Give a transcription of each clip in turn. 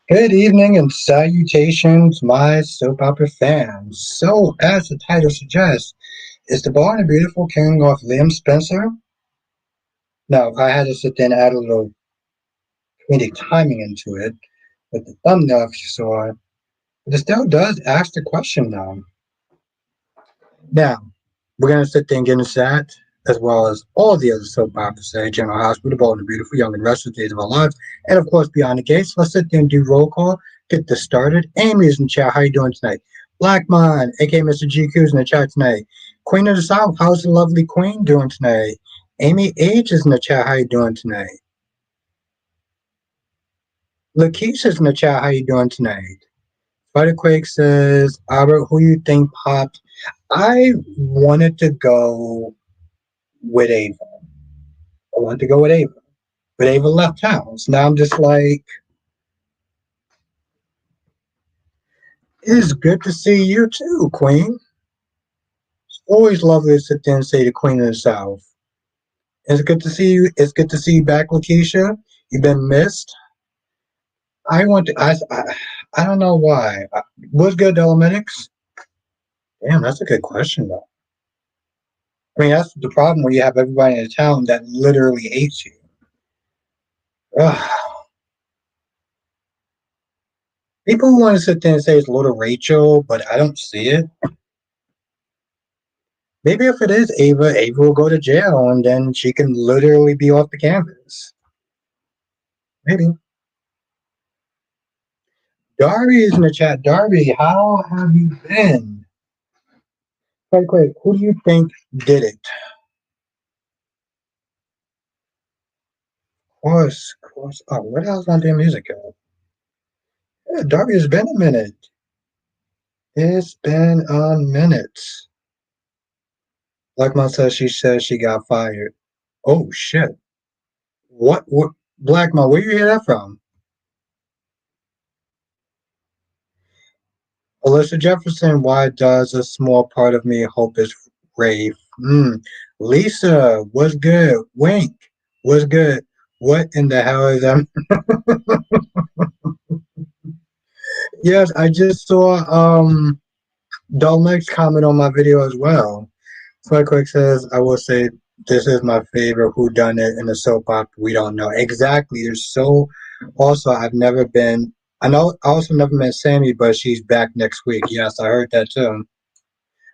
Good evening and salutations, my soap opera fans. So, as the title suggests, is the Bold and Beautiful killing off Liam Spencer? Now, if I had to sit there and add a little comedic timing into it, with the thumbnail if you saw it, but it still does ask the question though. Now, we're going to sit there and get into that, as well as all the other soap operas, say General Hospital, Bold and Beautiful, Young and Restless, Days of Our Lives, and of course Beyond the Gates. Let's sit there and do roll call, get this started. Amy's in the chat. How you doing tonight? Blackmon, aka Mr. GQ's in the chat tonight. Queen of the South, how's the lovely Queen doing tonight? Amy H is in the chat. How you doing tonight? Lakeisha's in the chat. How you doing tonight? Spiderquake says, Albert, who you think popped? I wanted to go with Ava. I wanted to go with Ava. But Ava left town. So now I'm just like, it's good to see you too, Queen. It's always lovely to sit there and say the Queen of the South. It's good to see you. It's good to see you back, Lakeisha. You've been missed. I want to. I don't know why. What's good, Elementics? Damn, that's a good question though. I mean, that's the problem when you have everybody in the town that literally hates you. Ugh. People want to sit there and say it's little Rachel, but I don't see it. Maybe if it is Ava, Ava will go to jail and then she can literally be off the canvas. Maybe. Darby is in the chat. Darby, how have you been? Quite quick, who do you think did it? Of course. Oh, where the hell's my damn music go? Yeah, Darby, it's been a minute. It's been a minute. Like Mom says she got fired. Oh shit. What Black Mom, where you hear that from? Alyssa Jefferson, why does a small part of me hope is Rafe? Lisa, what's good? Wink, what's good? What in the hell is that? Yes, I just saw Dolmex comment on my video as well. So quick says, I will say this is my favorite Who Done It in the soap opera. We don't know exactly. There's so also I've never been. I know I also never met Sammy, but she's back next week. Yes, I heard that too.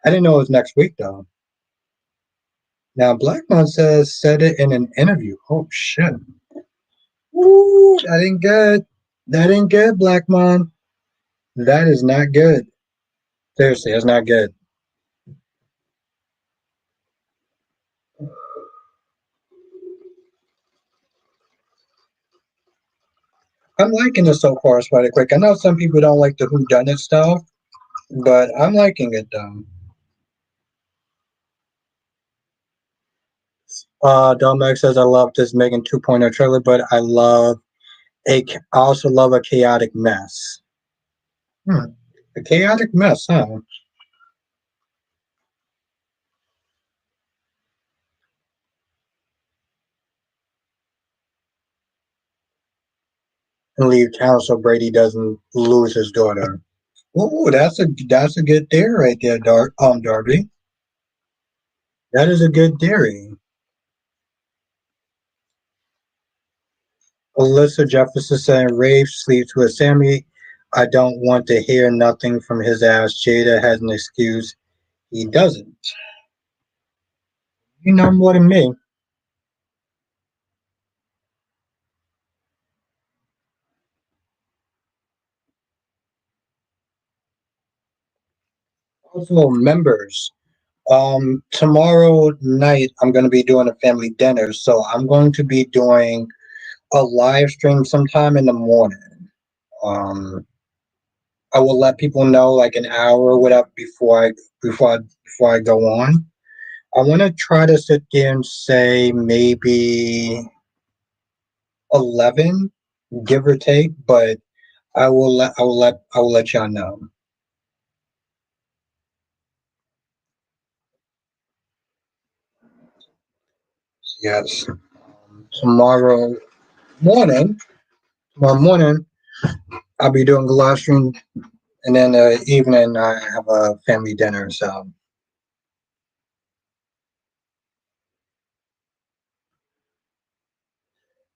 I didn't know it was next week though. Now Blackmon said it in an interview. Oh shit. Woo, that ain't good. That ain't good, Blackmon. That is not good. Seriously, that's not good. I'm liking it so far, Spider Quick. I know some people don't like the Who Done It stuff, but I'm liking it though. Dominic says I love this Megan 2.0 trailer, but I also love a chaotic mess. A chaotic mess, huh? And leave town so Brady doesn't lose his daughter. Oh, that's a good theory right there, Darby. That is a good theory. Alyssa Jefferson saying Rafe sleeps with Sammy. I don't want to hear nothing from his ass. Jada has an excuse. He doesn't. You know more than me. Also, members. Tomorrow night I'm going to be doing a family dinner, so I'm going to be doing a live stream sometime in the morning. Um, I will let people know like an hour or whatever before I go on. I want to try to sit there and say maybe 11, give or take, but I will let y'all know. Yes, tomorrow morning, tomorrow morning I'll be doing the live stream, and then evening I have a family dinner. So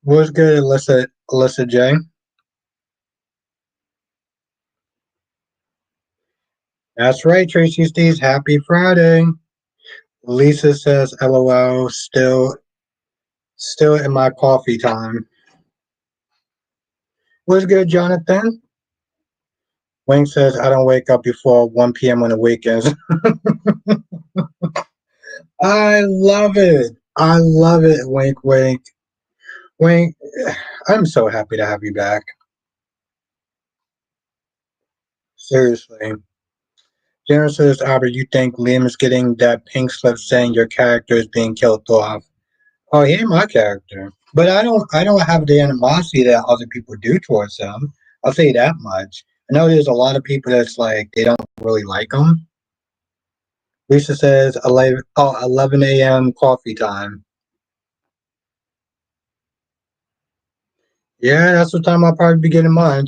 what's good, Alyssa J? That's right, Tracy Steves. Happy Friday. Lisa says, "LOL." Still in my coffee time. What's good, Jonathan? Wayne says, "I don't wake up before 1 p.m. on the weekends." I love it. I love it. Wink, wink, wink. I'm so happy to have you back. Seriously. Jenna says, Albert, you think Liam is getting that pink slip saying your character is being killed off? Oh, he ain't my character. But I don't have the animosity that other people do towards him. I'll say that much. I know there's a lot of people that's like they don't really like him. Lisa says 11 a.m. coffee time. Yeah, that's what time I'll probably be getting mine.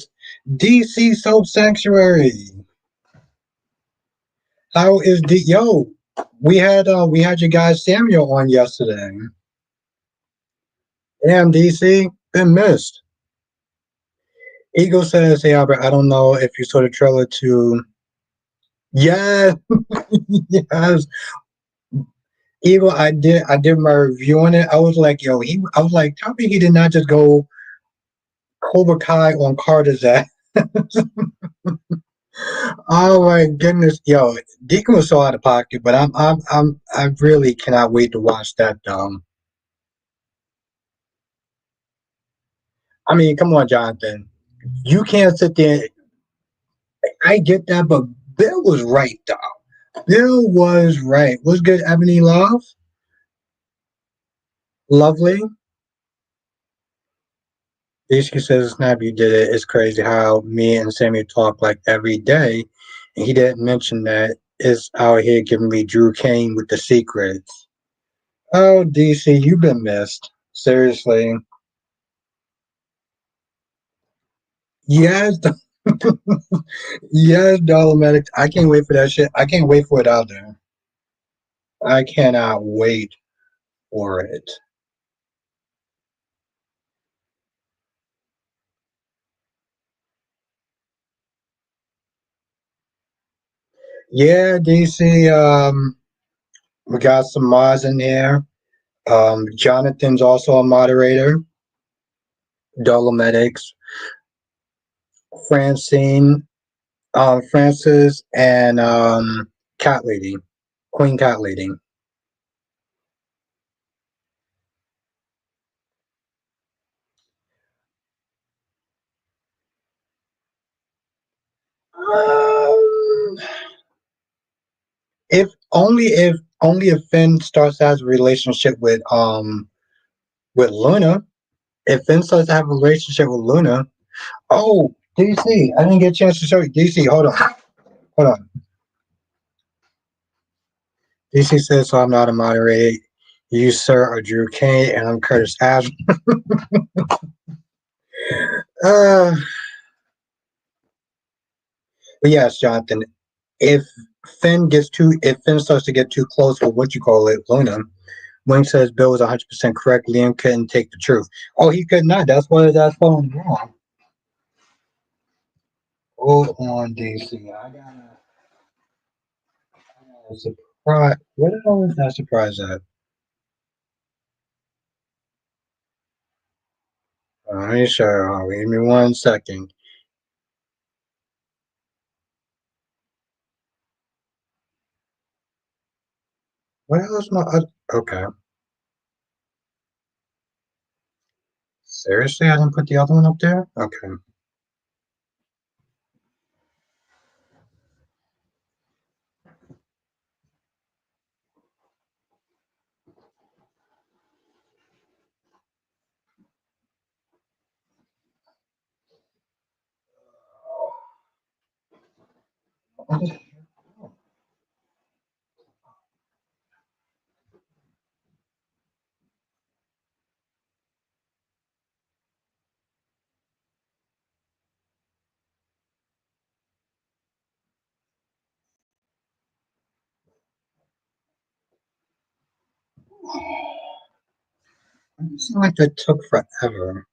DC Soap Sanctuary. How is the yo? We had your guy Samuel on yesterday. Damn, DC, been missed. Eagle says, "Hey Albert, I don't know if you saw the trailer to." Yes, yes. Eagle, I did my review on it. I was like, yo, I was like, tell me he did not just go Cobra Kai on Carter's ass. Oh my goodness, yo, Deacon was so out of pocket, but I really cannot wait to watch that. I mean, come on, Jonathan, you can't sit there. I get that, but Bill was right, though. Bill was right. What's good, Ebony Love? Lovely. Basically says, Snap, you did it. It's crazy how me and Sammy talk like every day. And he didn't mention that is out here giving me Drew Kane with the secrets. Oh, DC, you've been missed. Seriously. Yes. Yes, Dolomedic. I can't wait for that shit. I can't wait for it out there. I cannot wait for it. Yeah, DC. We got some mods in there. Jonathan's also a moderator. Dolomedics, Francine, Francis, and Cat Lady, Queen Cat Lady. Um, if Finn starts to have a relationship with Luna, if Finn starts to have a relationship with Luna, oh DC, I didn't get a chance to show you. DC, hold on. DC says so. I'm not a moderator. You, sir, are Drew Kane, and I'm Curtis Ash. Uh, but yes, Jonathan. If if Finn starts to get too close with what you call it, Luna, Wayne says Bill was 100% correct. Liam couldn't take the truth. Oh, he could not. That's why that's phone wrong. Hold on, DC. I got a surprise. What the hell is that surprise at? Let me show you. Give me 1 second. What else? Okay. Seriously, I didn't put the other one up there. Okay. It seemed like that took forever.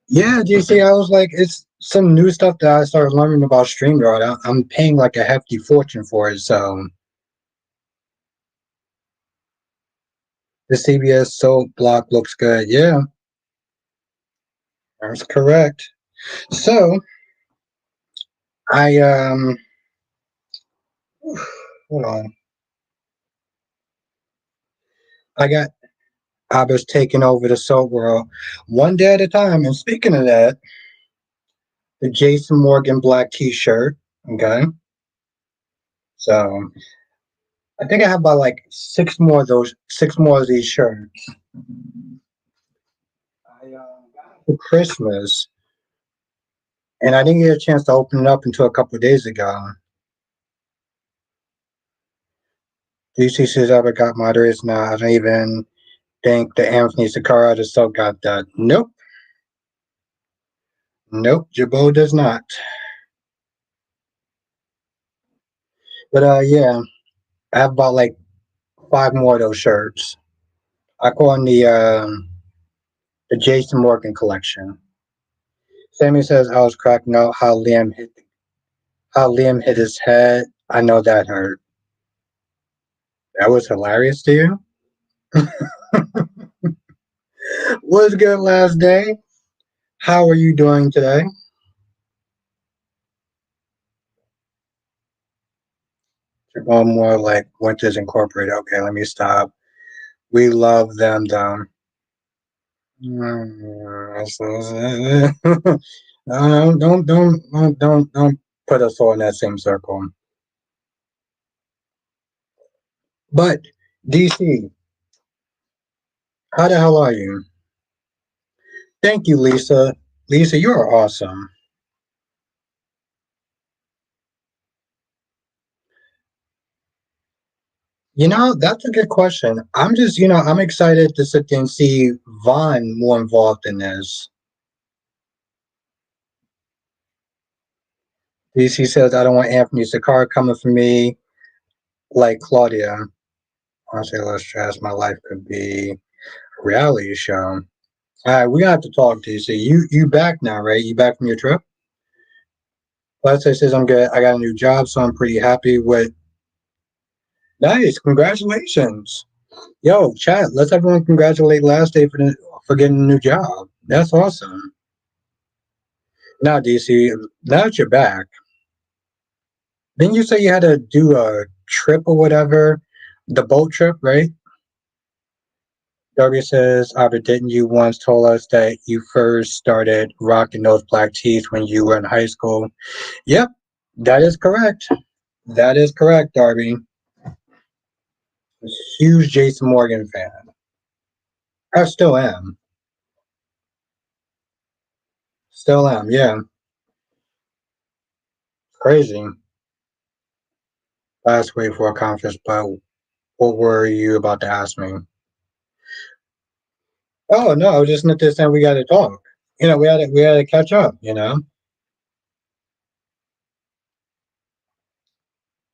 Yeah, DC, I was like, it's some new stuff that I started learning about StreamYard. I'm paying like a hefty fortune for it, so the CBS Soap block looks good. Yeah, that's correct. So I hold on. I got Abba's taking over the soap world one day at a time. And speaking of that, the Jason Morgan black T-shirt. Okay, so I think I have about like six more of these shirts. I got it for Christmas, and I didn't get a chance to open it up until a couple of days ago. DC says I got moderates now. I don't even think the Anthony Sakara still got that. Nope, nope. Jabot does not. But yeah, I have about like five more of those shirts. I call them the Jason Morgan collection. Sammy says I was cracking out how Liam hit his head. I know that hurt. That was hilarious to you. Was good last day. How are you doing today? One more like Winters Incorporated. Okay, let me stop. We love them though. Don't put us all in that same circle. But DC, how the hell are you? Thank you, Lisa. Lisa, you are awesome. You know, that's a good question. I'm just, I'm excited to sit there and see Vaughn more involved in this. DC says, I don't want Anthony Sakar coming for me like Claudia. Honestly, less stress. My life could be a reality show. All right, we have to talk, DC. You back now, right? You back from your trip? Let's say says I'm good. I got a new job, so I'm pretty happy with. Nice, congratulations. Yo, chat. Let's everyone congratulate last day for getting a new job. That's awesome. Now, DC, now that you're back, didn't you say you had to do a trip or whatever? The boat trip, right? Darby says, Albert, didn't you once told us that you first started rocking those black tees when you were in high school? Yep, that is correct. That is correct, Darby. Huge Jason Morgan fan. I still am. Still am, yeah. Crazy. Last week for a conference, but what were you about to ask me? Oh no, I was just not this time we gotta talk. We had to catch up.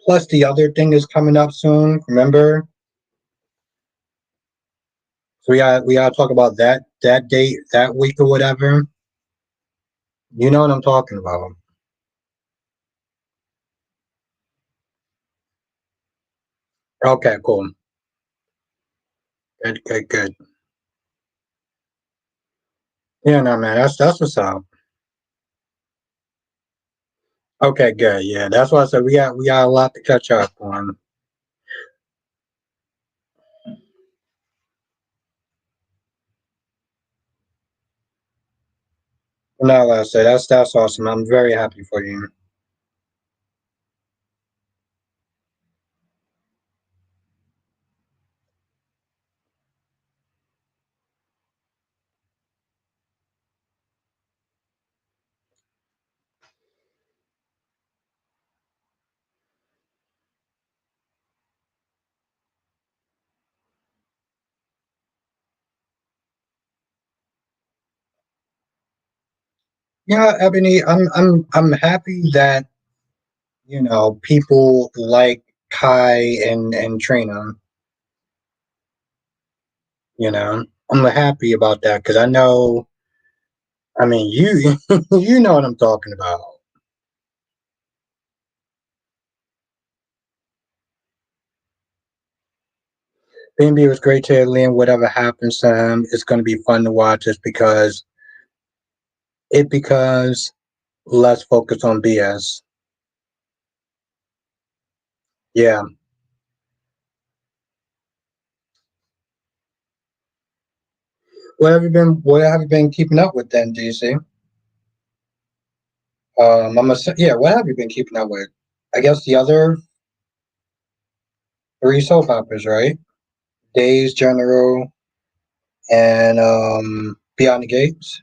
Plus the other thing is coming up soon, remember? So we gotta talk about that date, that week or whatever. You know what I'm talking about. Okay, cool. Good, good, good. Yeah, no man, that's what's up. Okay, good. Yeah, that's why I said we got a lot to catch up on. No, I say that's awesome. I'm very happy for you. Yeah, Ebony, I'm happy that people like Kai and Trina. I'm happy about that because I know. I mean, you you know what I'm talking about. B&B was great to Liam. Whatever happens to him, it's going to be fun to watch. Just because it becomes less focused on BS. Yeah. What have you been keeping up with then, DC? Yeah. What have you been keeping up with? I guess the other three soap operas, right? Days, General, and Beyond the Gates.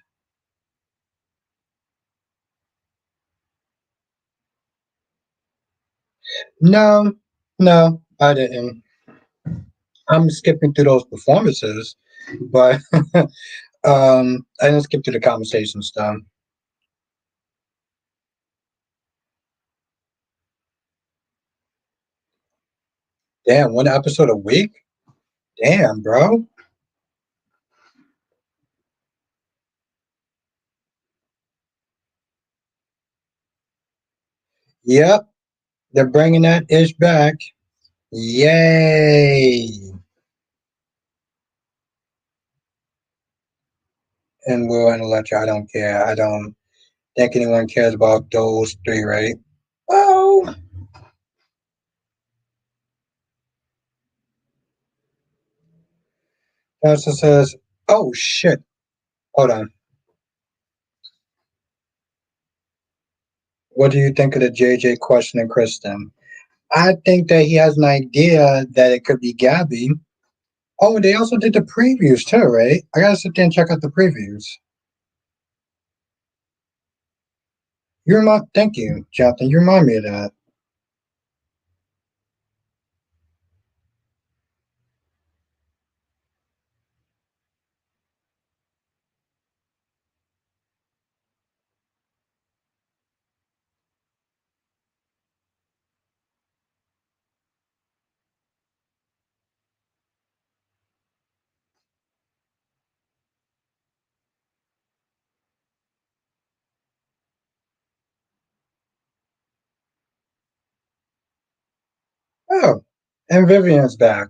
No, no, I didn't. I'm skipping through those performances, but I didn't skip through the conversation stuff. Damn, one episode a week? Damn, bro. Yep, they're bringing that ish back. Yay! And Will and Electra, I don't care. I don't think anyone cares about those three, right? Oh, Pastor says, oh shit. Hold on. What do you think of the JJ questioning Kristen? I think that he has an idea that it could be Gabby. Oh, they also did the previews too, right? I gotta sit there and check out the previews. Thank you, Jonathan. You remind me of that. Oh, and Vivian's back.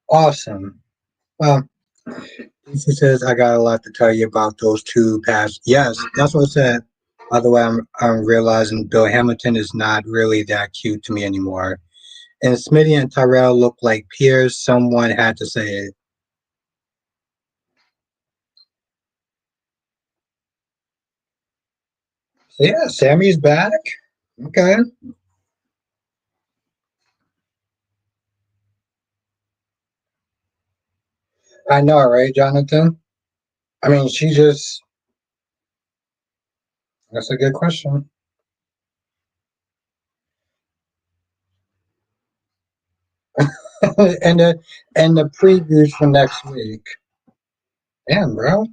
Awesome. Well, she says I got a lot to tell you about those two past. Yes, that's what I said. By the way, I'm realizing Bill Hamilton is not really that cute to me anymore. And Smitty and Tyrell look like peers. Someone had to say it. So yeah, Sammy's back. Okay. I know, right, Jonathan? I mean, she just. That's a good question. and the previews for next week. Damn, bro.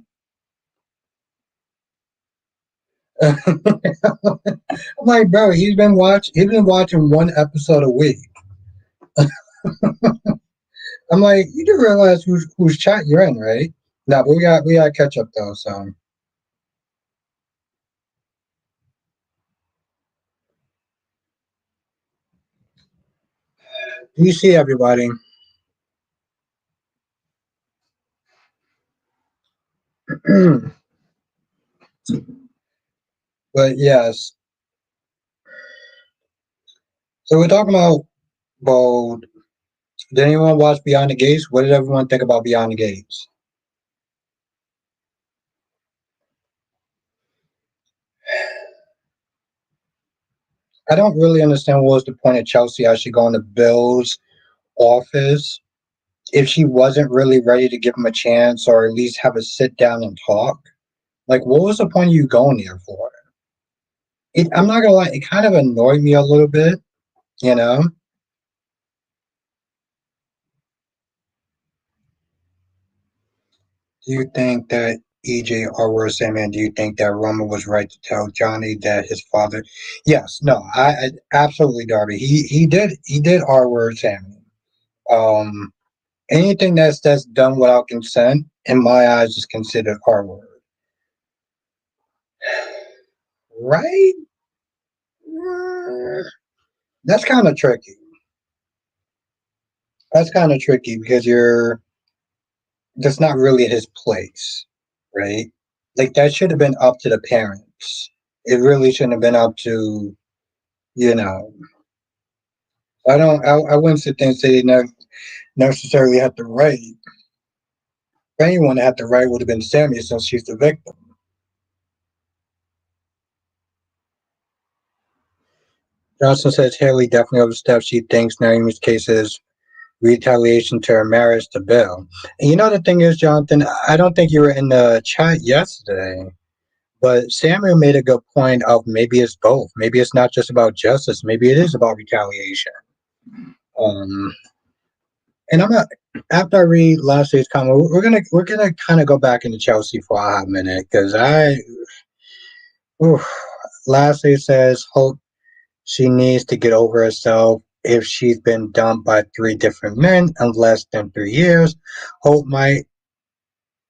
I'm like, bro, he's been watching one episode a week. I'm like, you do realize whose chat you're in, right? No, but we got to catch up though. So, you see everybody. But yes, so we're talking about bold. Did anyone watch Beyond the Gates? What did everyone think about Beyond the Gates? I don't really understand what was the point of Chelsea actually going to Bill's office if she wasn't really ready to give him a chance or at least have a sit down and talk. Like, what was the point of you going there for? I'm not gonna lie, it kind of annoyed me a little bit. You know, do you think that? EJ or were Sandman, do you think that Roman was right to tell Johnny that his father? Yes, no, I absolutely, Darby. He did R word Sandman. Um, anything that's done without consent, in my eyes, is considered R word. Right? That's kind of tricky. That's kind of tricky because you're that's not really his place, right? Like that should have been up to the parents. It really shouldn't have been up to you know. I don't. I wouldn't sit there and say they necessarily had the right. If anyone had the right would have been Sammy since she's the victim. Johnson says Haley definitely overstepped. She thinks Naomi's case is retaliation to her marriage to Bill. And you know the thing is, Jonathan, I don't think you were in the chat yesterday, but Samuel made a good point of maybe it's both. Maybe it's not just about justice. Maybe it is about retaliation. Um, and I'm not. After I read last week's comment, we're gonna kind of go back into Chelsea for a hot minute because oof, lastly says Hope she needs to get over herself if she's been dumped by three different men in less than 3 years. Hope might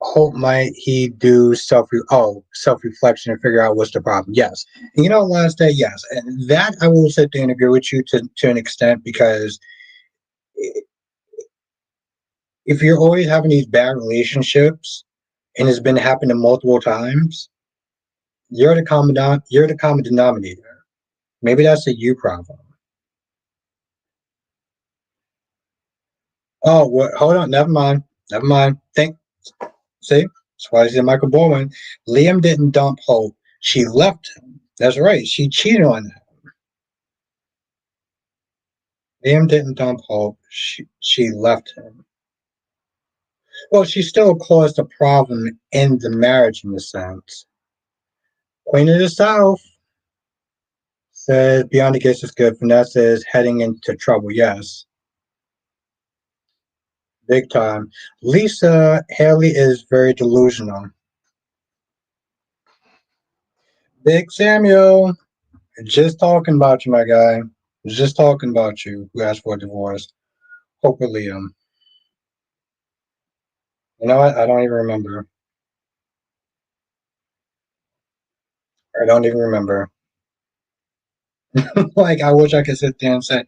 Hope might he do self reflection and figure out what's the problem. Yes, and you know last day yes, and that I will sit there and agree with you to an extent because if you're always having these bad relationships and it's been happening multiple times, you're the common denominator. Maybe that's a you problem. Oh, what? Hold on. Never mind. Never mind. Think. See, that's why I said Michael Baldwin. Liam didn't dump Hope. She left him. That's right. She cheated on him. Liam didn't dump Hope. She left him. Well, she still caused a problem in the marriage in a sense. Queen of the South says Beyond the Gates is good. Vanessa is heading into trouble. Yes, big time. Lisa Haley is very delusional. Big Samuel, just talking about you, my guy. Just talking about you. Who asked for a divorce? Hope or Liam. You know what? I don't even remember. I don't even remember. Like I wish I could sit there and say,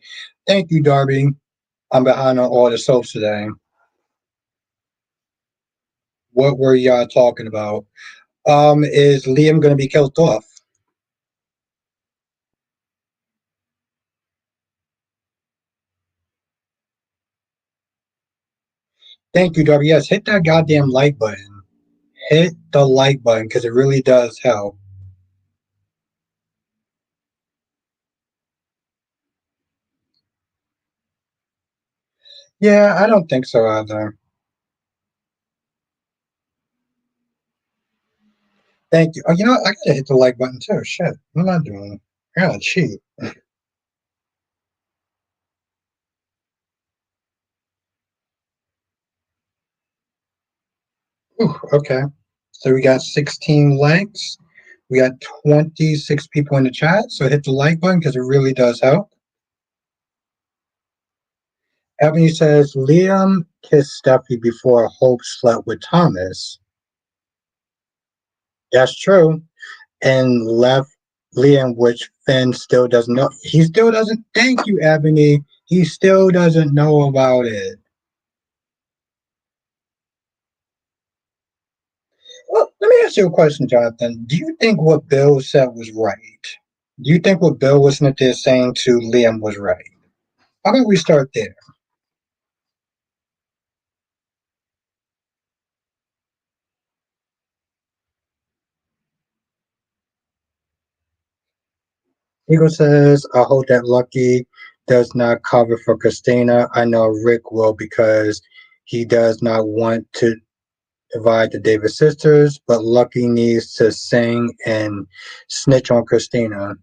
"Thank you, Darby. I'm behind on all the soaps today." What were y'all talking about? Is Liam going to be killed off? Thank you, Darby. Yes, hit that goddamn like button. Hit the like button because it really does help. Yeah, I don't think so either. Thank you. Oh, you know what? I gotta hit the like button too. Shit, what am I doing? I gotta cheat. Ooh, okay. So we got 16 likes. We got 26 people in the chat. So hit the like button because it really does help. Ebony says Liam kissed Steffi before Hope slept with Thomas. That's true. And left Liam, which Finn still doesn't know. He still doesn't. Thank you, Ebony. He still doesn't know about it. Well, let me ask you a question, Jonathan. Do you think what Bill said was right? Do you think what Bill was there saying to Liam was right? How about we start there? Eagle says, I hope that Lucky does not cover for Christina. I know Rick will because he does not want to divide the Davis sisters, but Lucky needs to sing and snitch on Christina.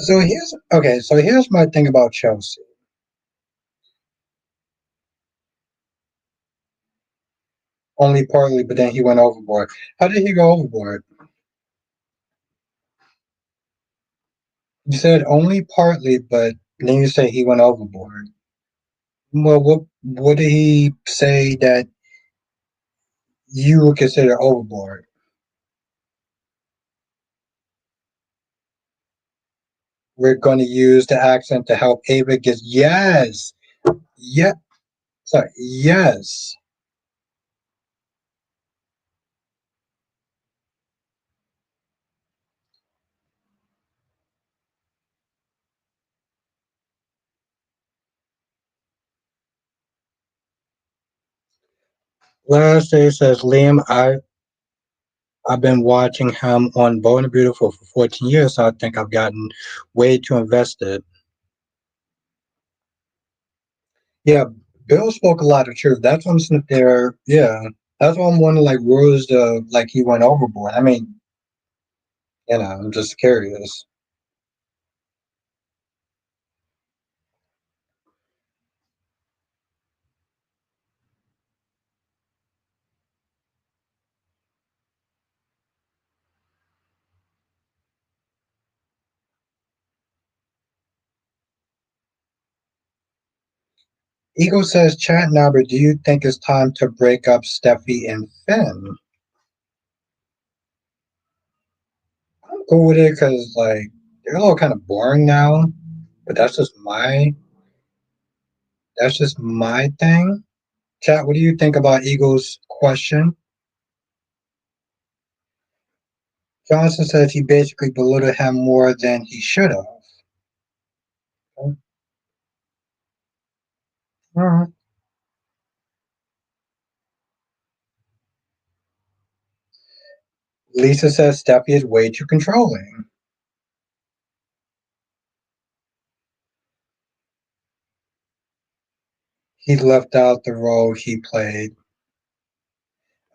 So here's my thing about Chelsea. Only partly, but then he went overboard. How did he go overboard? You said only partly, but then you say he went overboard. Well, what did he say that you would consider overboard? We're going to use the accent to help Ava get yes, yeah, sorry, yes. Last day says Liam. I've been watching him on Bold and Beautiful for 14 years, so I think I've gotten way too invested. Yeah, Bill spoke a lot of truth. That's why I'm sitting there. Yeah, that's why I'm wondering, like, where's the like he went overboard? I mean, I'm just curious. Eagle says, "Chat number. Do you think it's time to break up Steffi and Finn?" I'm cool with it because like they're a little kind of boring now. But that's just my thing. Chat. What do you think about Eagle's question? Johnson says he basically belittled him more than he should have. Alright. Lisa says Steffi is way too controlling. He left out the role he played.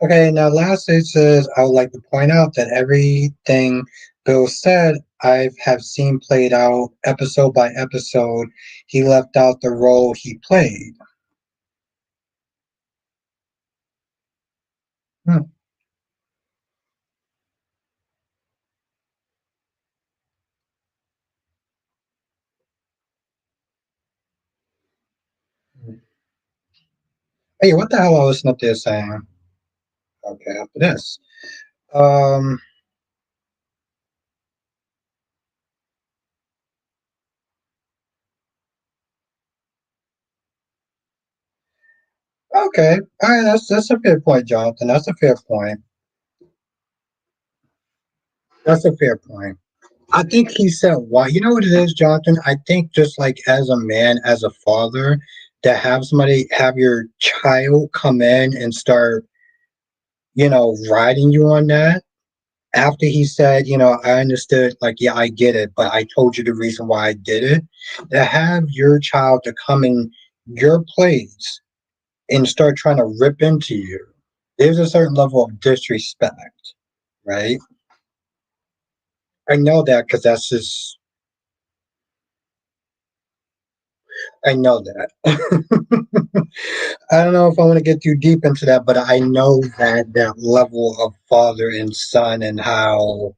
Okay, now lastly it says I would like to point out that everything Bill said I have seen played out episode by episode. He left out the role he played. Hmm. Hey, what the hell I was up there saying? Okay, after this. Um okay. Alright, that's a fair point, Jonathan. That's a fair point. That's a fair point. I think he said why. You know what it is, Jonathan? I think just like as a man, as a father, to have somebody have your child come in and start, riding you on that. After he said, I understood, like, yeah, I get it, but I told you the reason why I did it. To have your child to come in your place and start trying to rip into you, there's a certain level of disrespect, right? I know that because that's just I know that. I don't know if I want to get too deep into that, but I know that level of father and son and how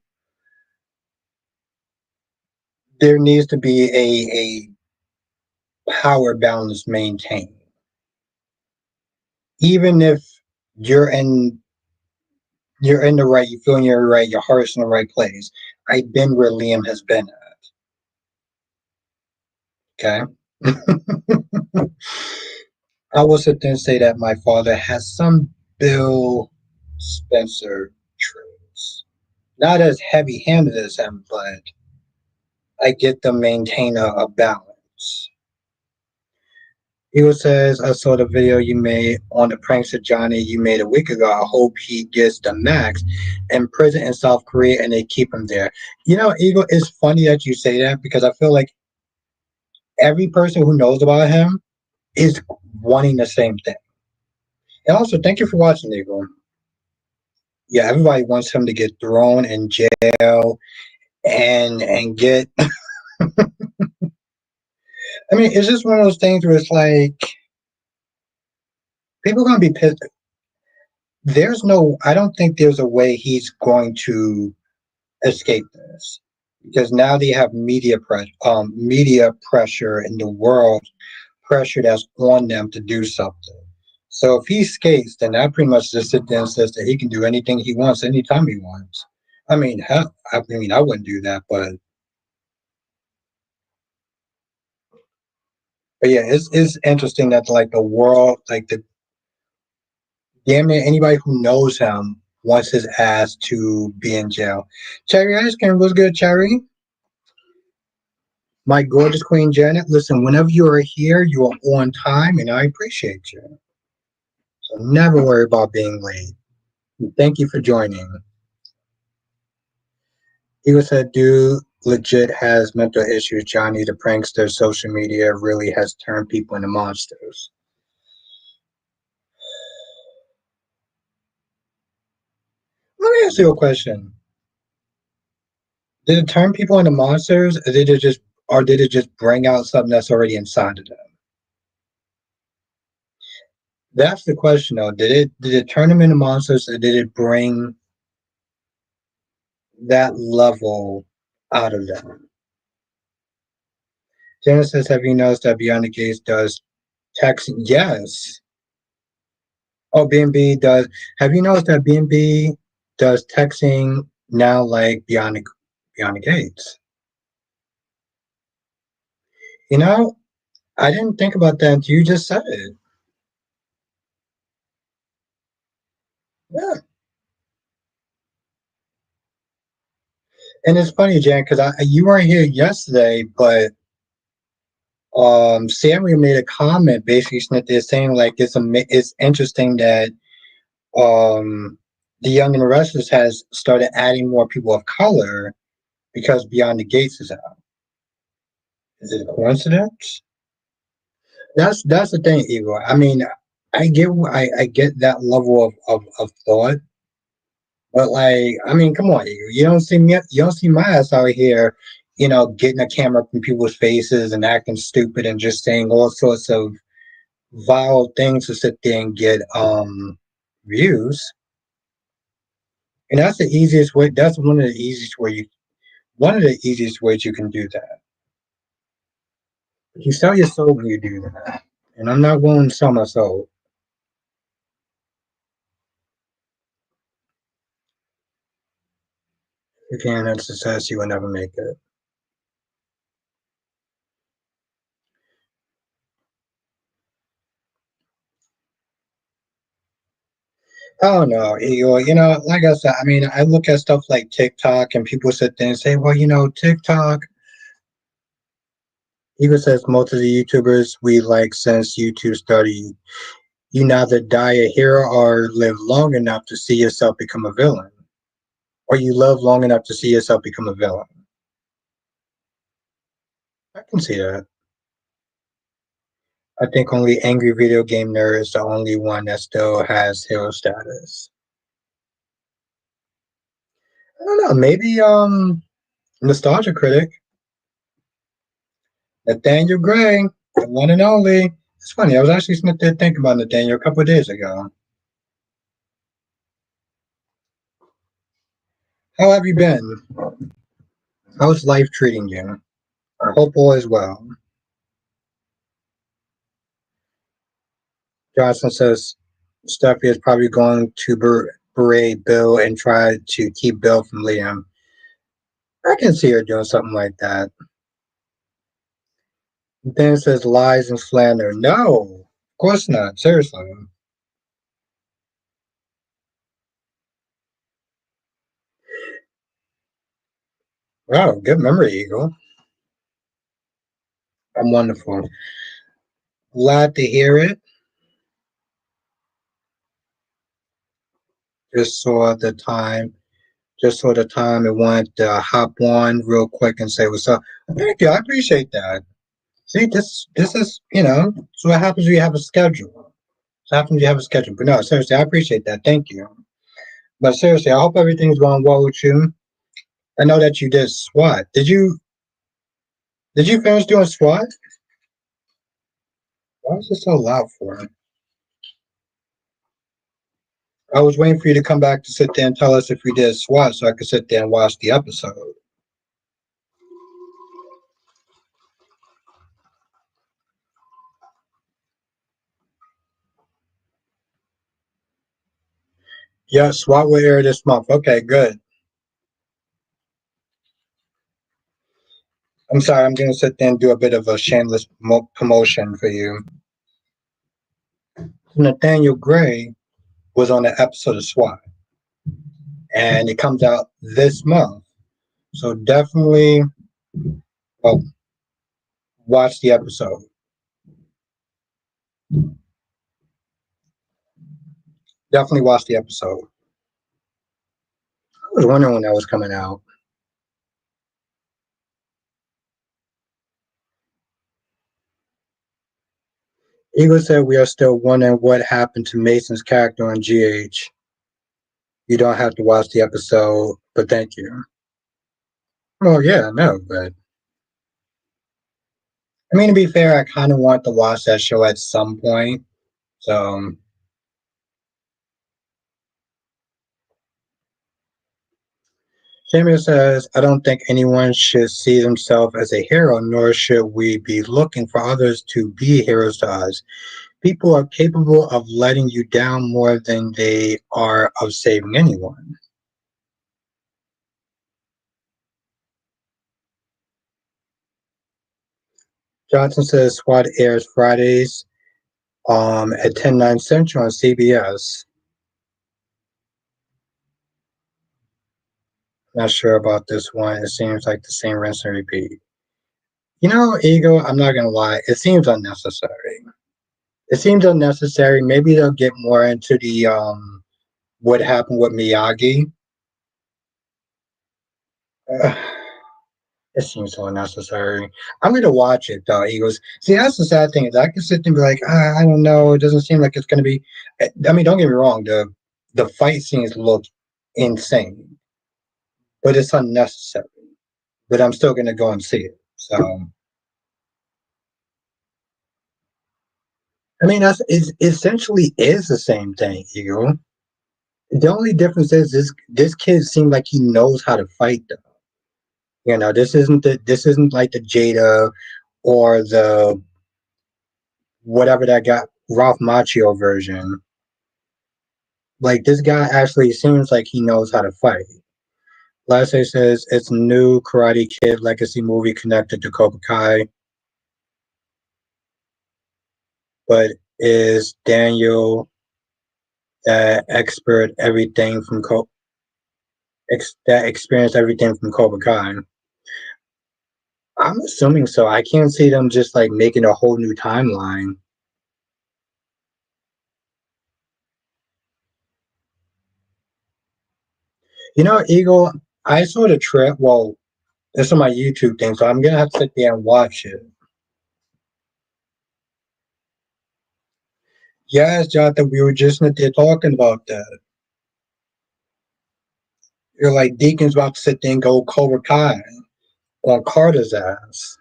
there needs to be a power balance maintained. Even if you're in you're in the right, you feel you're right, your heart's in the right place. I've been where Liam has been at. Okay. I will sit there and say that my father has some Bill Spencer traits. Not as heavy handed as him, but I get to maintain a balance. Eagle says, I saw the video you made on the Prankster Johnny you made a week ago. I hope he gets the max in prison in South Korea and they keep him there. Eagle, it's funny that you say that because I feel like every person who knows about him is wanting the same thing. And also, thank you for watching, Eagle. Yeah, everybody wants him to get thrown in jail and get I mean, it's just one of those things where it's like people are gonna be pissed. There's no, I don't think there's a way he's going to escape this because now they have media pressure in the world, pressure that's on them to do something. So if he skates, then that pretty much just sit there and says that he can do anything he wants anytime he wants. I mean, hell, I mean, I wouldn't do that, but yeah, it's interesting that like the world, like the damn near anybody who knows him wants his ass to be in jail. Cherry Ice Cream was good, Cherry. My gorgeous Queen Janet, listen, whenever you are here, you are on time, and I appreciate you. So never worry about being late. Thank you for joining. He said, dude legit has mental issues. Johnny the prankster, social media really has turned people into monsters. Let me ask you a question. Did it turn people into monsters, or did it just bring out something that's already inside of them? That's the question though. Did it turn them into monsters or did it bring that level out of them? Genesis, have you noticed that Beyond the Gates does text? Yes. Oh, B&B does. Have you noticed that B&B does texting now like Beyond the Gates? You know, I didn't think about that until you just said it. Yeah. And it's funny, Jan, because you weren't here yesterday, but Samuel made a comment basically saying like it's interesting that the Young and Restless has started adding more people of color because Beyond the Gates is out. Is it a coincidence? That's the thing, Igor. I mean, I get that level of thought, but like, I mean, come on, Igor. You don't see my ass out here, getting a camera up in people's faces and acting stupid and just saying all sorts of vile things to sit there and get views. And that's the easiest way. That's one of the easiest ways you can do that. You sell your soul when you do that. And I'm not willing to sell my soul. You can't have success, you will never make it. I don't know. Like I said, I mean, I look at stuff like TikTok and people sit there and say, well, TikTok, even says most of the YouTubers we like since YouTube started, you neither die a hero or live long enough to see yourself become a villain. Or you live long enough to see yourself become a villain. I can see that. I think only Angry Video Game Nerd is the only one that still has hero status. I don't know, maybe Nostalgia Critic, Nathaniel Gray, the one and only. It's funny, I was actually sitting there thinking about Nathaniel a couple of days ago. How have you been? How's life treating you? I hope all is well. Johnson says Steffi is probably going to berate Bill and try to keep Bill from Liam. I can see her doing something like that. Then it says lies and slander. No, of course not. Seriously. Wow, good memory, Eagle. I'm wonderful. Glad to hear it. Just saw the time. Just saw the time and wanted to hop on real quick and say what's up. Thank you. I appreciate that. See, this is so what happens when you have a schedule. So happens you have a schedule. But no, seriously, I appreciate that. Thank you. But seriously, I hope everything's going well with you. I know that you did SWAT. Did you? Did you finish doing SWAT? Why is it so loud for? I was waiting for you to come back to sit there and tell us if you did SWAT so I could sit there and watch the episode. Yeah, SWAT will air this month. Okay, good. I'm sorry, I'm going to sit there and do a bit of a shameless promotion for you. Nathaniel Gray was on the episode of SWAT, and it comes out this month. So definitely, well, watch the episode. Definitely watch the episode. I was wondering when that was coming out. Eagle said we are still wondering what happened to Mason's character on GH. You don't have to watch the episode, but thank you. Well, yeah, no, but I mean, to be fair, I kind of want to watch that show at some point. So, Samuel says, I don't think anyone should see themselves as a hero, nor should we be looking for others to be heroes to us. People are capable of letting you down more than they are of saving anyone. Johnson says SWAT airs Fridays at 10/9 Central on CBS. Not sure about this one. It seems like the same rinse and repeat. You know, Ego, I'm not gonna lie, it seems unnecessary. It seems unnecessary. Maybe they'll get more into the what happened with Miyagi. Uh, it seems so unnecessary. I'm gonna watch it though. He goes, see, that's the sad thing is I can sit there and be like, I don't know. It doesn't seem like it's gonna be. I mean, don't get me wrong. The fight scenes look insane, but it's unnecessary. But I'm still gonna go and see it. So I mean, that's it. Essentially is the same thing, Eagle. The only difference is this kid seemed like he knows how to fight though. You know, this isn't like the Jada or the whatever that got Ralph Macchio version. Like this guy actually seems like he knows how to fight. Last says it's a new Karate Kid legacy movie connected to Cobra Kai, but is Daniel expert everything from that experienced everything from Cobra Kai? I'm assuming so. I can't see them just like making a whole new timeline. You know, Eagle, I saw the trip. Well, it's on my YouTube thing, so I'm gonna have to sit there and watch it. Yes, Jonathan, we were just in there talking about that. You're like Deacon's about to sit there and go Cobra Kai on Carter's ass.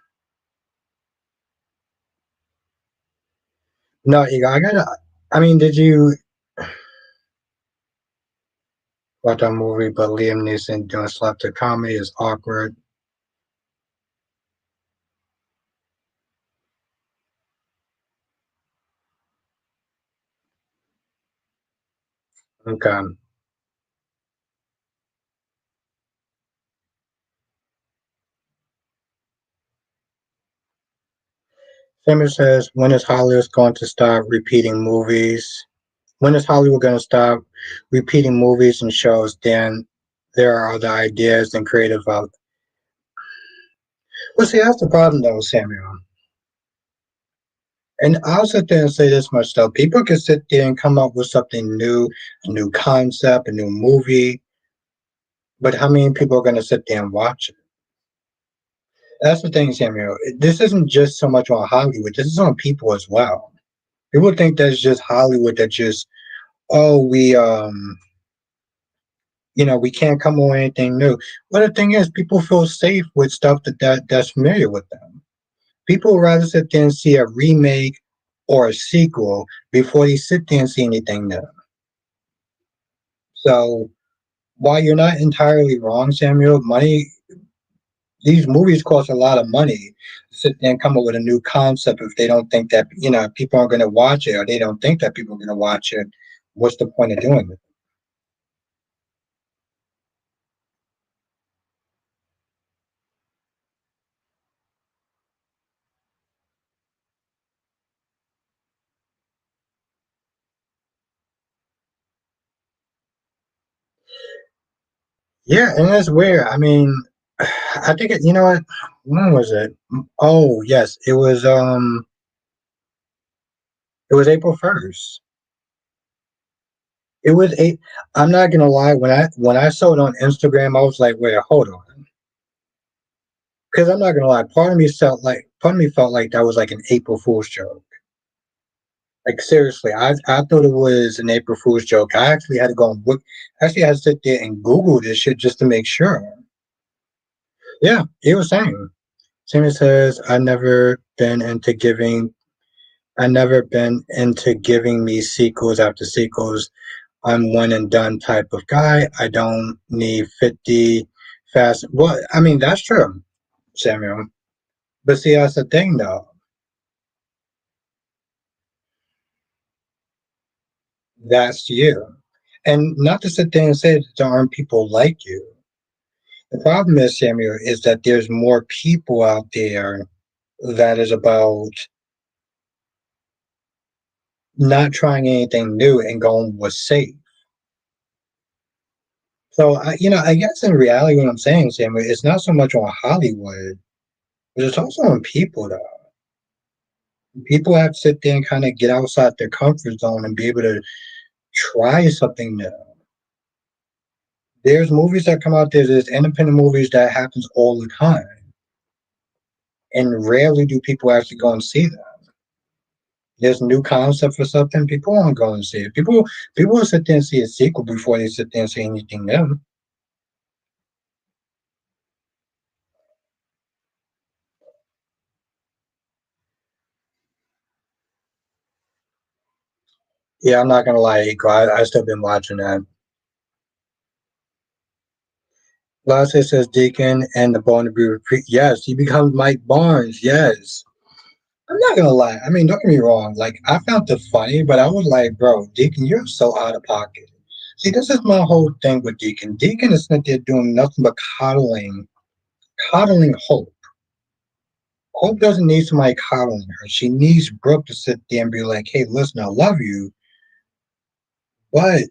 No, Eagle, I gotta. I mean, did you watch that movie? But Liam Neeson doing slapstick comedy is awkward. Okay. Simon says, when is Hollywood going to stop repeating movies? When is Hollywood going to stop repeating movies and shows? Then there are other ideas and creative out. Well, see, that's the problem, though, Samuel. And I'll sit there and say this much, though. People can sit there and come up with something new, a new concept, a new movie, but how many people are going to sit there and watch it? That's the thing, Samuel. This isn't just so much on Hollywood. This is on people as well. People think that's just Hollywood that just, oh, we can't come up with anything new. But the thing is, people feel safe with stuff that's familiar with them. People would rather sit there and see a remake or a sequel before they sit there and see anything new. So while you're not entirely wrong, Samuel, money these movies cost a lot of money to sit there and come up with a new concept if they don't think that people are going to watch it or they don't think that people are going to watch it. What's the point of doing it? Yeah, and that's weird. I mean, I think you know what? When was it? Oh, yes, it was April 1st. It was a I'm not gonna lie, when I saw it on Instagram, I was like, wait, hold on. Because I'm not gonna lie, part of me felt like that was like an April Fool's joke. Like seriously, I thought it was an April Fool's joke. I actually had to go and look. Actually, I had to sit there and Google this shit just to make sure. Yeah, it was saying. Sammy says, I never been into giving me sequels after sequels. I'm one and done type of guy. I don't need 50 fast. Well, I mean, that's true, Samuel. But see, that's the thing though. That's you. And not to sit there and say that there aren't people like you. The problem is, Samuel, is that there's more people out there that is about not trying anything new and going with safe. So, I guess in reality, what I'm saying, Samuel, it's not so much on Hollywood, but it's also on people, though. People have to sit there and kind of get outside their comfort zone and be able to try something new. There's movies that come out there's independent movies that happens all the time, and rarely do people actually go and see them. There's new concept for something, people won't go and see it. People will sit there and see a sequel before they sit there and see anything new. Yeah, I'm not gonna lie, Iko, I still been watching that. Lastly, it says Deacon and the Bone to be repeat. Yes, he becomes Mike Barnes. Yes. I'm not gonna lie. I mean, don't get me wrong. Like, I found it funny, but I was like, bro, Deacon, you're so out of pocket. See, this is my whole thing with Deacon. Deacon is not there doing nothing but coddling Hope. Hope doesn't need somebody coddling her. She needs Brooke to sit there and be like, hey, listen, I love you, but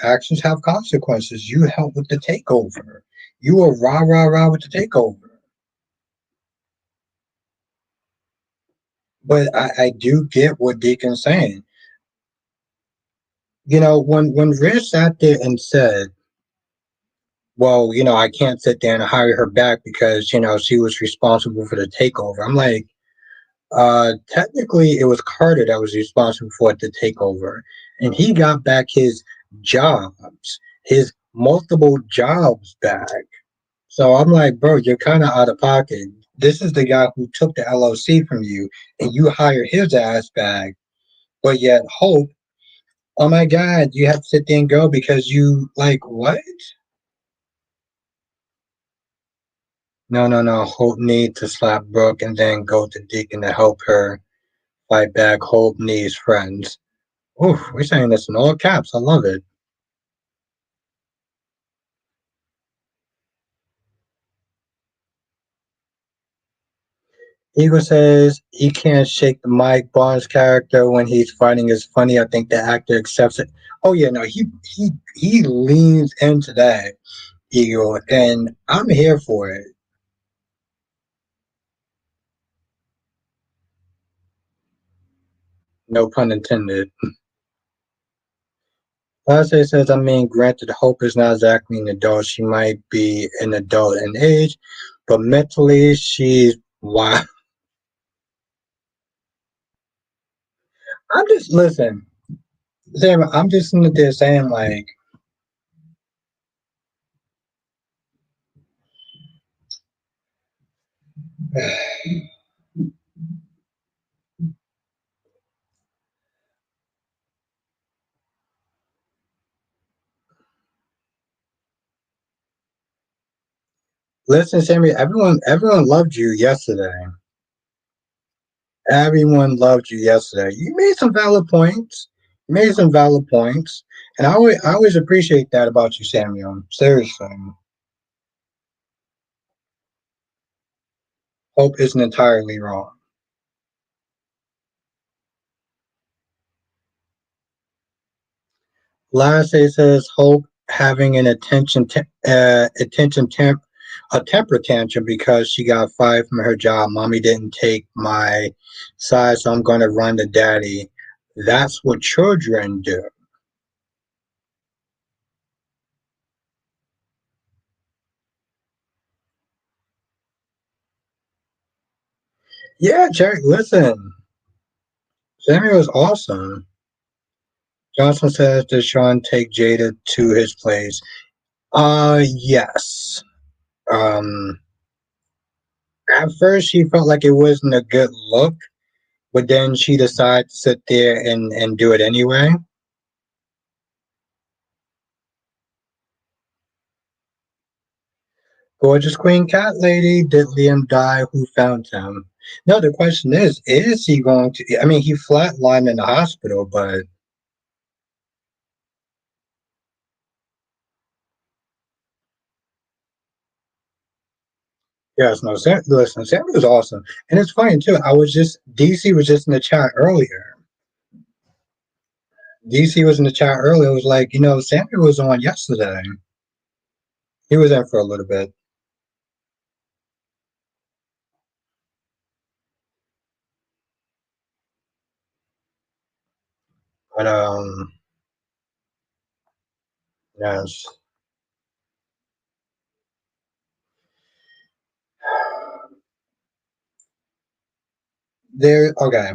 actions have consequences. You help with the takeover. You were rah rah rah with the takeover. But I do get what Deacon's saying. When Rich sat there and said, well, I can't sit there and hire her back because, she was responsible for the takeover. I'm like, technically, it was Carter that was responsible for the takeover, and he got back jobs, his multiple jobs back. So I'm like, bro, you're kind of out of pocket. This is the guy who took the LLC from you, and you hire his ass back. But yet, Hope, oh my God, you have to sit there and go because you like what? No, no, no. Hope needs to slap Brooke and then go to Deacon to help her fight back. Hope needs friends. Oof, we're saying this in all caps. I love it. Eagle says he can't shake the Mike Barnes character when he's fighting is funny. I think the actor accepts it. Oh yeah, no, he leans into that Eagle, and I'm here for it. No pun intended. Lase says, I mean, granted, Hope is not exactly an adult. She might be an adult in age, but mentally, she's wow. I'm just listen, Sam. I'm just sitting there saying like, Listen, Sammy, everyone loved you yesterday. Everyone loved you yesterday. You made some valid points. You made some valid points. And I always appreciate that about you, Samuel. Seriously. Hope isn't entirely wrong. Last day says Hope having an a temper tantrum because she got fired from her job. Mommy didn't take my side, so I'm gonna run to daddy. That's what children do. Yeah, Jerry, listen. Samuel is awesome. Johnson says, does Sean take Jada to his place? Yes. Um, at first she felt like it wasn't a good look, but then she decided to sit there and do it anyway. Gorgeous Queen Cat Lady, did Liam die? Who found him? No, the question is he going to? I mean, he flatlined in the hospital, but yes, no, listen, Sam was awesome. And it's funny, too. DC was just in the chat earlier. DC was in the chat earlier. It was like, Samuel was on yesterday. He was in for a little bit. But, yes. Okay.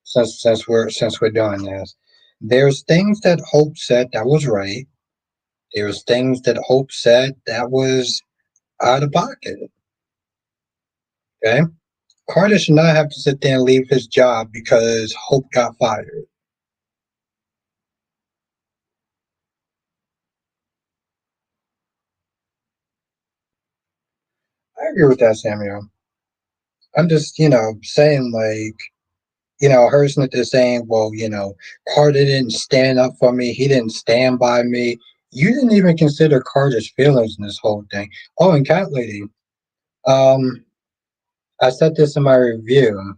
Since we're doing this, there's things that Hope said that was right. There's things that Hope said that was out of pocket. Okay, Carter should not have to sit there and leave his job because Hope got fired. I agree with that, Samuel. I'm just, saying like, her Smith is saying, well, Carter didn't stand up for me. He didn't stand by me. You didn't even consider Carter's feelings in this whole thing. Oh, and Cat Lady. Um, I said this in my review.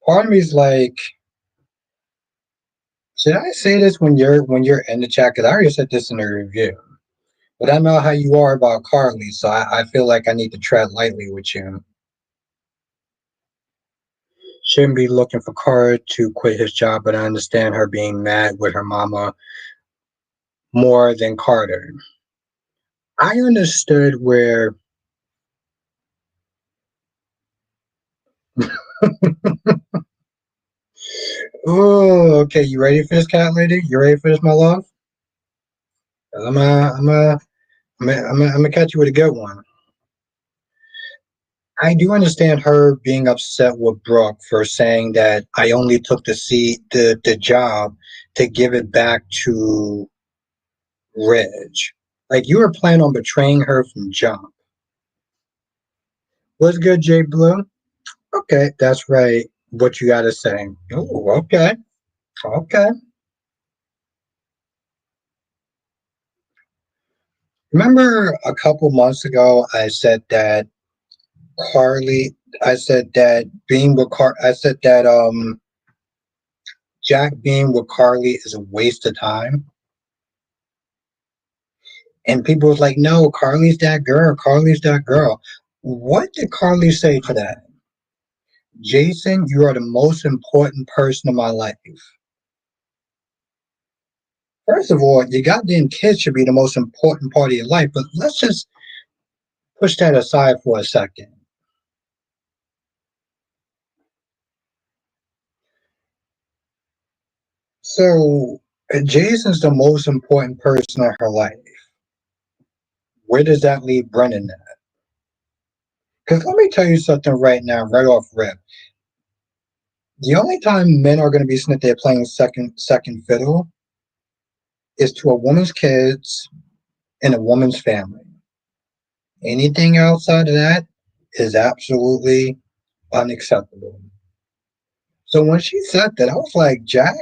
Part of me is like, should I say this when you're in the chat? Because I already said this in the review. But I know how you are about Carly, so I feel like I need to tread lightly with you. Shouldn't be looking for Carter to quit his job, but I understand her being mad with her mama more than Carter. I understood where. Oh, okay. You ready for this, cat lady? You ready for this, my love? I'm gonna, I'm gonna, I'm gonna catch you with a good one. I do understand her being upset with Brooke for saying that I only took the job to give it back to Ridge. Like you were planning on betraying her from jump. What's good, Jay Blue? Okay, that's right. What you gotta say? Oh, okay, okay. Remember a couple months ago, I said that Carly. I said that being with Car. I said that Jack being with Carly is a waste of time. And people was like, no, Carly's that girl. Carly's that girl. What did Carly say to that? Jason, you are the most important person in my life. First of all, your goddamn kids should be the most important part of your life, but let's just push that aside for a second. So, Jason's the most important person in her life. Where does that leave Brennan at? Because let me tell you something right now, right off rip. The only time men are going to be sitting there playing second fiddle is to a woman's kids and a woman's family. Anything outside of that is absolutely unacceptable. So when she said that, I was like, Jack,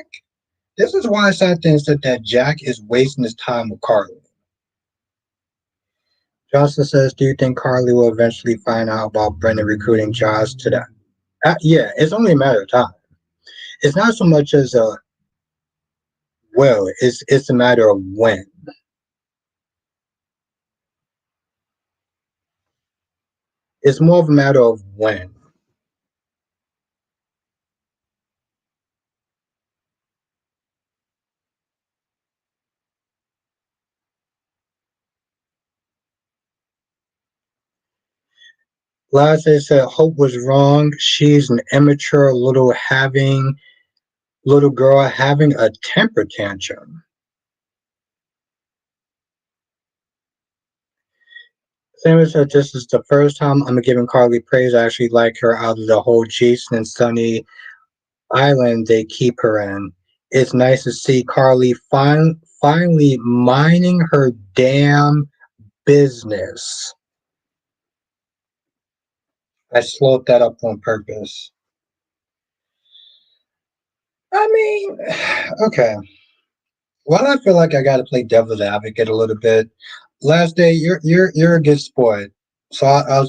this is why I sat there and said that Jack is wasting his time with Carly. Johnson says, do you think Carly will eventually find out about Brendan recruiting Josh to that? Yeah, it's only a matter of time. It's not so much as a will, it's a matter of when. It's more of a matter of when. Last they said Hope was wrong. She's an immature little girl having a temper tantrum. Samuel said this is the first time I'm giving Carly praise. I actually like her out of the whole Jason and Sunny island they keep her in. It's nice to see Carly finally minding her damn business. I slowed that up on purpose. I mean, okay. Well, I feel like I got to play devil's advocate a little bit. Last day, you're a good sport, so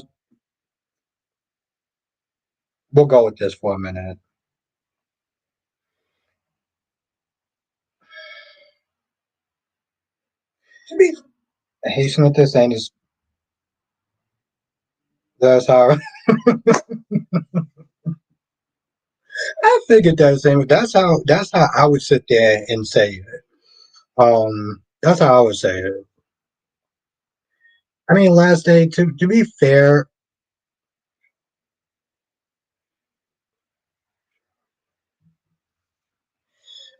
we'll go with this for a minute. To be hasten with this, and is that's how I figured that the same. That's how I would sit there and say it. That's how I would say it. I mean, last day to be fair,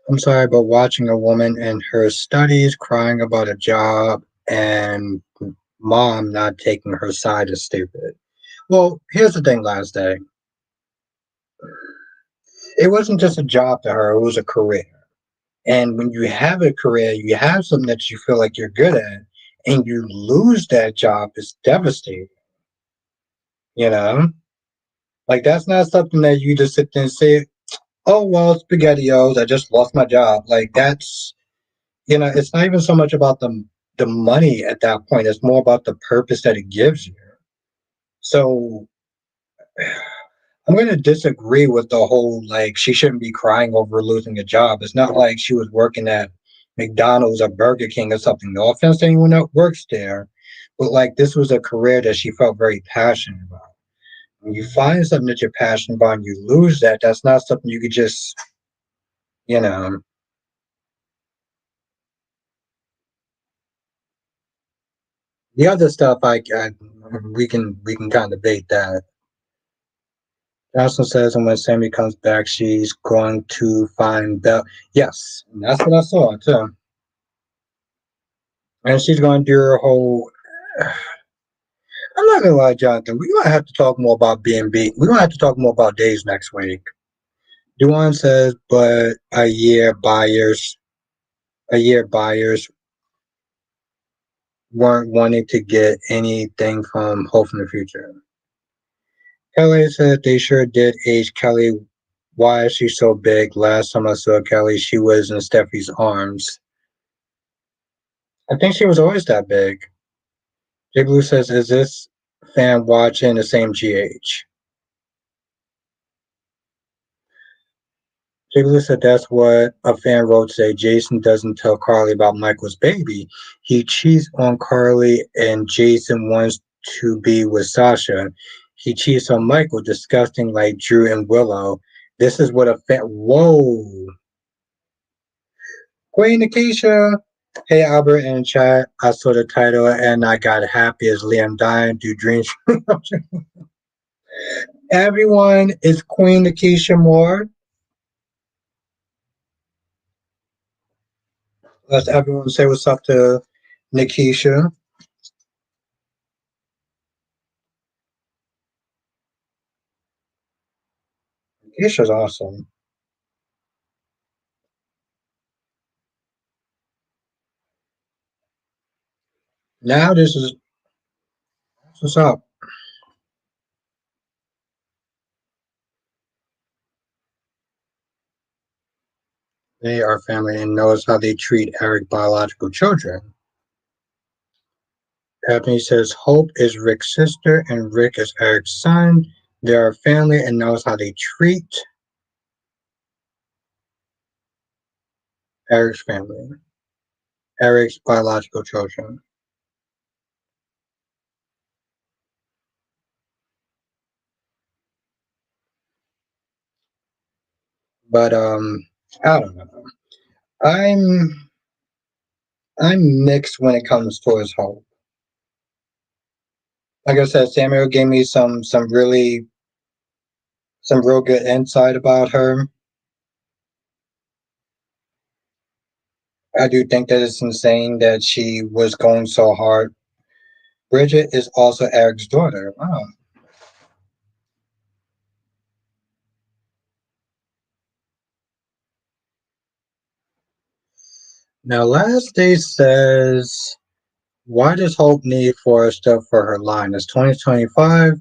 I'm sorry, but watching a woman in her studies crying about a job and mom not taking her side is stupid. Well, here's the thing, last day. It wasn't just a job to her, it was a career. And when you have a career, you have something that you feel like you're good at, and you lose that job, it's devastating, you know? Like, that's not something that you just sit there and say, oh, well, SpaghettiOs, I just lost my job. Like, that's, it's not even so much about the money at that point, it's more about the purpose that it gives you. So, I'm going to disagree with the whole like she shouldn't be crying over losing a job. It's not like she was working at McDonald's or Burger King or something. No offense to anyone that works there, but like this was a career that she felt very passionate about. When you find something that you're passionate about and you lose that, that's not something you could just, you know. The other stuff, we can kind of debate that. Johnson says, and when Sammy comes back, she's going to find Bell. Yes, and that's what I saw too. And she's going to do her whole. I'm not gonna lie, Jonathan. We're gonna have to talk more about B&B. We're gonna have to talk more about days next week. Duan says, but a year buyers weren't wanting to get anything from Hope in the future. Kelly said they sure did age Kelly. Why is she so big? Last time I saw Kelly, she was in Steffi's arms. I think she was always that big. J Blue says, is this fan watching the same GH? Jiggler said that's what a fan wrote today. Jason doesn't tell Carly about Michael's baby. He cheats on Carly and Jason wants to be with Sasha. He cheats on Michael, disgusting like Drew and Willow. This is what a fan. Whoa. Queen Akeisha. Hey, Albert in chat. I saw the title and I got happy as Liam dying. Do dreams. Everyone is Queen Akeisha Moore. Let's everyone say what's up to Nikisha. Isha's awesome. Now this is what's up. They are family and knows how they treat Eric's biological children. Anthony says Hope is Rick's sister and Rick is Eric's son. They are family and knows how they treat Eric's family, Eric's biological children. But I don't know. I'm I'm mixed when it comes towards Hope. Like I said, Samuel gave me some real good insight about her. I do think that it's insane that she was going so hard. Bridget is also Eric's daughter. Wow. Now, last day says, why does Hope need Forrester for her line? It's 2025.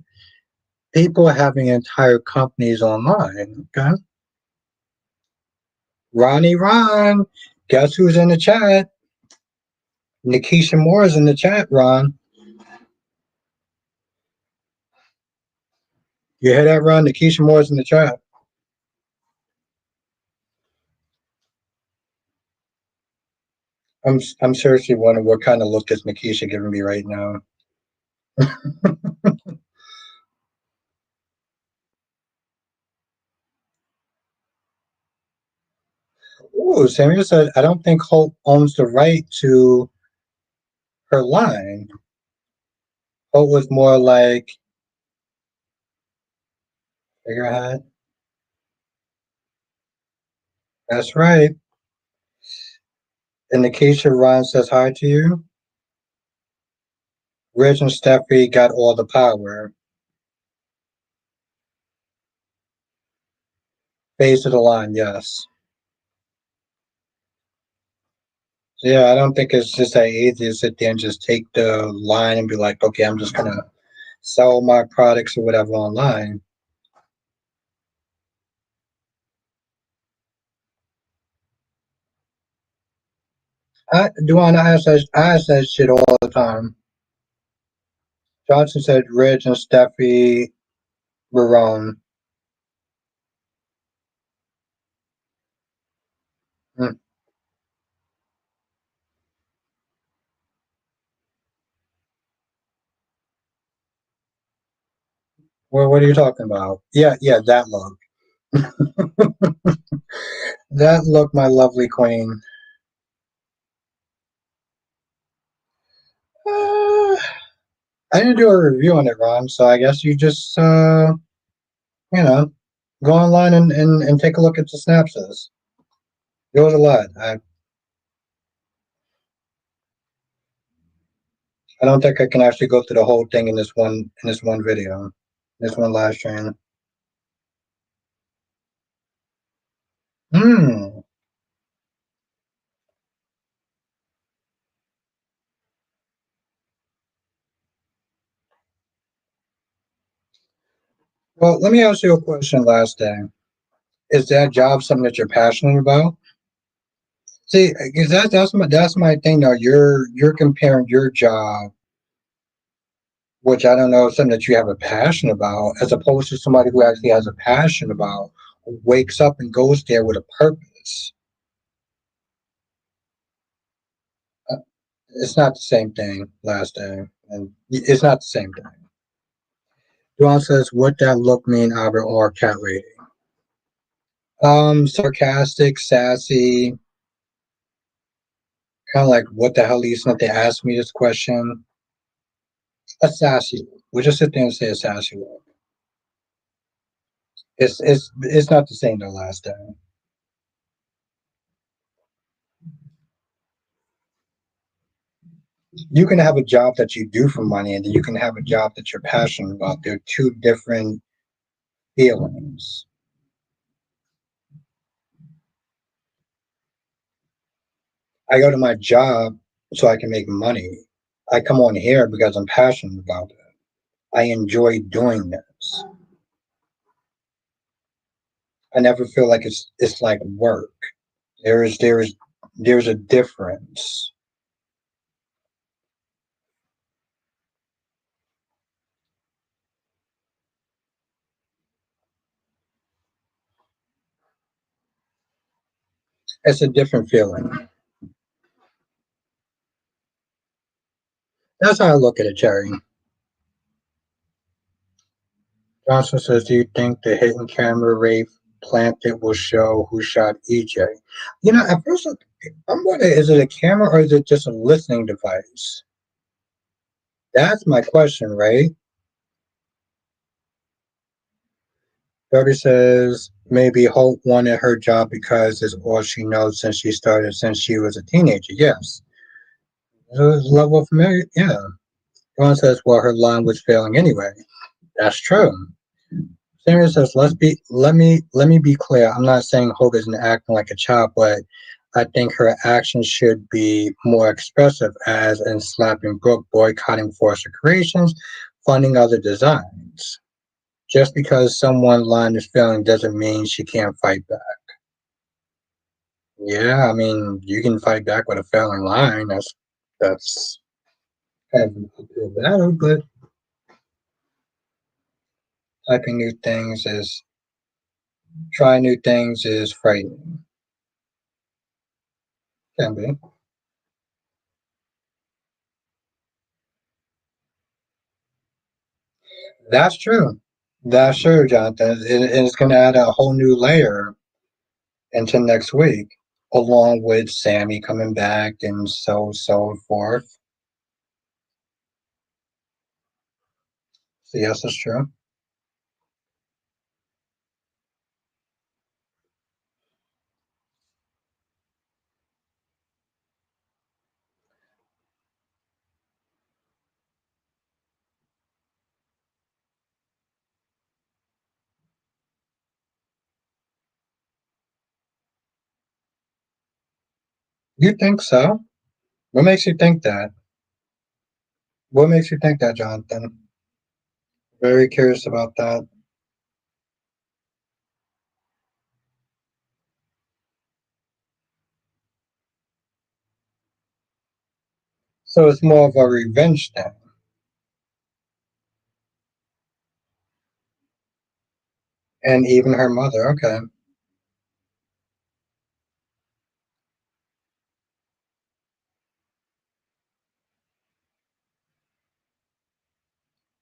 People having entire companies online. Okay. Ronnie Ron. Guess who's in the chat? Nikisha Moore is in the chat, Ron. You hear that, Ron? Nikisha Moore is in the chat. I'm seriously wondering what kind of look is Nikisha giving me right now. Ooh, Samuel said, I don't think Hope owns the right to her line. Hope was more like figurehead. That's right. And Nikisha Ron says hi to you. Rich and Steffi got all the power. Face of the line, yes. So yeah, I don't think it's just that easy to sit there and just take the line and be like, okay, I'm just gonna sell my products or whatever online. I ask that shit all the time. Johnson said Rich and Steffi were wrong. Hmm. Well, what are you talking about? Yeah, yeah, that look. That look, my lovely queen. Uh, I didn't do a review on it, Ron, so I guess you just, you know, go online and take a look at the synopsis. It was a lot. I don't think I can actually go through the whole thing in this one video, this one live stream. Hmm. Well, let me ask you a question. Last day, is that job something that you're passionate about? See, because that's my thing. Now you're comparing your job, which I don't know, is something that you have a passion about, as opposed to somebody who actually has a passion about, who wakes up and goes there with a purpose. Uh, It's not the same thing. Last day, and it's not the same thing. Duan says, "What that look mean, Albert or cat lady?" Sarcastic, sassy, kind of like, "What the hell, Lisa? They asked me this question." A sassy look. We just sit there and say a sassy look. It's not the same though. Last day. You can have a job that you do for money, and then you can have a job that you're passionate about. They're two different feelings. I go to my job so I can make money. I come on here because I'm passionate about it. I enjoy doing this. I never feel like it's like work. There's a difference. It's a different feeling. That's how I look at it, Cherry. Johnson says, "Do you think the hidden camera Rafe planted will show who shot EJ?" At first I'm wondering, is it a camera or is it just a listening device? That's my question, right? Debbie says maybe Hope wanted her job because it's all she knows since she was a teenager. Yes. There's a level of familiar. Yeah. John says, well, her line was failing anyway. That's true. Sarah says, let me be clear. I'm not saying Hope isn't acting like a child, but I think her actions should be more expressive, as in slapping Brooke, boycotting Forster Creations, funding other designs. Just because someone line is failing doesn't mean she can't fight back. Yeah, I mean, you can fight back with a failing line. That's kind of an uphill battle, but typing new things is trying new things is frightening. Can be. That's true. That's true, Jonathan. It's going to add a whole new layer into next week, along with Sammy coming back and so forth. So yes, that's true. You think so? What makes you think that? What makes you think that, Jonathan? Very curious about that. So it's more of a revenge thing. And even her mother. Okay.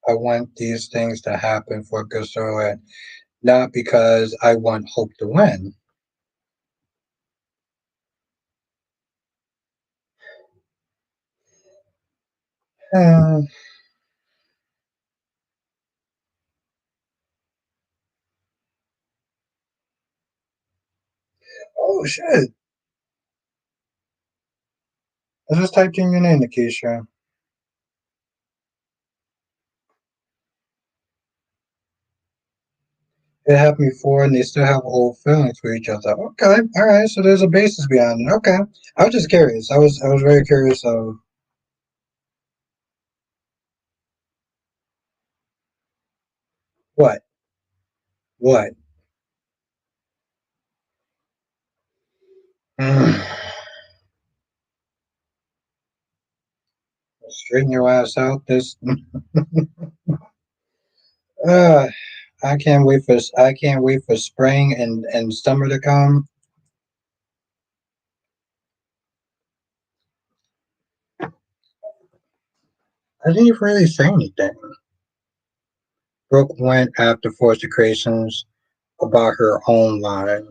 I want these things to happen for good storyline, not because I want Hope to win. Uh, oh shit! I just typed in your name, Nikisha. It happened before, and they still have old feelings for each other. Okay, all right. So there's a basis behind it. Okay, I was just curious. I was very curious of what what. Straighten your ass out. This. Uh, I can't wait for spring and summer to come. I didn't even really say anything. Brooke went after Forster Creations about her own line.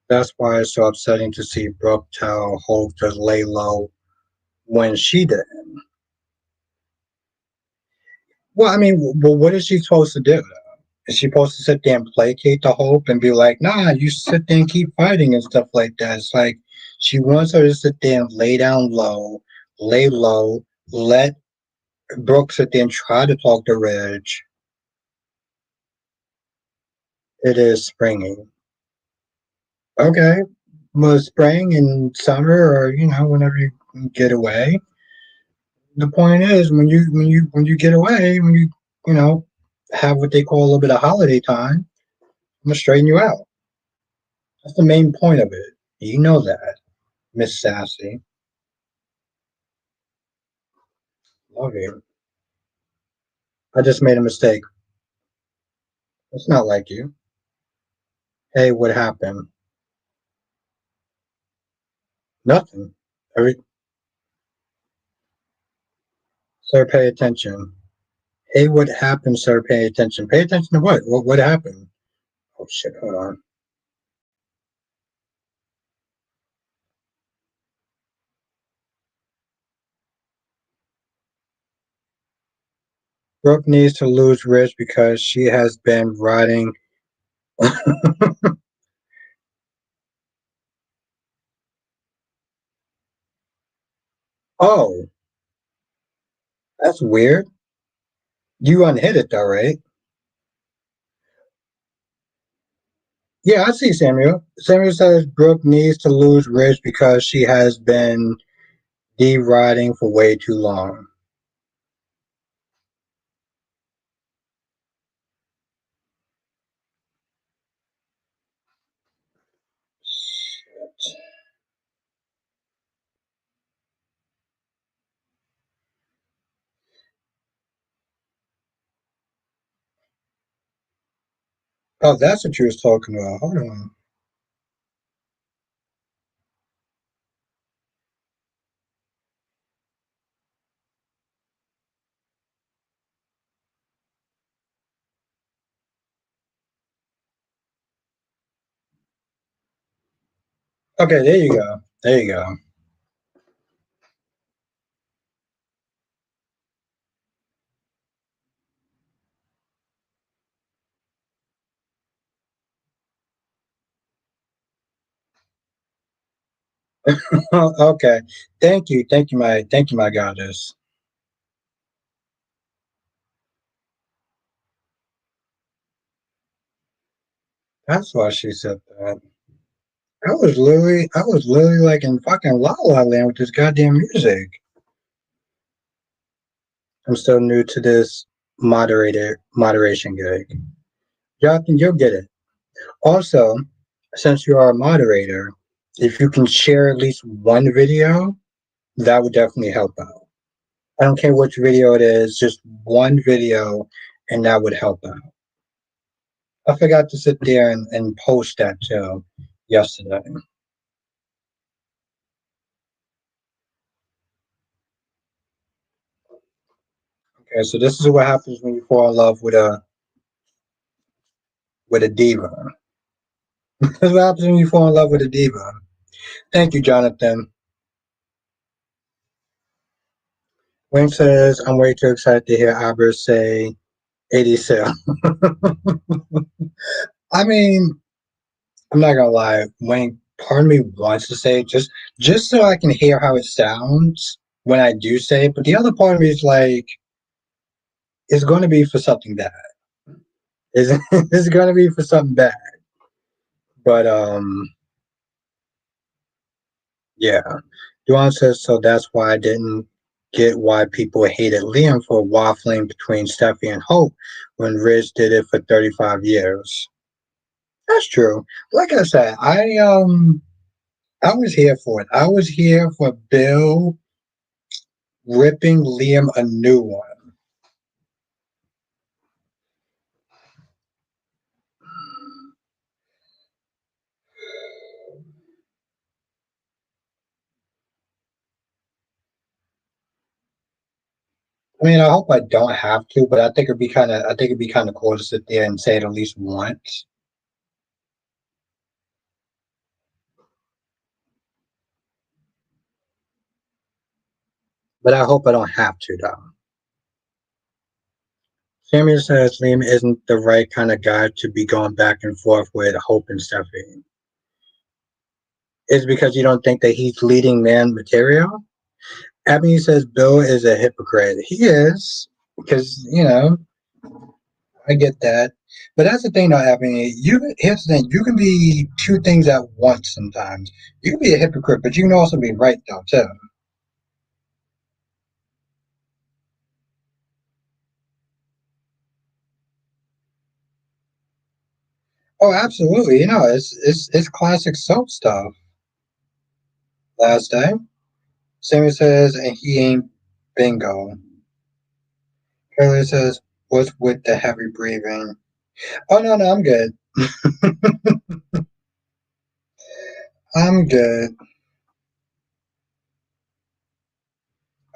That's why it's so upsetting to see Brooke tell Hope to lay low when she did. Well, I mean, well, what is she supposed to do? Is she supposed to sit there and placate the Hope and be like, nah, you sit there and keep fighting and stuff like that? It's like she wants her to sit there and lay low, let Brooke sit there and try to talk to Ridge. It is springy. Okay. Well, spring and summer, or whenever you get away. The point is, when you get away, when you know have what they call a little bit of holiday time, I'm gonna straighten you out. That's the main point of it. You know that, Miss Sassy. Love you. I just made a mistake. It's not like you. Hey, what happened? Nothing. Every Sir, pay attention. Hey, what happened, sir? Pay attention. Pay attention to what? What happened? Oh shit! Hold on. Brooke needs to lose Rich because she has been riding. Oh, that's weird. You unhit it though, right? Yeah, I see Samuel. Samuel says Brooke needs to lose Rich because she has been riding for way too long. Oh, that's what you was talking about. Hold on. Okay, there you go. There you go. Okay. Thank you, my goddess. That's why she said that. I was literally like in fucking La La Land with this goddamn music. I'm still new to this moderation gig. You'll get it. Also, since you are a moderator, if you can share at least one video, that would definitely help out. I don't care which video it is, just one video, and that would help out. I forgot to sit there and post that too yesterday. Okay, so this is what happens when you fall in love with a diva. This is what happens when you fall in love with a diva. Thank you, Jonathan. Wayne says, I'm way too excited to hear Albert say 80 sale. I mean, I'm not gonna lie, Wayne, part of me wants to say it just so I can hear how it sounds when I do say it, but the other part of me is like, it's gonna be for something bad. It's gonna be for something bad. But yeah. Duan says so that's why I didn't get why people hated Liam for waffling between Steffi and Hope when Riz did it for 35 years. That's true. Like I said, I was here for it. I was here for Bill ripping Liam a new one. I mean, I hope I don't have to, but I think it'd be kind of cool to sit there and say it at least once. But I hope I don't have to though. Samuel says Liam isn't the right kind of guy to be going back and forth with Hope and Steffi. Is because you don't think that he's leading man material? Ebony says Bill is a hypocrite. He is, because, I get that. But that's the thing, though, I mean, here's the thing: you can be two things at once. Sometimes you can be a hypocrite, but you can also be right, though, too. Oh, absolutely. It's classic soap stuff. Last day, Sammy says, and he ain't bingo. Kelly says, "What's with the heavy breathing?" Oh no, no, I'm good. I'm good.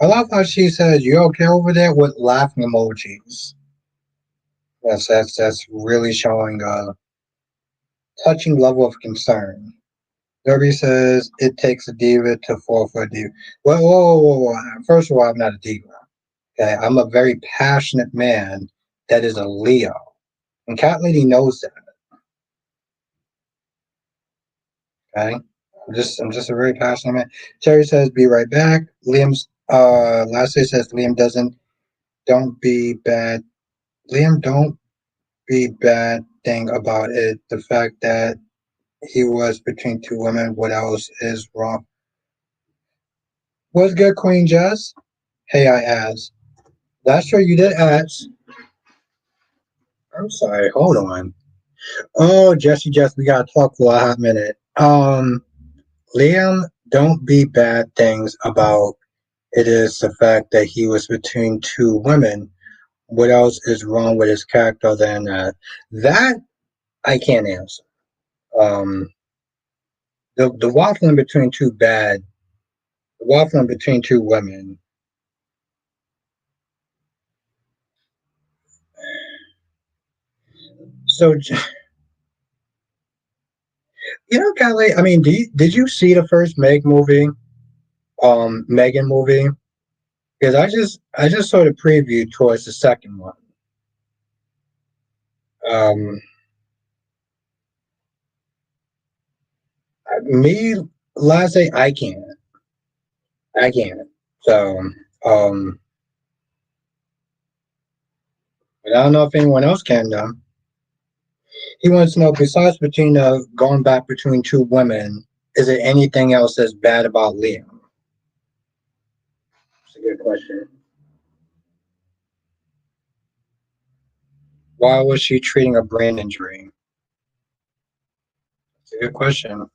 I love how she says, "You okay over there?" with laughing emojis. That's really showing a touching level of concern. Derby says it takes a diva to fall for a diva. Well, whoa, whoa, whoa, whoa. First of all, I'm not a diva. Okay, I'm a very passionate man that is a Leo, and Cat Lady knows that. Okay, I'm just a very passionate man. Terry says, "Be right back." Liam's lastly says, "Liam doesn't don't be bad. Liam don't be bad thing about it. The fact that he was between two women. What else is wrong?" What's good, Queen Jess? Hey, I asked. That's true. You did ask. I'm sorry. Hold on. Oh, Jesse, we gotta talk for a hot minute. Liam, don't be bad things about it. Is the fact that he was between two women. What else is wrong with his character other than that? That I can't answer. Um, the waffling between two bad, the waffling between two women. So Kelly. I mean, did you see the first Meg movie? Megan movie? Because I just saw the preview towards the second one. Um, me, last day, I can't. So, um, and I don't know if anyone else can though. He wants to know, besides between going back between two women, is there anything else that's bad about Liam? That's a good question. Why was she treating a brain injury? That's a good question.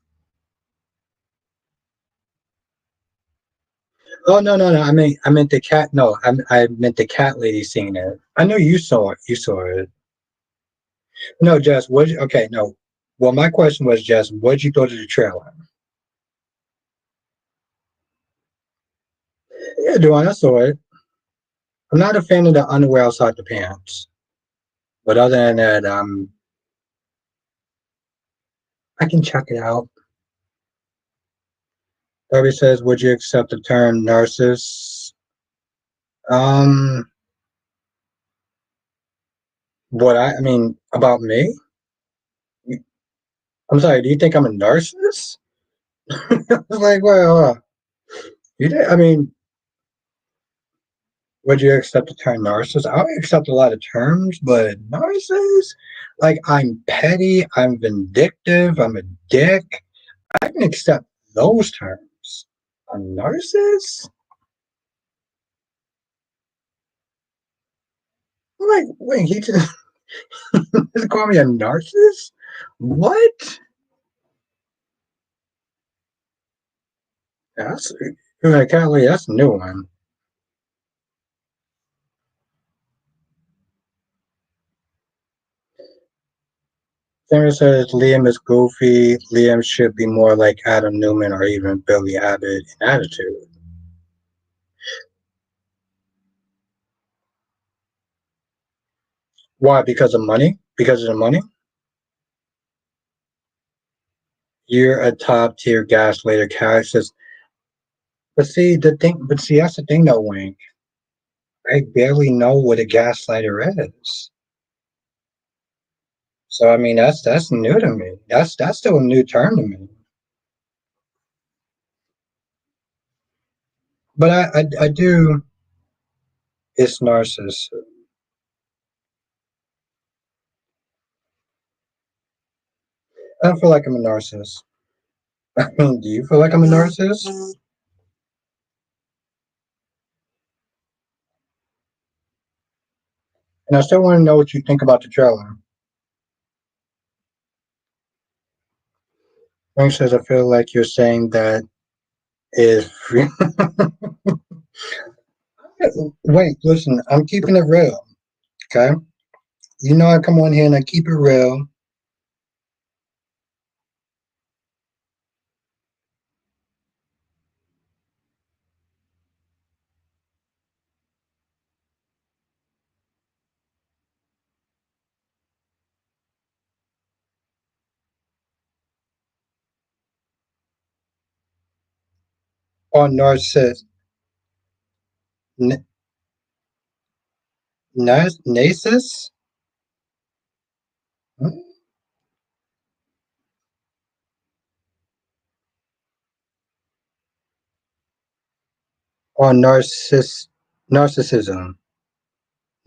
Oh no, no, no. I meant the cat. No, I meant the cat lady seeing it. I know you saw it. You saw it. No, Jess. Okay? No. Well, my question was, Jess, what'd you thought of the trailer? Yeah, Duane, I saw it. I'm not a fan of the underwear outside the pants, but other than that, I can check it out. Darby says, "Would you accept the term narcissist?" Um, what I mean about me? I'm sorry. Do you think I'm a narcissist? Like, well, I mean, would you accept the term narcissist? I would accept a lot of terms, but narcissist, like I'm petty, I'm vindictive, I'm a dick. I can accept those terms. A narcissist? Like, wait, he just, just call me a narcissist? What? That's apparently that's a new one. Sarah says Liam is goofy. Liam should be more like Adam Newman or even Billy Abbott in attitude. Why? Because of money? Because of the money? You're a top tier gaslighter, Carrie says. But see, that's the thing though, Wink. I barely know what a gaslighter is. So I mean, that's new to me. That's still a new term to me. But I do. It's narcissism. I don't feel like I'm a narcissist. I mean, do you feel like I'm a narcissist? And I still want to know what you think about the trailer. Frank says, I feel like you're saying that if. Wait, listen, I'm keeping it real, okay? You know, I come on here and I keep it real. On narcissist. N- narcissist? Or narcissism.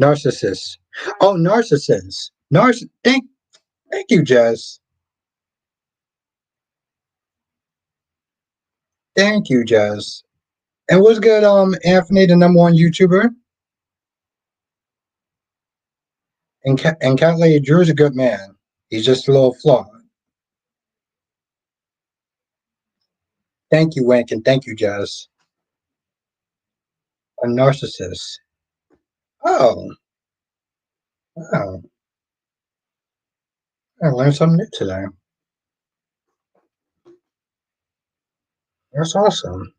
Narcissist. Oh, narcissist. Thank you, Jess. Thank you, Jess. And what's good, Anthony, the number one YouTuber? And Cat Lady Drew's a good man. He's just a little flawed. Thank you, Wink, and thank you, Jess. A narcissist. Oh, wow. I learned something new today. That's awesome.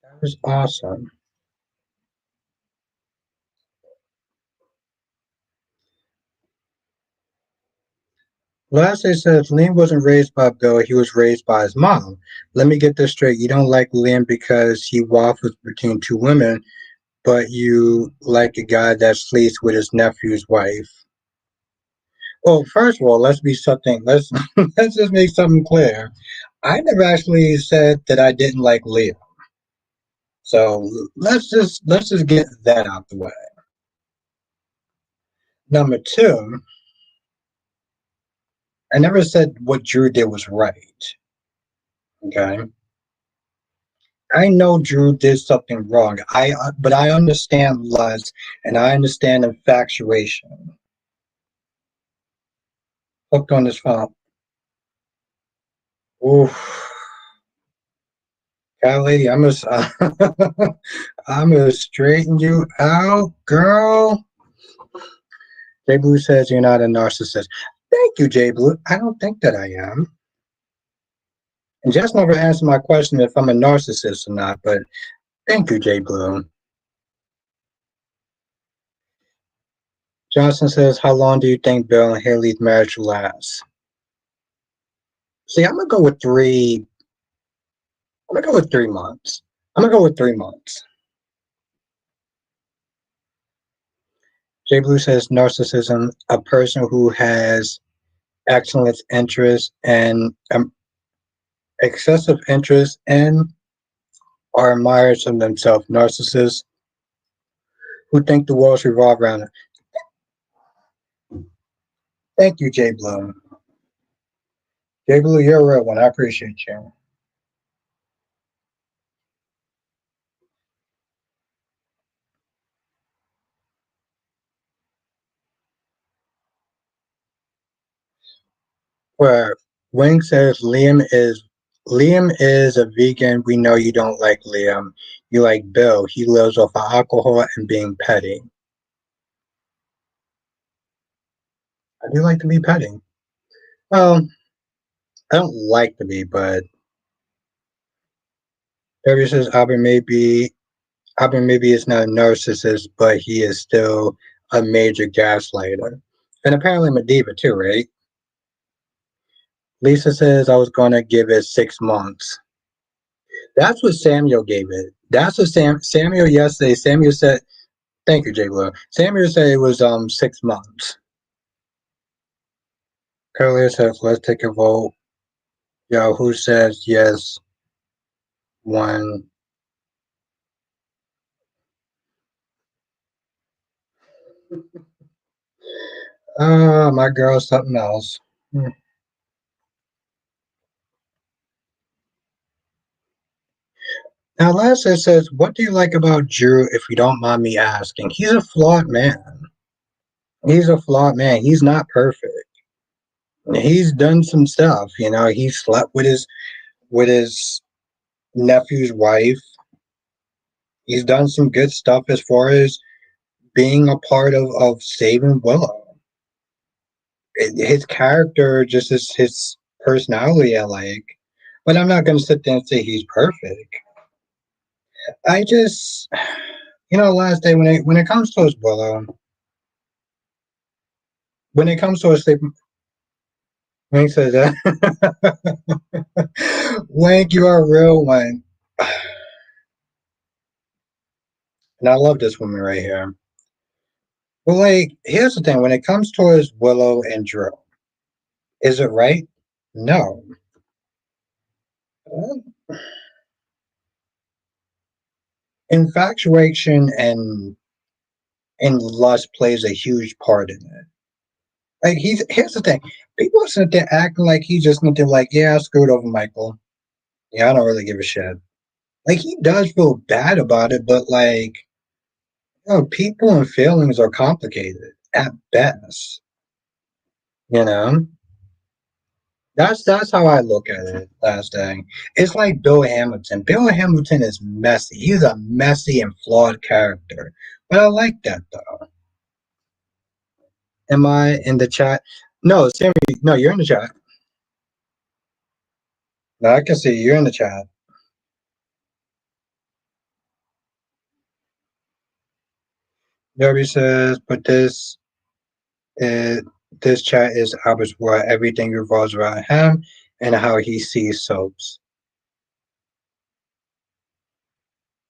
That was awesome. Last they said Liam wasn't raised by Bill, he was raised by his mom. Let me get this straight. You don't like Liam because he waffles between two women, but you like a guy that sleeps with his nephew's wife. Well, first of all, let's be something. Let's just make something clear. I never actually said that I didn't like Liam. So let's just get that out the way. Number two, I never said what Drew did was right. Okay, I know Drew did something wrong. But I understand lust and I understand infatuation. Hooked on this phone. Oof, God, lady, I'm gonna straighten you out, girl. Jay Blue says you're not a narcissist. Thank you, Jay Blue. I don't think that I am. And Jess never answered my question if I'm a narcissist or not, but thank you, Jay Blue. Johnson says, how long do you think Bill and Haley's marriage will last? See, I'm gonna go with 3 months. I'm gonna go with 3 months. Jay Blue says narcissism, a person who has excellent interest and excessive interest and are admirers of themselves. Narcissists who think the world should revolve around them. Thank you, Jay Blue. Jay Blue, you're a real one. I appreciate you. Where Wing says Liam is a vegan. We know you don't like Liam. You like Bill. He lives off of alcohol and being petty. I do like to be petty. Well, I don't like to be, but Barry says Albert maybe is not a narcissist, but he is still a major gaslighter. And apparently Mediva too, right? Lisa says I was gonna give it 6 months. That's what Samuel gave it. That's what Samuel yesterday. Samuel said, "Thank you, Jay Will." Samuel said it was 6 months. Curly says, "Let's take a vote." Yo, who says yes? One. My girl's something else. Hmm. Now, last it says, what do you like about Drew, if you don't mind me asking? He's a flawed man. He's a flawed man. He's not perfect. He's done some stuff. He slept with his nephew's wife. He's done some good stuff as far as being a part of saving Willow. His character, just his personality, I like. But I'm not going to sit there and say he's perfect. I just, last day when it comes to his Willow, when it comes to his sleep, when he says that, Wank, you are a real one. And I love this woman right here. Well, like, here's the thing: when it comes to his Willow and Drew, is it right? No. Infatuation and lust plays a huge part in it. Like here's the thing. People are sitting there acting like he just went there like, yeah, I screwed over Michael. Yeah, I don't really give a shit. Like he does feel bad about it, but like, people and feelings are complicated at best. You know? That's how I look at it last day. It's like Bill Hamilton. Bill Hamilton is messy. He's a messy and flawed character. But I like that though. Am I in the chat? No, Sammy, no, you're in the chat. No, I can see you're in the chat. Derby says, but uh, this chat is Albert's world. Everything revolves around him and how he sees soaps.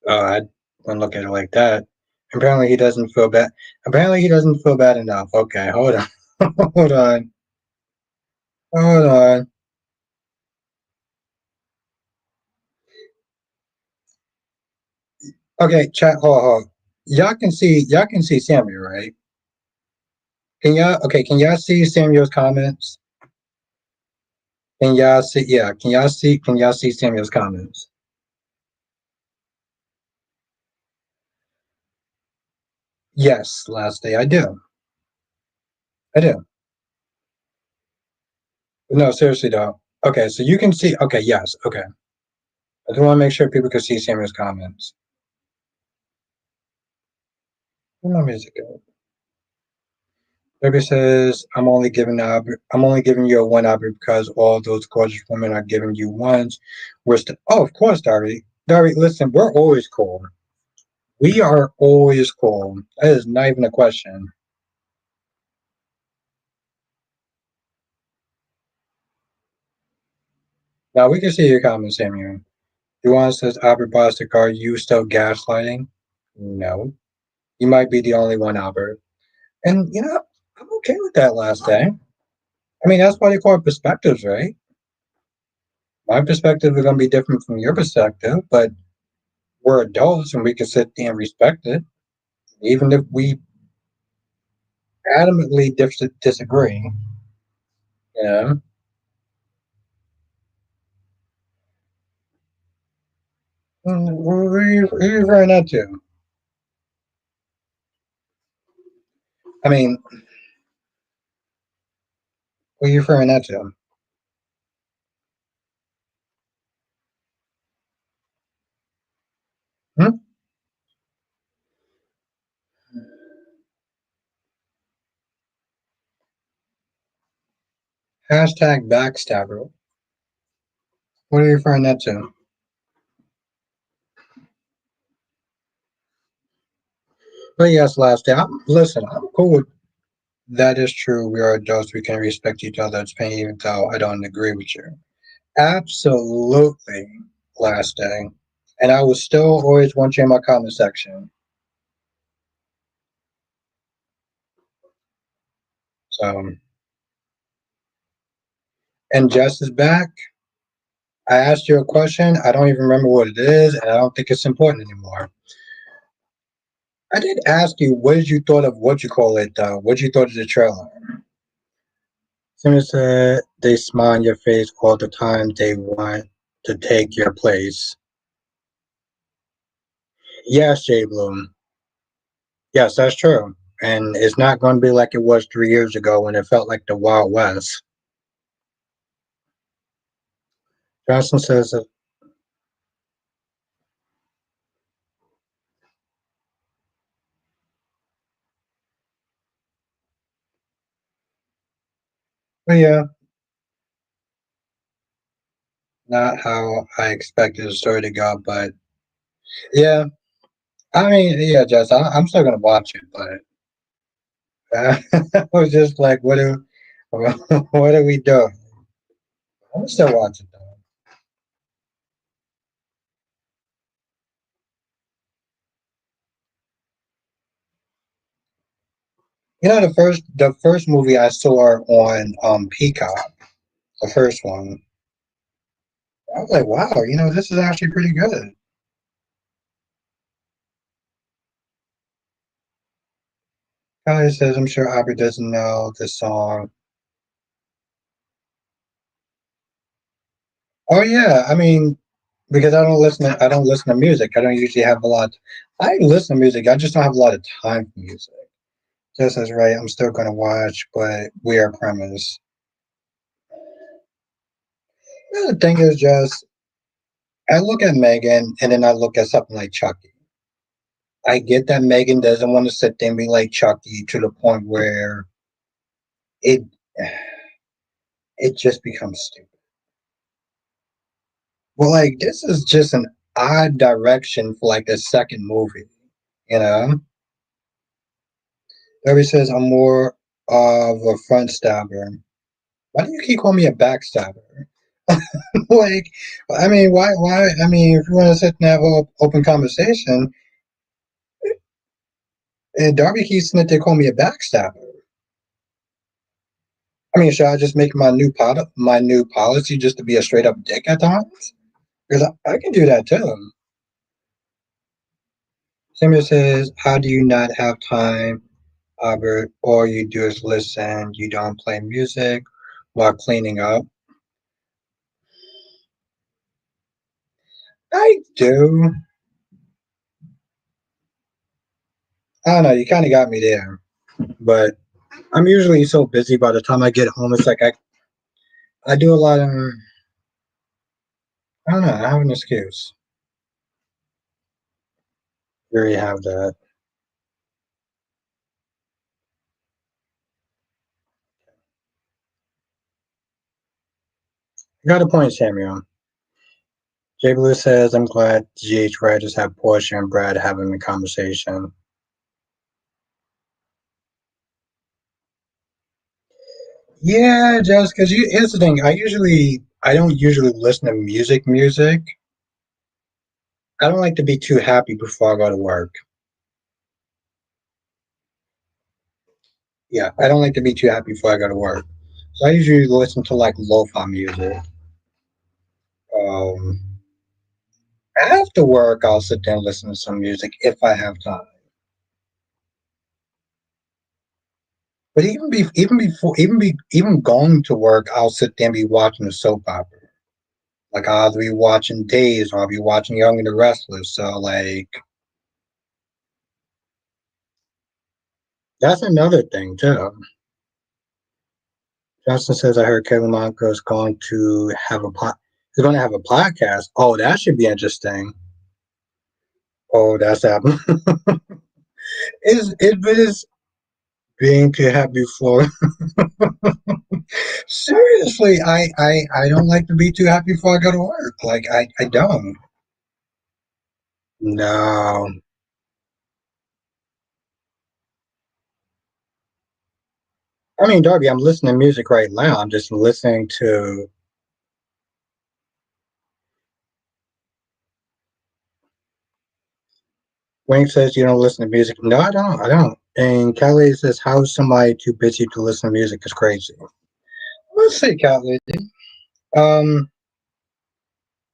I don't look at it like that. Apparently he doesn't feel bad. Apparently he doesn't feel bad enough. Okay, hold on. Hold on. Hold on. Okay, chat. Hold. Y'all can see Samuel, right? Can y'all see Samuel's comments? Can y'all see? Yeah. Can y'all see Samuel's comments? Yes. Last day, I do. I do. No, seriously though. Okay, so you can see. Okay, yes. Okay. I just want to make sure people can see Samuel's comments. Where my music go? Baby says, I'm only giving you a one Aubrey because all those gorgeous women are giving you ones. Oh, of course, Darby. Darby, listen, we're always cool. We are always cool. That is not even a question. Now we can see your comments, Samuel. Juan says, Albert Bostic, are you still gaslighting? No. You might be the only one, Albert. And I'm okay with that last day. I mean, that's why they call it perspectives, right? My perspective is going to be different from your perspective, but we're adults and we can sit there and respect it, even if we adamantly disagree. You know, what are you referring that to? I mean, what are you referring that to? Hmm? Hashtag backstabber. What are you referring that to? But yes, last day. Listen, I'm cool with that. Is true. We are adults. We can respect each other's pain, even though I don't agree with you. Absolutely, last day. And I will still always want you in my comment section. So, and Jess is back. I asked you a question. I don't even remember what it is, and I don't think it's important anymore. I did ask you, what did you thought of what you call it? What you thought of the trailer? Seems that they smile in your face all the time. They want to take your place. Yes, Jay Bloom. Yes, that's true. And it's not going to be like it was 3 years ago when it felt like the Wild West. Johnson says, but yeah, not how I expected the story to go. But yeah, I mean, yeah, Jess, I'm still going to watch it. But I was just like, what are we doing? I'm still watching though. You know, the first movie I saw on Peacock, the first one, I was like, wow, this is actually pretty good. Kylie says, I'm sure Aubrey doesn't know the song. Oh yeah, I mean, because I don't listen to music. I don't usually have a lot. I listen to music. I just don't have a lot of time for music. Just as right, I'm still gonna watch, but we are premise. The thing is, just I look at Megan, and then I look at something like Chucky. I get that Megan doesn't want to sit there and be like Chucky to the point where it it just becomes stupid. Well, like this is just an odd direction for like a second movie, you know? Everybody says I'm more of a front stabber. Why do you keep calling me a backstabber? Like, I mean, why? I mean, if you want to sit and have an open conversation, and Darby keeps sitting there calling me a backstabber. I mean, should I just make my new policy just to be a straight up dick at times? Because I can do that too. Samuel says, "How do you not have time, Albert? All you do is listen. You don't play music while cleaning up." I do. I don't know. You kind of got me there, but I'm usually so busy by the time I get home. It's like I do a lot of. I don't know. I have an excuse. There you have that. Got a point, Samuel. Jay Blue says, "I'm glad GH writers have Portia and Brad having a conversation." Yeah, just because here's the thing. I don't usually listen to music. I don't like to be too happy before I go to work. Yeah, I don't like to be too happy before I go to work. So I usually listen to like lo-fi music. Um, After work, I'll sit there and listen to some music if I have time. But even going to work, I'll sit there and be watching a soap opera. Like I'll either be watching Days or I'll be watching Young and the Restless. So like that's another thing too. Justin says I heard Kevin Monko is going to have a pot. He's going to have a podcast. Oh, that should be interesting. Oh, that's happening. Is being too happy before. Seriously, I don't like to be too happy before I go to work. Like I don't. No. I mean, Darby, I'm listening to music right now. I'm just listening to. Wayne says you don't listen to music. No, I don't. I don't. And Kelly says, "How is somebody too busy to listen to music? Is crazy." Let's see, Kelly. Um,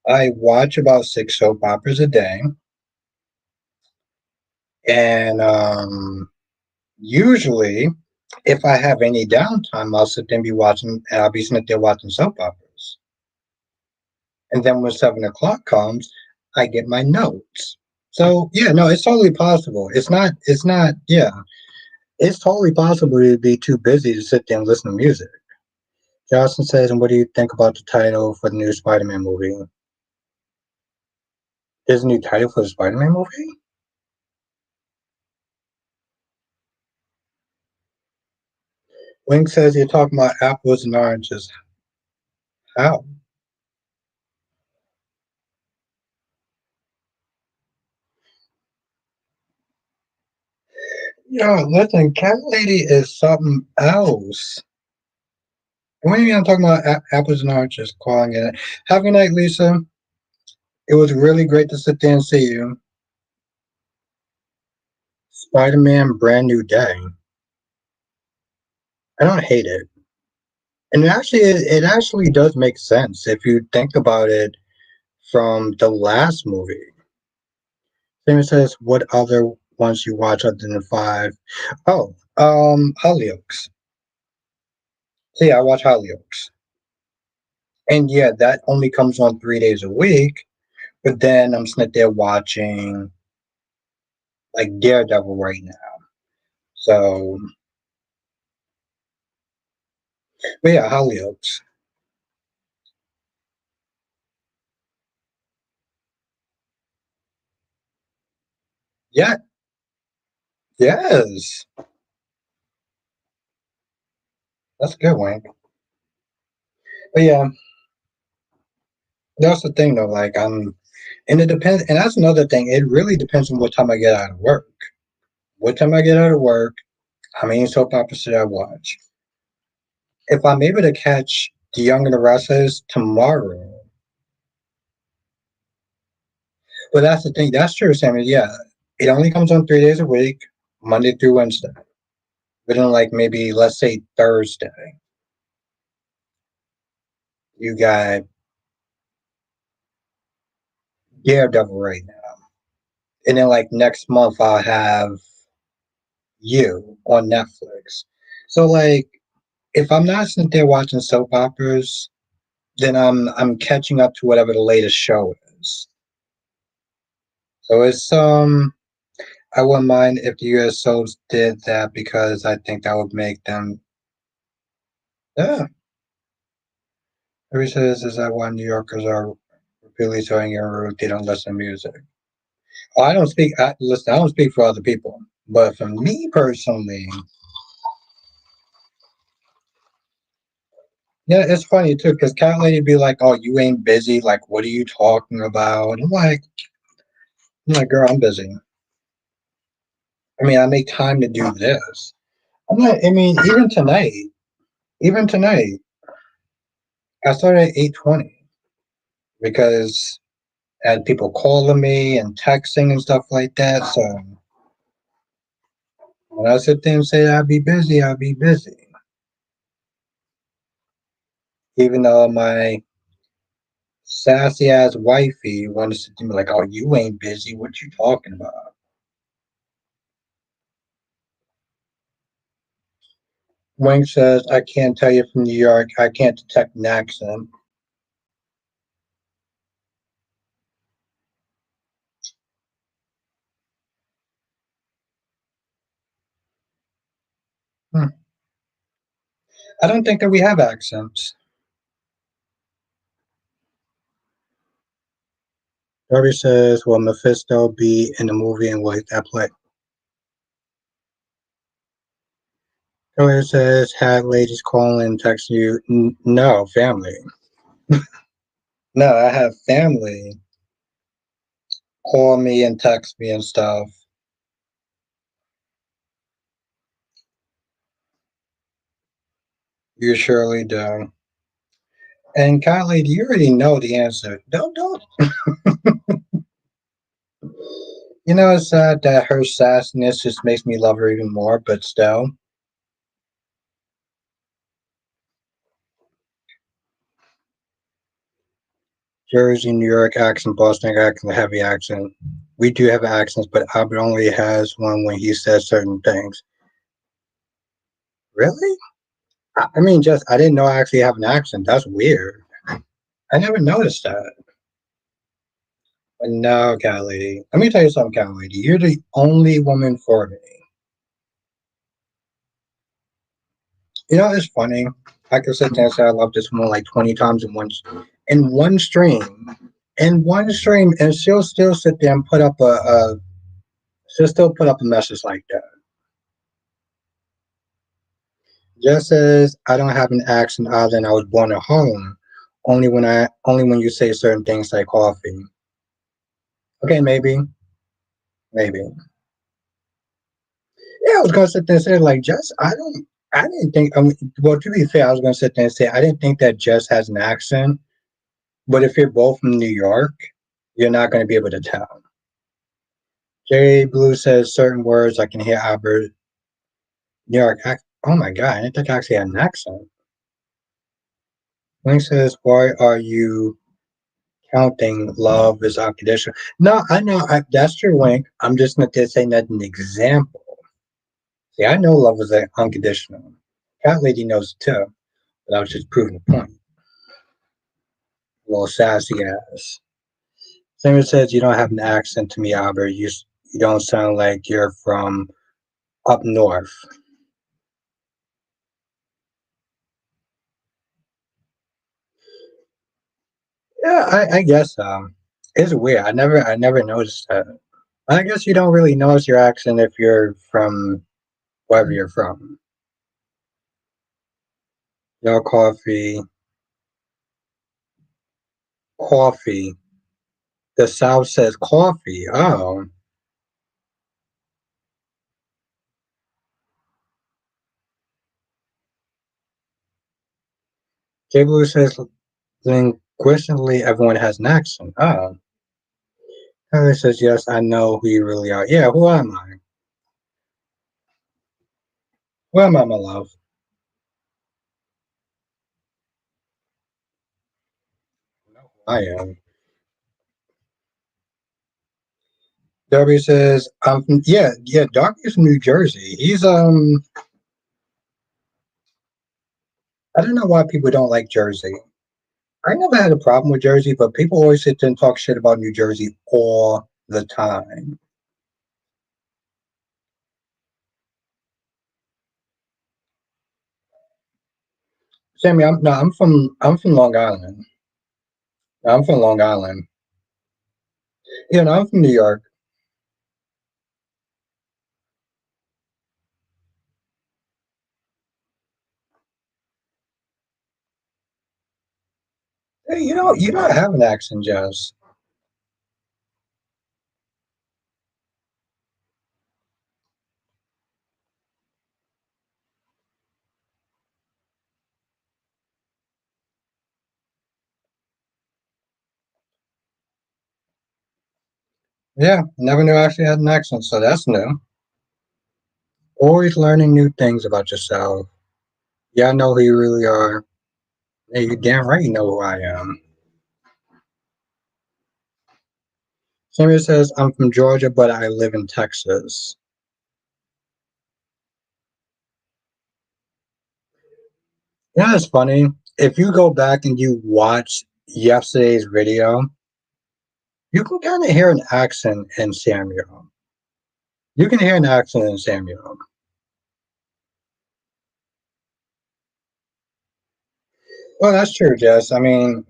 I watch about 6 soap operas a day, and usually If I have any downtime, I'll sit there and be watching, and I'll be sitting there watching soap operas. And then when 7 o'clock comes, I get my notes. So yeah, no, it's totally possible. It's not, yeah, it's totally possible to be too busy to sit there and listen to music. Johnson says, and what do you think about the title for the new Spider-Man movie? There's a new title for the Spider-Man movie? Link says you're talking about apples and oranges. How? Yo, listen, Cat Lady is something else. When are you talking about apples and oranges? Calling it. Have a good night, Lisa. It was really great to sit there and see you. Spider-Man Brand New Day. I don't hate it. And it actually does make sense if you think about it from the last movie. Simon says, what other ones you watch other than five? Oh, Hollyoaks. So yeah, I watch Hollyoaks. And yeah, that only comes on 3 days a week. But then I'm sitting there watching like Daredevil right now. So, but yeah, Hollyoaks. Yeah, yes, that's a good one. But yeah, that's the thing though. Like and it depends. And that's another thing. It really depends on what time I get out of work. What time I get out of work, how many soap operas should I watch? If I'm able to catch The Young and the Restless tomorrow, but that's the thing. That's true, Sammy. Yeah, it only comes on 3 days a week, Monday through Wednesday. But then, like maybe let's say Thursday, you got Daredevil right now, and then like next month I'll have You on Netflix. So like, if I'm not sitting there watching soap operas, then I'm catching up to whatever the latest show is. So it's I wouldn't mind if the US soaps did that because I think that would make them yeah. Every says is that why New Yorkers are repeatedly showing your they don't listen to music. Oh, I don't speak listen, I don't speak for other people. But for me personally, yeah, it's funny too, because Cat Lady be like, "Oh, you ain't busy. Like, what are you talking about?" I'm like, girl, I'm busy. I mean, I make time to do this. I'm not. I mean, even tonight, I started at 8:20 because I had people calling me and texting and stuff like that. So when I sit there and say I'll be busy, I'll be busy. Even though my sassy ass wifey wanted to sit there and be like, "Oh, you ain't busy. What you talking about?" Wayne says, "I can't tell you from New York. I can't detect an accent." Hmm. I don't think that we have accents. Darby says, "Will Mephisto be in the movie and will that play?" Taylor says, "Had ladies calling and texting you?" No, family. No, I have family call me and text me and stuff. You surely do. And Kylie, you already know the answer. Don't. You know, it's sad that her sassiness just makes me love her even more, but still. Jersey, New York accent, Boston accent, heavy accent. We do have accents, but Albert only has one when he says certain things. Really? I mean, just I didn't know I actually have an accent. That's weird. I never noticed that. But no, cat lady. Let me tell you something, cat lady. You're the only woman for me. You know, it's funny. I could sit there and say I love this woman like 20 times in one stream. In one stream, and she'll still sit there and put up a she'll still put up a message like that. Just as I don't have an accent other than I was born at home. Only when you say certain things like coffee. Okay, maybe. Yeah, I was gonna sit there and say like Jess, I didn't think well to be fair, I was gonna sit there and say I didn't think that Jess has an accent, but if you're both from New York, you're not gonna be able to tell. Jay Blue says certain words I can hear Albert New York oh my god, I didn't think I actually had an accent. Wayne says, why are you counting love is unconditional? No, I know that's true, Wink. I'm just not there saying that an example. See, I know love is unconditional. Cat Lady knows it too, but I was just proving the point. A little sassy ass. Simon says you don't have an accent to me, Albert. You don't sound like you're from up north. Yeah, I guess it's weird. I never noticed that. I guess you don't really notice your accent if you're from wherever you're from. No coffee, coffee. The South says coffee. Oh, J Blue says linguistically everyone has an accent. Oh, Tyler says yes. I know who you really are. Yeah, who am I? Who am I, my love? I am. Darby says, yeah, Darby's from New Jersey. He's I don't know why people don't like Jersey. I never had a problem with Jersey, but people always sit there and talk shit about New Jersey all the time. Sammy, I'm from Long Island. No, I'm from Long Island. Yeah, no, I'm from New York. Hey, you don't have an accent, Jazz. Yeah, never knew I actually had an accent, so that's new. Always learning new things about yourself. Yeah, I know who you really are. Hey, you damn right you know who I am. Sammy says, I'm from Georgia, but I live in Texas. Yeah, it's funny. If you go back and you watch yesterday's video, you can kind of hear an accent in Samuel. You can hear an accent in Samuel. Well, that's true, Jess. I mean,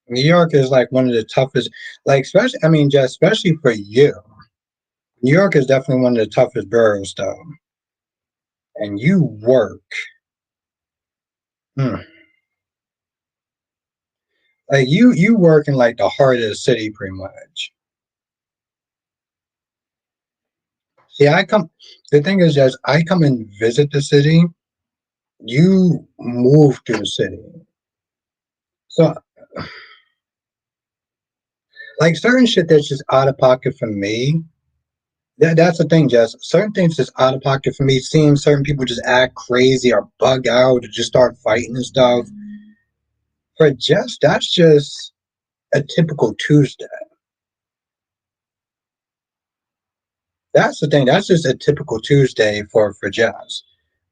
New York is like one of the toughest, like, especially, I mean, Jess, especially for you. New York is definitely one of the toughest boroughs, though. And you work. Hmm. Like, you work in, like, the heart of the city, pretty much. See, the thing is, Jess, I come and visit the city. You move to the city. So, like certain shit that's just out of pocket for me. That's the thing, Jess. Certain things just out of pocket for me. Seeing certain people just act crazy or bug out or just start fighting and stuff. For Jess, that's just a typical Tuesday. That's the thing. That's just a typical Tuesday for Jess.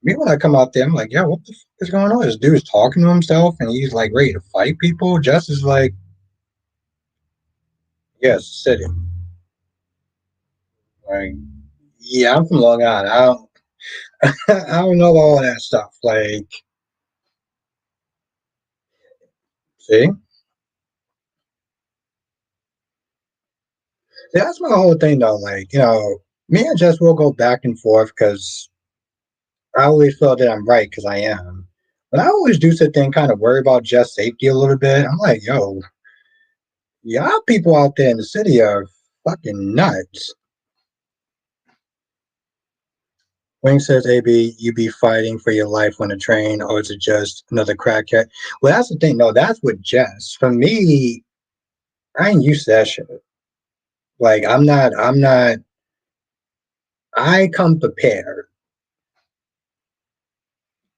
Me when I come out there, I'm like, yeah, what the fuck is going on? This dude's talking to himself and he's like ready to fight people. Jess is like, yes, city. Like, yeah, I'm from Long Island. I don't, I don't know all that stuff. Like, see, that's my whole thing though. Like, me and Jess will go back and forth because I always feel that I'm right because I am. But I always do sit there and kind of worry about Jess' safety a little bit. I'm like, yo, y'all people out there in the city are fucking nuts. Wing says, AB, you be fighting for your life on the train, or is it just another crackhead? Well, that's the thing. No, that's with Jess. For me, I ain't used to that shit. Like, I come prepared.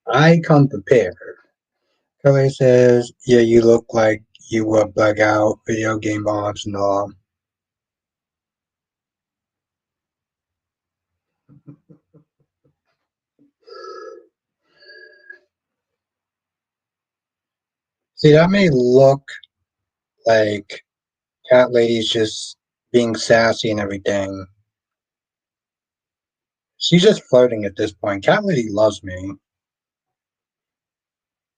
I come prepared. Kelly says, yeah, you look like you would bug out video game bombs and all. See, that may look like Cat Lady's just being sassy and everything. She's just flirting at this point. Cat Lady loves me.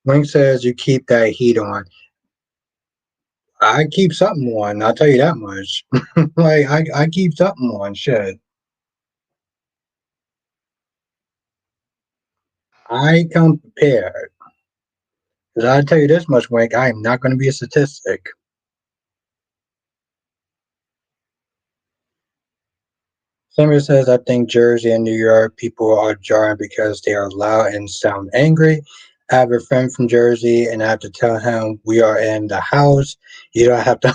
Wing says you keep that heat on. I keep something on, I'll tell you that much. Like I keep something on, shit. I come prepared. Because I'll tell you this much, Wink, I am not gonna be a statistic. Samuel says I think Jersey and New York people are jarring because they are loud and sound angry. I have a friend from Jersey and I have to tell him we are in the house. You don't have to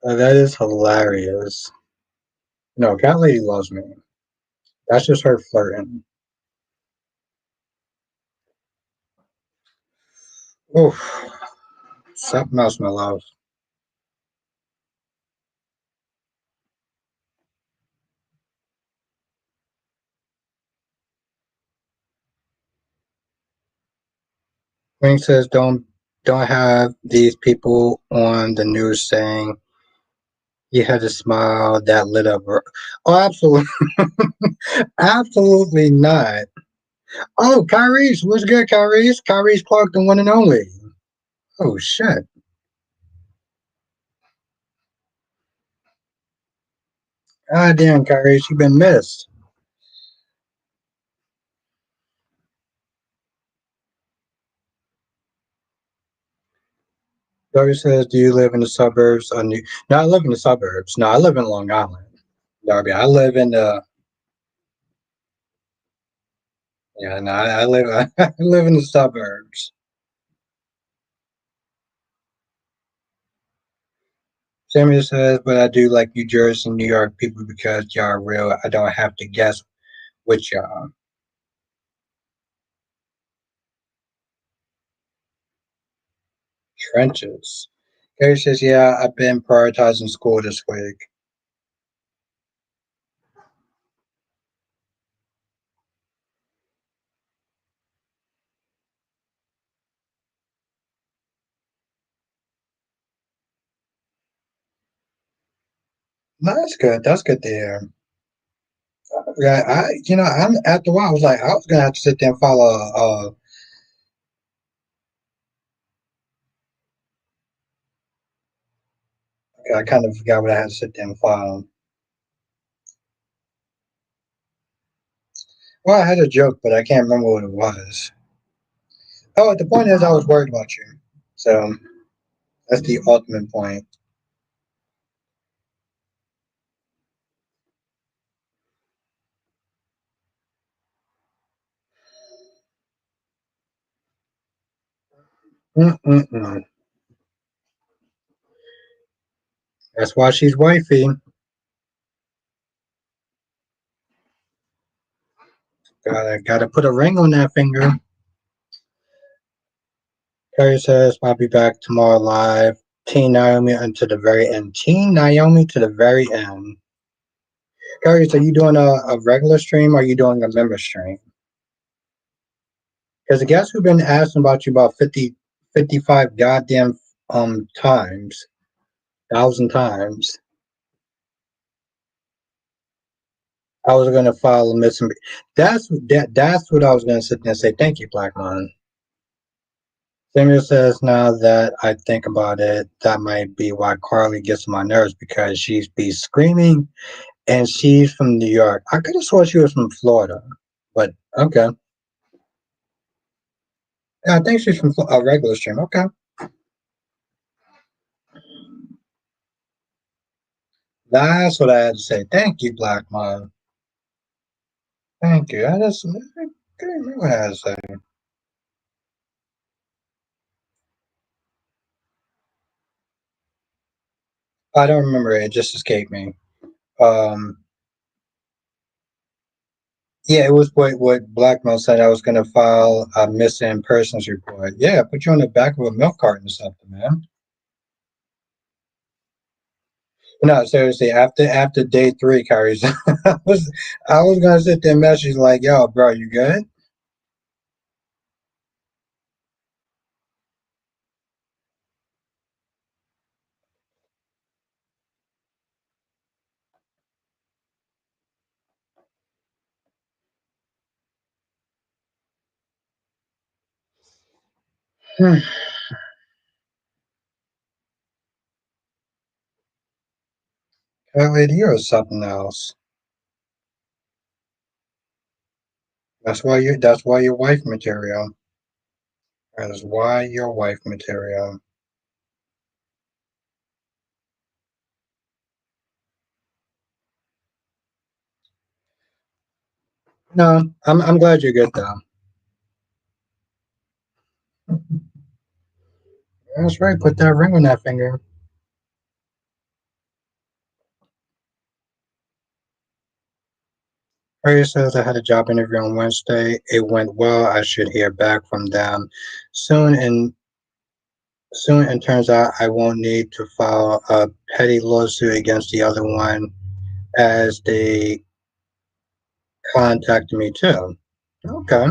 that is hilarious. No, Cat Lady loves me. That's just her flirting. Oof. Something else, my love. Wing says don't have these people on the news saying he had a smile that lit up her. Oh, absolutely, absolutely not. Oh, Kyrie's, what's good, Kyrie's? Kyrie's Clark, the one and only. Oh shit. Ah damn, Kyrie, she been missed. Dory says, "Do you live in the suburbs?" No, I live in the suburbs. No, I live in Long Island. Darby, I live in the. Yeah, no, I live. I live in the suburbs. Samuel says, "But I do like New Jersey and New York people because y'all are real. I don't have to guess with y'all." Trenches. Gary says, "Yeah, I've been prioritizing school this week." No, that's good. That's good to hear. Yeah, I'm after a while. I was like, I was gonna have to sit there and follow. I kind of forgot what I had to sit there and follow. Well, I had a joke, but I can't remember what it was. Oh, the point is, I was worried about you. So that's the ultimate point. Mm-mm-mm. That's why she's wifey. Gotta put a ring on that finger. Carrie says, I'll be back tomorrow live. Team Naomi until the very end. Team Naomi to the very end. Carrie, so you doing a regular stream or are you doing a member stream? Because the guests who've been asking about you about 55 goddamn times, 1,000 times. I was gonna file a missing. That's what I was gonna sit there and say. Thank you, Black Man. Samuel says now that I think about it, that might be why Carly gets on my nerves because she's be screaming and she's from New York. I could have sworn she was from Florida, but okay. Yeah, I think she's from a regular stream. Okay, that's what I had to say. Thank you, Black Man. Thank you. I just couldn't remember what I had to say. I don't remember it. It just escaped me. Um, yeah, it was what Blackmail said. I was going to file a missing persons report. Yeah, put you on the back of a milk carton or something, man. No, seriously. After day three, carries. I was gonna sit there and message like, "Yo, bro, you good?" Hey, lady, you're something else. That's why you're wife material. That is why you're wife material. No, I'm glad you're good though. That's right. Put that ring on that finger. Harriet says I had a job interview on Wednesday. It went well. I should hear back from them soon. And soon, it turns out I won't need to file a petty lawsuit against the other one as they contacted me too. Okay,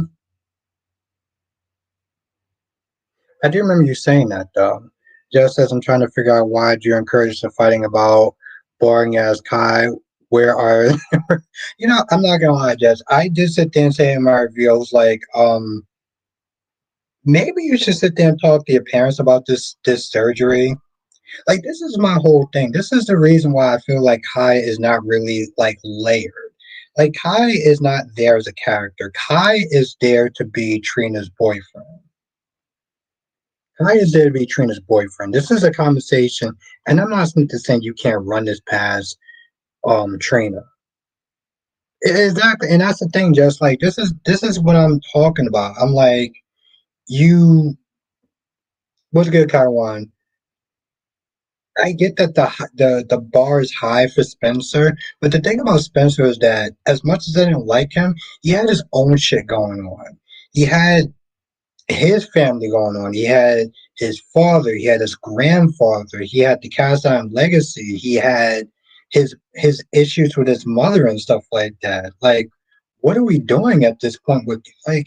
I do remember you saying that though. Just as I'm trying to figure out why you're encouraged to fighting about boring as Kai. Where are I'm not gonna lie, Jess. I did sit there and say in my review, I was like, maybe you should sit there and talk to your parents about this surgery. Like this is my whole thing. This is the reason why I feel like Kai is not really like layered. Like Kai is not there as a character. Kai is there to be Trina's boyfriend. Kai is there to be Trina's boyfriend. This is a conversation, and I'm not saying you can't run this past Trina. Exactly, and that's the thing. Just like this is what I'm talking about. I'm like you. What's good, Kaiwan? I get that the bar is high for Spencer, but the thing about Spencer is that as much as I didn't like him, he had his own shit going on. He had his family going on. He had his father. He had his grandfather. He had the cast iron legacy. He had his issues with his mother and stuff like that. Like, what are we doing at this point with like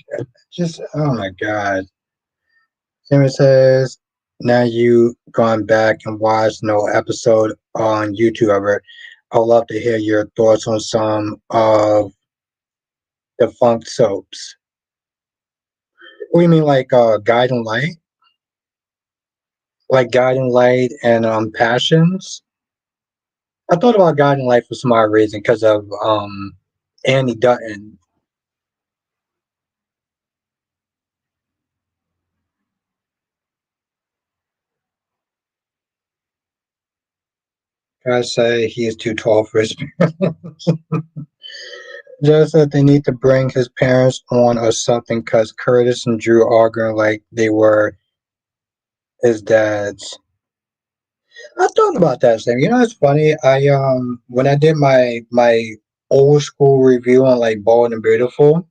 just oh my god. Simon says, now you gone back and watched no episode on YouTube of it. I'd love to hear your thoughts on some of the funk soaps. What do you mean, like Guiding Light? Like Guiding Light and Passions? I thought about Guiding Light for some odd reason because of Annie Dutton. I say he is too tall for his parents. Just that they need to bring his parents on or something because Curtis and Drew arguing like they were his dads. I thought about that same. It's funny. I when I did my old school review on like Bold and Beautiful,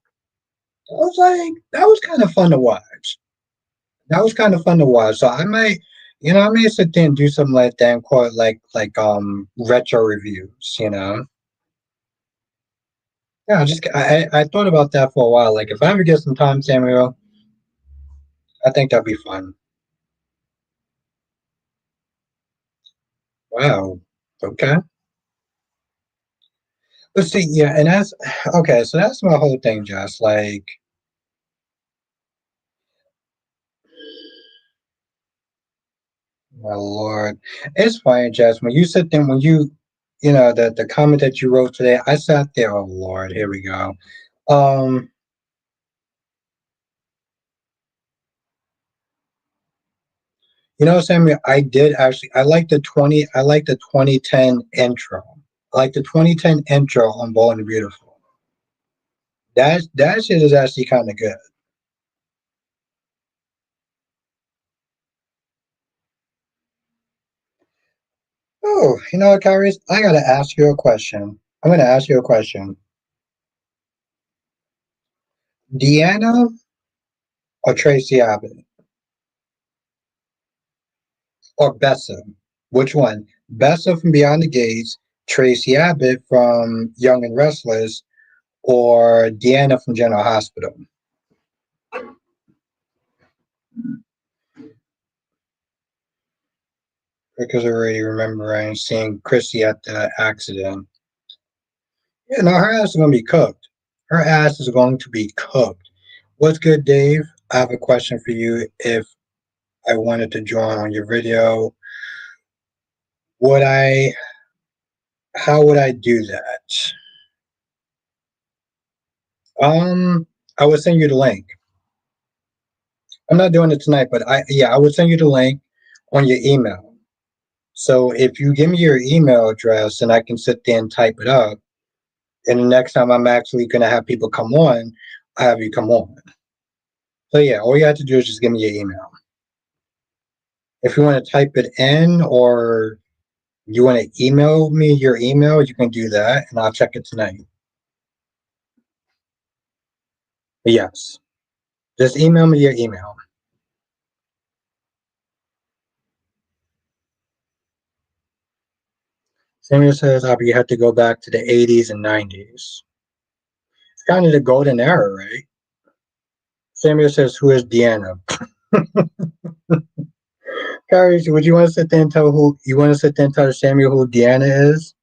I was like, that was kind of fun to watch. That was kind of fun to watch. So I may sit there and do something like that and call it like retro reviews. Yeah, I thought about that for a while. Like, if I ever get some time, Samuel, I think that'd be fun. Wow. Okay. But see, yeah, and that's okay. So that's my whole thing, Jess. Like, my lord, it's funny, Jess. When you sit there, the comment that you wrote today, I sat there. Oh Lord, here we go. Um, Samuel, I did actually. I like the 2010 intro. I like the 2010 intro on Bold and Beautiful. That shit is actually kind of good. Oh, you know what, Kyrie? I gotta ask you a question. I'm gonna ask you a question. Deanna or Tracy Abbott or Bessa? Which one? Bessa from Beyond the Gates, Tracy Abbott from Young and Restless, or Deanna from General Hospital? Because I already remembering seeing Chrissy at the accident. Yeah, no, her ass is gonna be cooked. Her ass is going to be cooked. What's good, Dave? I have a question for you. If I wanted to join on your video, would I? How would I do that? Um, I would send you the link. I'm not doing it tonight, but I would send you the link on your email. So if you give me your email address and I can sit there and type it up, and the next time I'm actually gonna have people come on, I have you come on. So yeah, all you have to do is just give me your email. If you want to type it in or you want to email me your email, you can do that, and I'll check it tonight. But yes, just email me your email. Samuel says, you have to go back to the 80s and 90s. It's kind of the golden era, right? Samuel says, who is Deanna? Carrie, would you want to sit there and tell who you want to sit there and tell Samuel who Deanna is?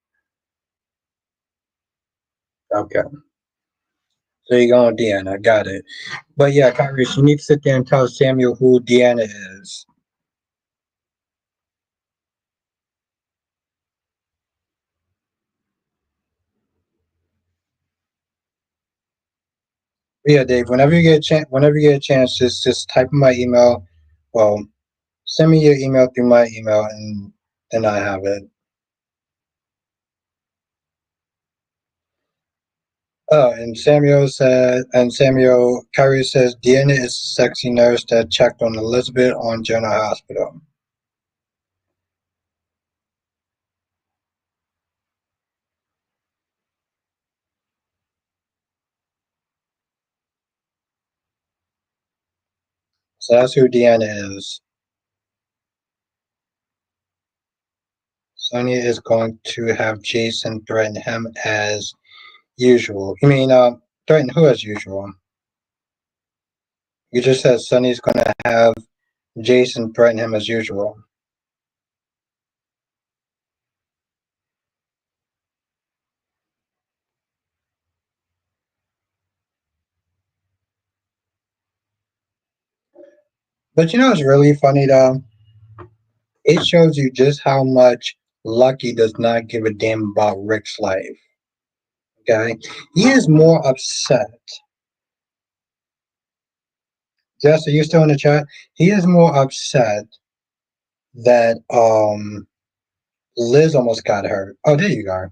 Okay. So you're going Deanna, got it. But yeah, Kyrie, you need to sit there and tell Samuel who Deanna is. But yeah, Dave. Whenever you get a chance, just type in my email. Well, send me your email through my email, and then I have it. Oh, and Samuel Kyrie says Deanna is a sexy nurse that checked on Elizabeth on General Hospital. So that's who Deanna is. Sonia is going to have Jason threaten him as usual. You mean threaten who as usual? You just said Sonny's going to have Jason threaten him as usual. But you know what's really funny though? It shows you just how much Lucky does not give a damn about Rick's life. Okay? He is more upset. Jess, are you still in the chat? He is more upset that Liz almost got hurt. Oh, there you go.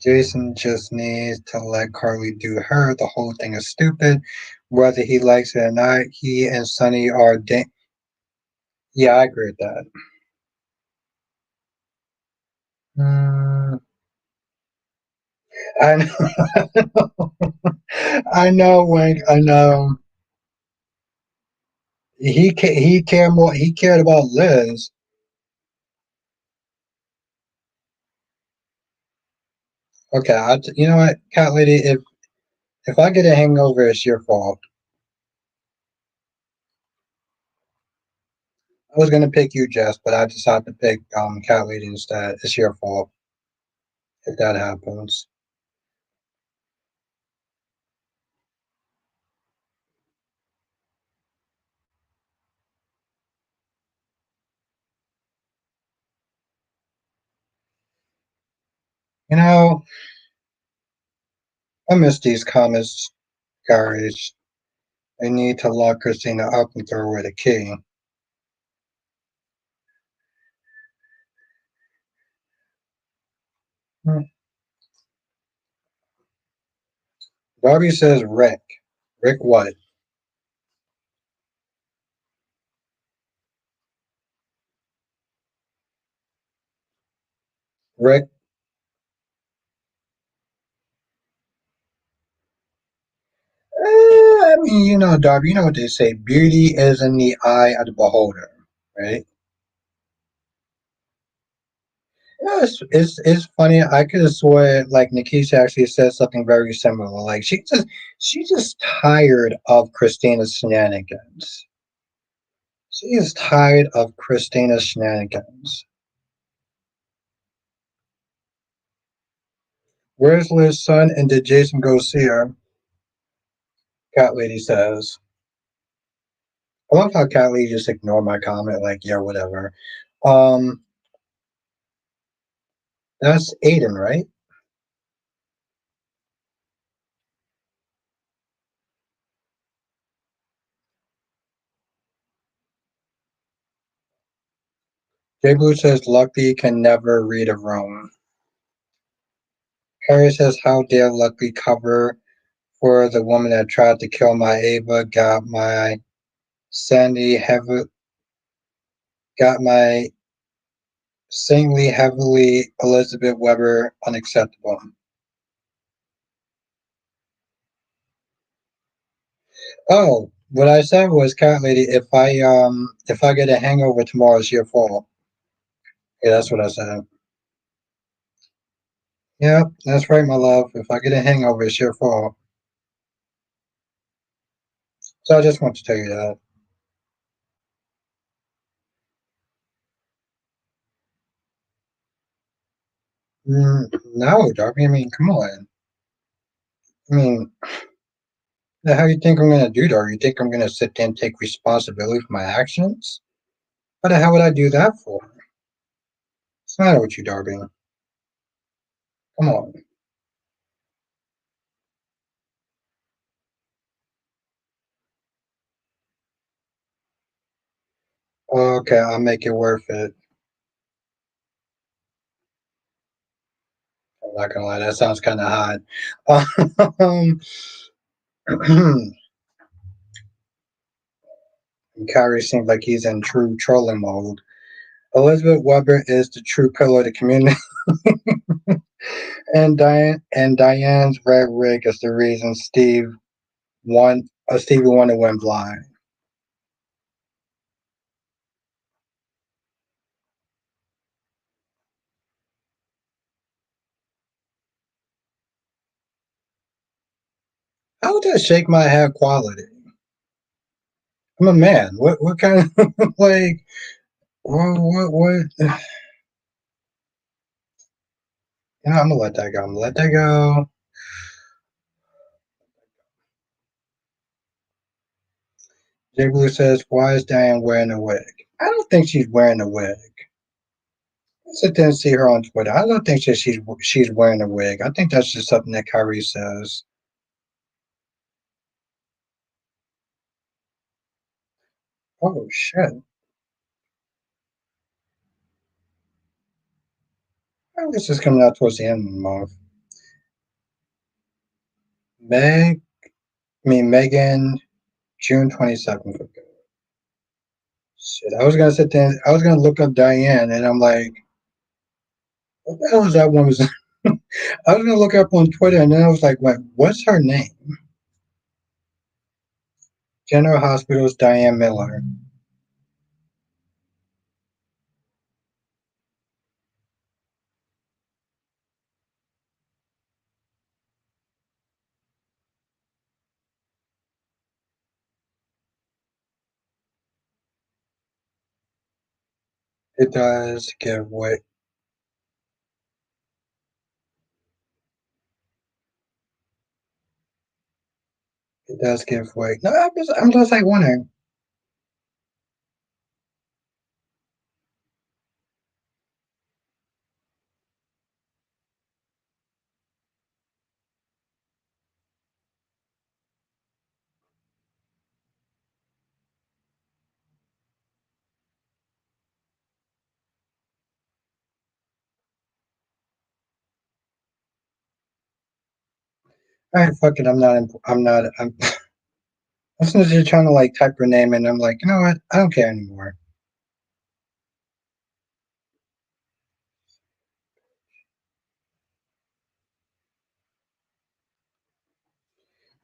Jason just needs to let Carly do her. The whole thing is stupid. Whether he likes it or not, he and Sonny are. Yeah, I agree with that. Mm, I know. I know, Wink. I know. He cared more. He cared about Liz. Okay, you know what, cat lady, if I get a hangover, it's your fault. I was gonna pick you, Jess, but I decided to pick cat lady instead. It's your fault if that happens. You know, I miss these comments, guys. They need to lock Christina up and throw away the key. Hmm. Darby says Rick. Rick what? Rick. I mean, you know, Darby, you know what they say. Beauty is in the eye of the beholder, right? Yeah, it's funny. I could have swore like Nikisha actually said something very similar. Like she's just tired of Christina's shenanigans. She is tired of Christina's shenanigans. Where's Liz's son? And did Jason go see her? Cat lady says. I love how Cat lady just ignored my comment. Like, yeah, whatever. Um, that's Aiden, right? J Blue says Lucky can never read a room. Harry says, how dare Lucky cover for the woman that tried to kill my Ava, Sandy heavy, got my insanely heavily Elizabeth Weber unacceptable. Oh, what I said was, cat lady, if I get a hangover tomorrow, it's your fault. Yeah, that's what I said. Yeah, that's right, my love. If I get a hangover, it's your fault. So I just want to tell you that. No, Darby. I mean, come on. I mean, the hell you think I'm gonna do, Darby? You think I'm gonna sit there and take responsibility for my actions? What the hell would I do that for? What's the matter with you, Darby? Come on. Okay, I'll make it worth it. I'm not gonna lie, that sounds kind of hot. Kyrie seems like he's in true trolling mode. Elizabeth Weber is the true pillar of the community, and Diane's red rig is the reason Stevie Wonder went blind. How would that shake my head quality? I'm a man. What kind of like what? You know, I'm gonna let that go. I'm gonna let that go. Jay Blue says, "Why is Diane wearing a wig?" I don't think she's wearing a wig. I sit there and see her on Twitter. I don't think that she's wearing a wig. I think that's just something that Kyrie says. Oh shit! Oh, this is coming out towards the end of the month. Meg, Megan, June 27th. Okay. Shit, I was gonna sit there. I was gonna look up Diane, and I'm like, what the hell is that woman's? I was gonna look up on Twitter, and then I was like, wait, what's her name? General Hospital's Diane Miller. It does give way. It does give way. No, I'm just like wondering. All right, fuck it. I'm not. I'm not. I'm. As soon as you're trying to like type her name in, I'm like, you know what? I don't care anymore.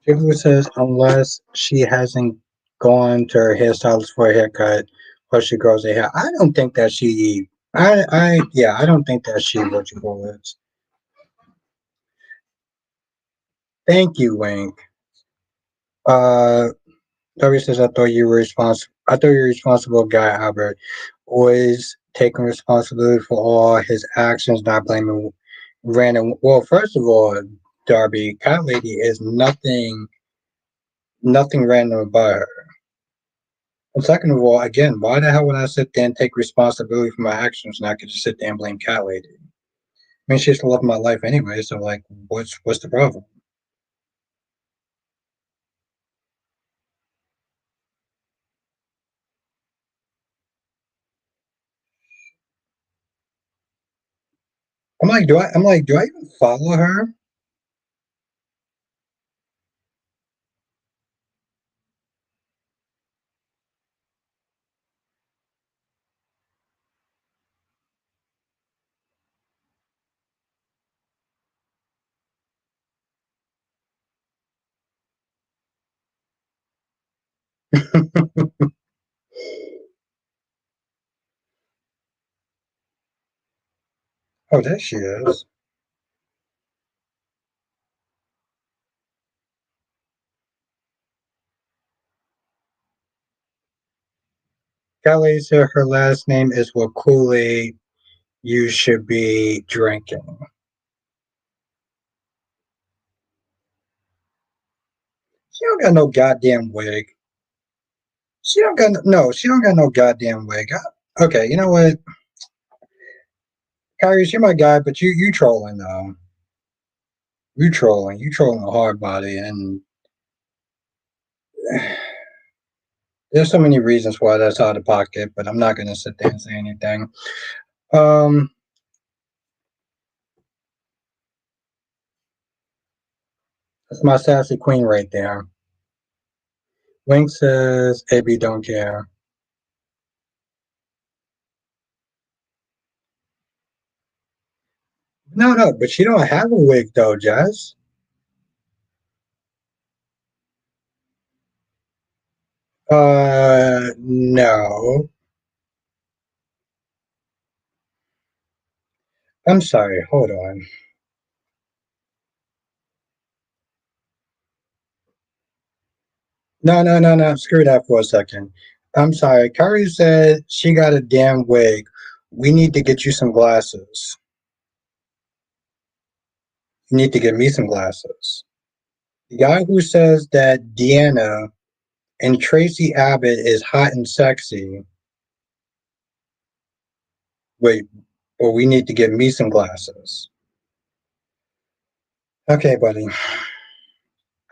Jiggler says unless she hasn't gone to her hairstylist for a haircut or she grows her hair. I don't think that she. Yeah, I don't think that she what you call it. Thank you, Wink. Uh, Tori says I thought you were responsible. I thought you were responsible guy, Albert. Always taking responsibility for all his actions, not blaming random. Well, first of all, Darby, Cat Lady is nothing random about her. And second of all, again, why the hell would I sit there and take responsibility for my actions and I could just sit there and blame Cat Lady? I mean, she's the love of my life anyway, so like, what's the problem? I'm like, do I even follow her? Oh, there she is. Cat Lady said her last name is what Kool-Aid you should be drinking. She don't got no goddamn wig. She don't got no. She don't got no goddamn wig. Okay, you know what, Kyrie, you're my guy, but you trolling though. You trolling a hard body, and there's so many reasons why that's out of pocket. But I'm not gonna sit there and say anything. Um, that's my sassy queen right there. Wink says AB don't care. No, no, but she don't have a wig though, Jess. No. I'm sorry. Hold on. No, no, no, no. Screw that for a second. I'm sorry. Kyrie said she got a damn wig. We need to get you some glasses. You need to get me some glasses. The guy who says that Deanna and Tracy Abbott is hot and sexy. Wait, well, we need to get me some glasses. Okay, buddy.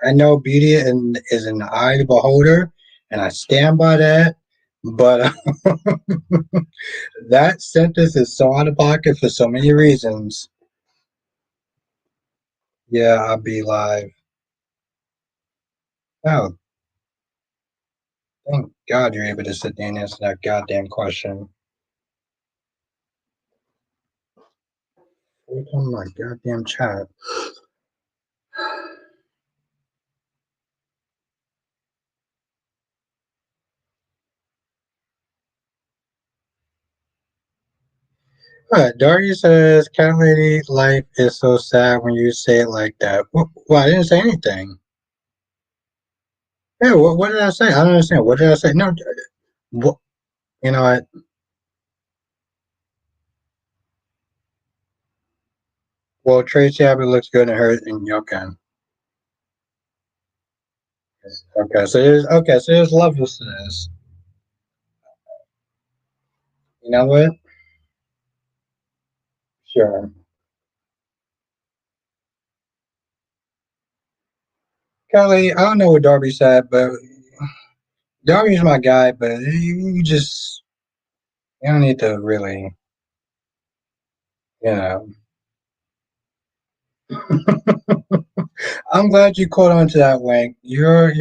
I know beauty is in the eye of the beholder, and I stand by that. But that sentence is so out of pocket for so many reasons. Yeah, I'll be live. Oh, thank God you're able to sit there and answer that goddamn question. What's on my goddamn chat? Darty says, Cat Lady, life is so sad when you say it like that. Well, I didn't say anything. Yeah, what did I say? I don't understand. What did I say? No, what, you know what? Well, Tracy Abbott looks good in her in Yokan. Okay, so there's levels to this. You know what? Sure. Kelly, I don't know what Darby said, but Darby's my guy, but you just you don't need to really, you know. I'm glad you caught on to that, Wink. You're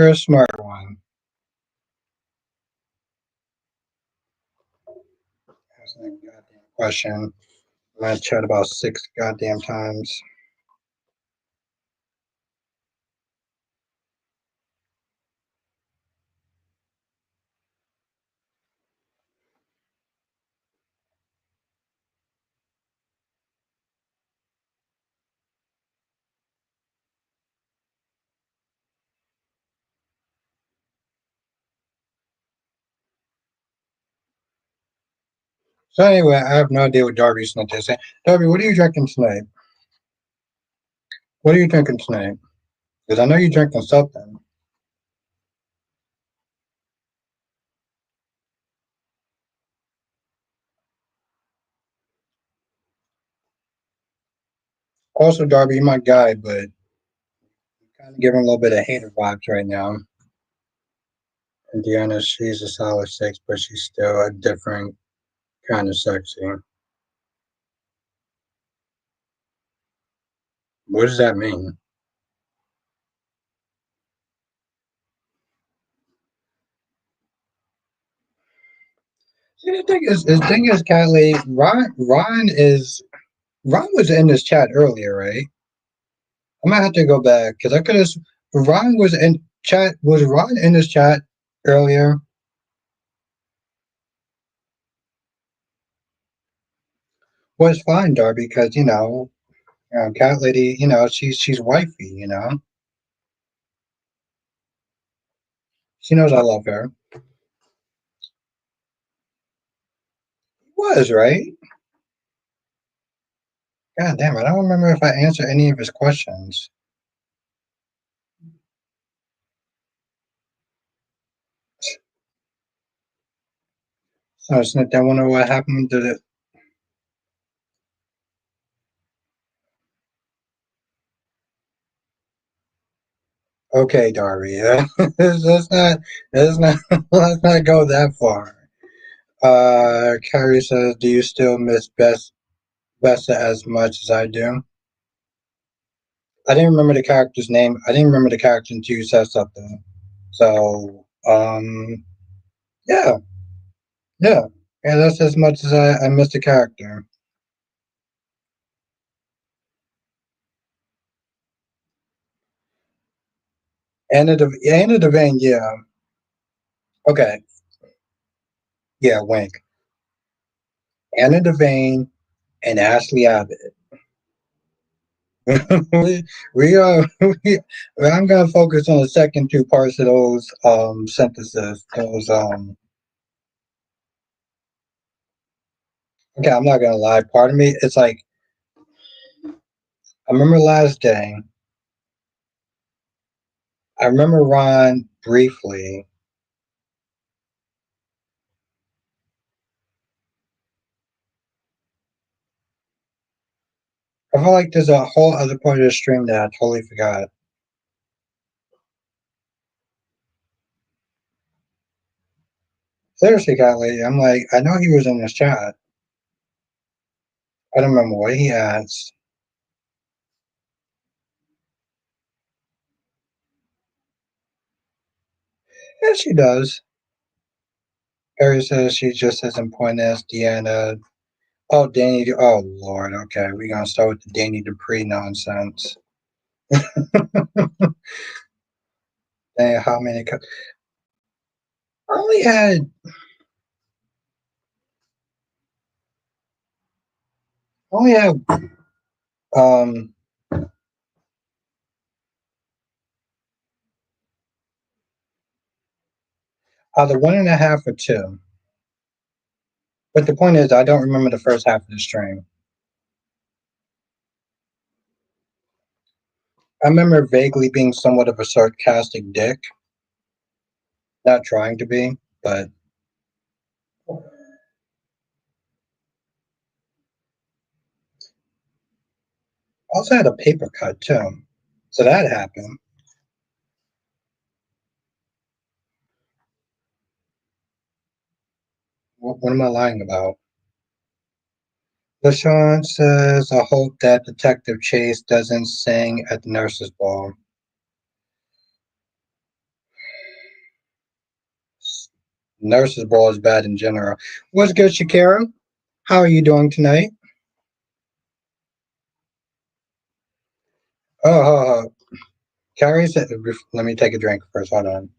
a smart one. That's a goddamn question. I chat about 6 goddamn times. So anyway, I have no idea what Darby's not saying. Darby, what are you drinking tonight? What are you drinking tonight? Because I know you're drinking something. Also, Darby, you're my guy, but kind of giving a little bit of hater vibes right now. And Deanna, she's a solid 6, but she's still a different kind of sexy. What does that mean? See, the thing is, Kylie, Ron was in this chat earlier, right? I'm gonna have to go back because I could have. Ron was in chat. Was Ron in this chat earlier? Was fine, Darby, because cat lady. She's wifey. She knows I love her. Was right. God damn, I don't remember if I answered any of his questions. So it's not. I wonder what happened to the. Okay, Darby. Let's not. Let's not. Let's not go that far. Carrie says, "Do you still miss Bessa as much as I do?" I didn't remember the character's name. I didn't remember the character until you said something. So, yeah, yeah, yeah. That's as much as I miss the character. Anna Devane, yeah. Okay, yeah, Wink. Anna Devane and Ashley Abbott. we are. We, I'm gonna focus on the second two parts of those sentences. Those Okay, I'm not gonna lie. Part of me, it's like I remember last day. I remember Ron briefly. I feel like there's a whole other part of the stream that I totally forgot. Seriously, Kylie, I'm like, I know he was in this chat. I don't remember what he asked. Yeah, she does. Harry says she's just as important as Deanna. Oh, Danny. Oh, Lord. Okay, we're going to start with the Danny Dupree nonsense. Dang, how many? I only had. Only had. Um, either 1.5 or 2. But the point is, I don't remember the first half of the stream. I remember vaguely being somewhat of a sarcastic dick, not trying to be, but I also had a paper cut too. So that happened. What am I lying about? LaShawn says, I hope that Detective Chase doesn't sing at the nurse's ball. Nurse's ball is bad in general. What's good, Shakira? How are you doing tonight? Oh, Carrie said, let me take a drink first. Hold on.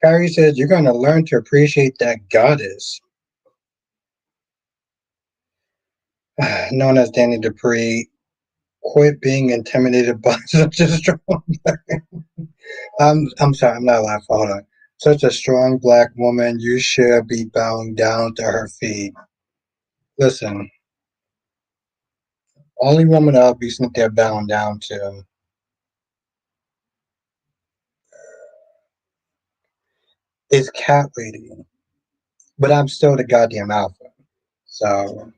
Carrie says, you're going to learn to appreciate that goddess. Known as Danny Dupree, quit being intimidated by such a strong. I'm sorry, I'm not laughing. Hold on. Such a strong black woman, you should be bowing down to her feet. Listen, only woman I'll be sitting there bowing down to is Cat Lady, but I'm still the goddamn alpha. So,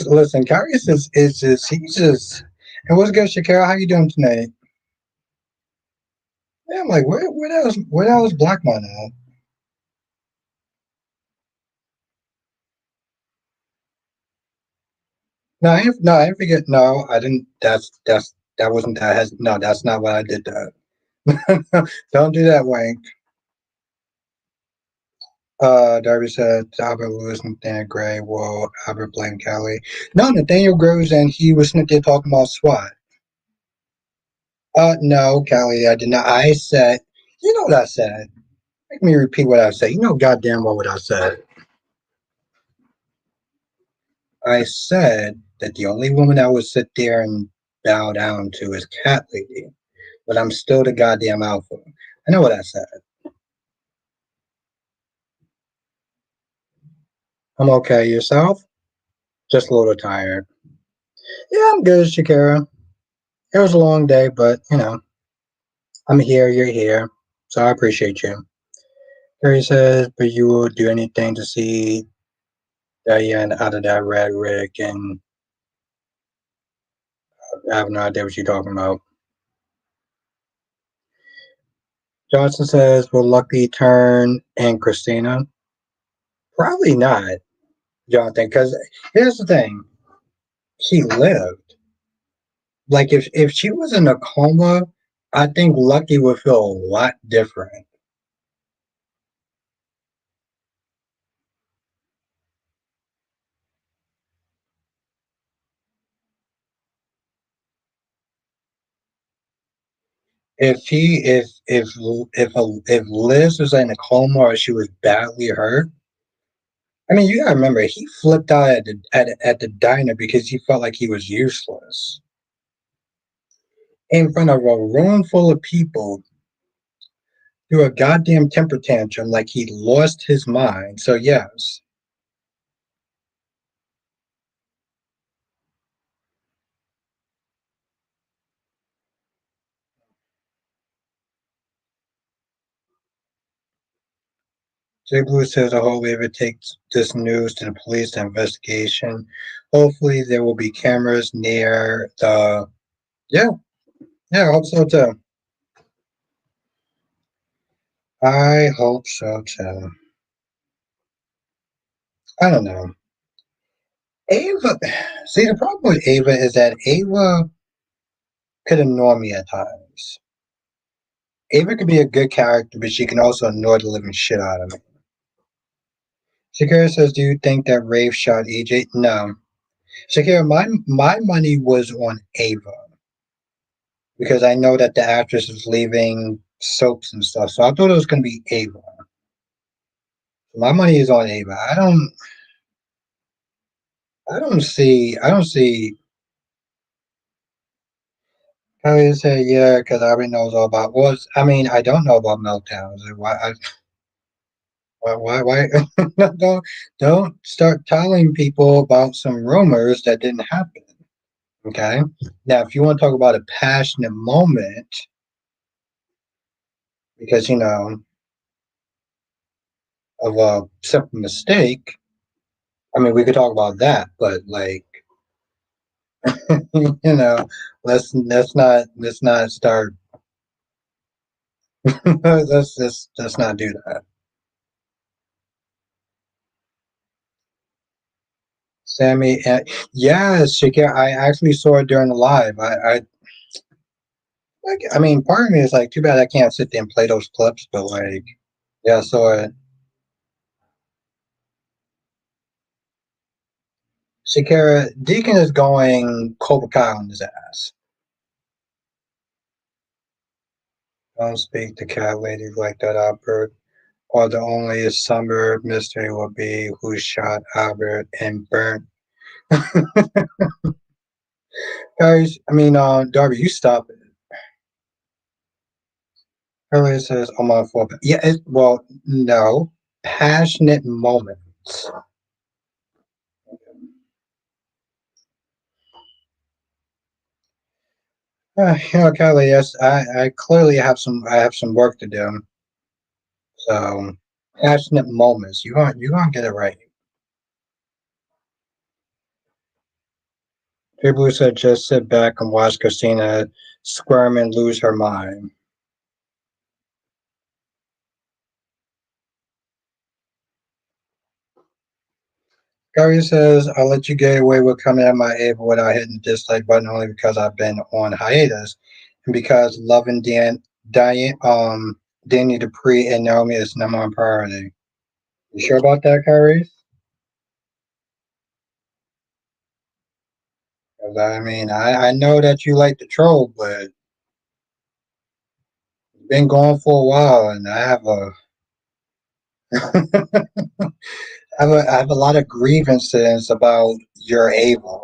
listen, Kyrie's is just, he's just, and what's good, Shakira? How you doing tonight? Yeah, I'm like, where else Black Man at? No, I didn't forget. No, I didn't. That wasn't that. No, that's not what I did. That. Don't do that, Wank. Darby said Albert Lewis, Nathaniel Gray. Well, Albert blamed Kelly. No, Nathaniel Gray was and he was sitting there talking about SWAT. No, Kelly, I did not. I said, you know what I said. Make me repeat what I said. You know goddamn well what I said. I said that the only woman I would sit there and bow down to is Cat Lady, but I'm still the goddamn alpha. I know what I said. I'm okay. Yourself? Just a little tired. Yeah, I'm good, Shakira. It was a long day, but I'm here. You're here, so I appreciate you. Harry says, but you will do anything to see Diane out of that red rig, and I have no idea what you're talking about. Johnson says, will Lucky turn and Christina? Probably not, Jonathan, because here's the thing. She lived. Like, if she was in a coma, I think Lucky would feel a lot different. If Liz was in a coma or she was badly hurt, I mean, you gotta remember he flipped out at the diner because he felt like he was useless in front of a room full of people, threw a goddamn temper tantrum like he lost his mind. So yes, Jay Blue says I hope if it takes this news to the police investigation. Hopefully there will be cameras near the. Yeah, yeah, I hope so too. I hope so too. I don't know. Ava, see, the problem with Ava is that Ava could annoy me at times. Ava could be a good character, but she can also annoy the living shit out of me. Shakira says, "Do you think that Rafe shot EJ?" No, Shakira, my money was on Ava because I know that the actress is leaving soaps and stuff, so I thought it was going to be Ava. My money is on Ava. I don't see. I say yeah, because I already knows all about. Well, I mean, I don't know about meltdowns. Why? Don't start telling people about some rumors that didn't happen. Okay. Now, if you want to talk about a passionate moment, because of a simple mistake, I mean, we could talk about that, but like, you know, let's not start. let's not do that. Sammy, yes, Shakira. I actually saw it during the live. I mean, part of me is like, too bad I can't sit there and play those clips, but like, yeah, I saw it. Shakira, Deacon is going Cobra Kai on his ass. Don't speak to cat ladies like that, Albert. Or the only summer mystery will be who shot Albert and burnt. Guys, I mean, Darby, you stop it. Earlier says, I'm on for. Yeah, well, no. Passionate moments. Kylie, yes, I clearly I have some work to do. So, passionate moments. You gonna get it right. People who said just sit back and watch Christina squirm and lose her mind. Gary says, I'll let you get away with coming at my Ava without hitting the dislike button only because I've been on hiatus and because loving Danny Dupree and Naomi is number one priority. You sure about that, Kyrie? 'Cause I mean, I know that you like the troll, but it's been going for a while, and I have a I have a lot of grievances about your Ava.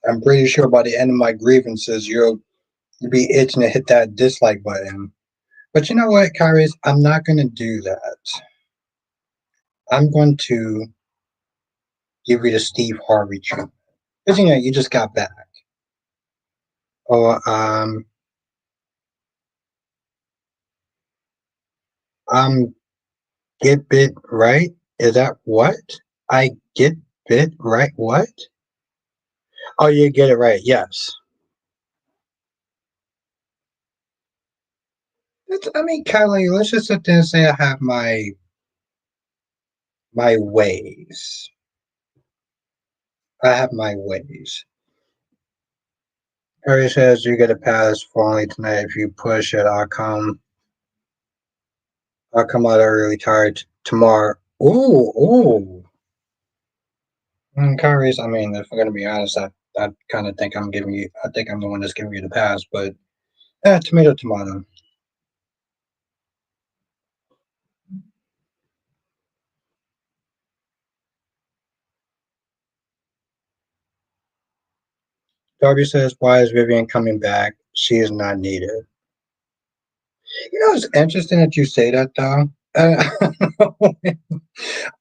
I'm pretty sure by the end of my grievances, you'll be itching to hit that dislike button. But you know what, Kyrie? I'm not going to do that. I'm going to give you the Steve Harvey treatment. Because, you just got back. Or, I'm get bit right. Is that what? I get bit right? What? Oh, you get it right. Yes. I mean, Kylie, let's just sit there and say I have my ways. I have my ways. Harry says you get a pass for only tonight. If you push it, I'll come out early tired tomorrow. Ooh, ooh. Kyrie's, I mean, if I'm gonna be honest, I kind of think I'm giving you. I think I'm the one that's giving you the pass, but yeah, tomato, tomato. Darby says, "Why is Vivian coming back? She is not needed." It's interesting that you say that, though.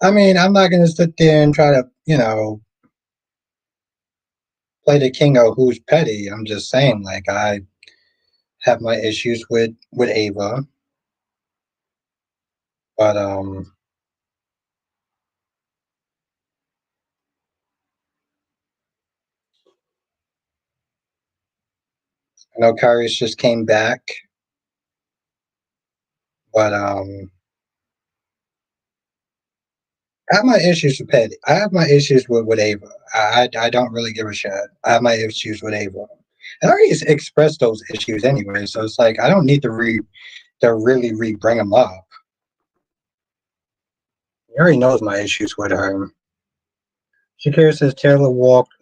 I mean, I'm not gonna sit there and try to, play the king of who's petty. I'm just saying, like, I have my issues with Ava, but I know Kyrie's just came back, but I have my issues with Petty. I have my issues with Ava. I don't really give a shit. I have my issues with Ava. And I already expressed those issues anyway, so it's like I don't need to really re bring them up. He already knows my issues with her. Shakira says Taylor walked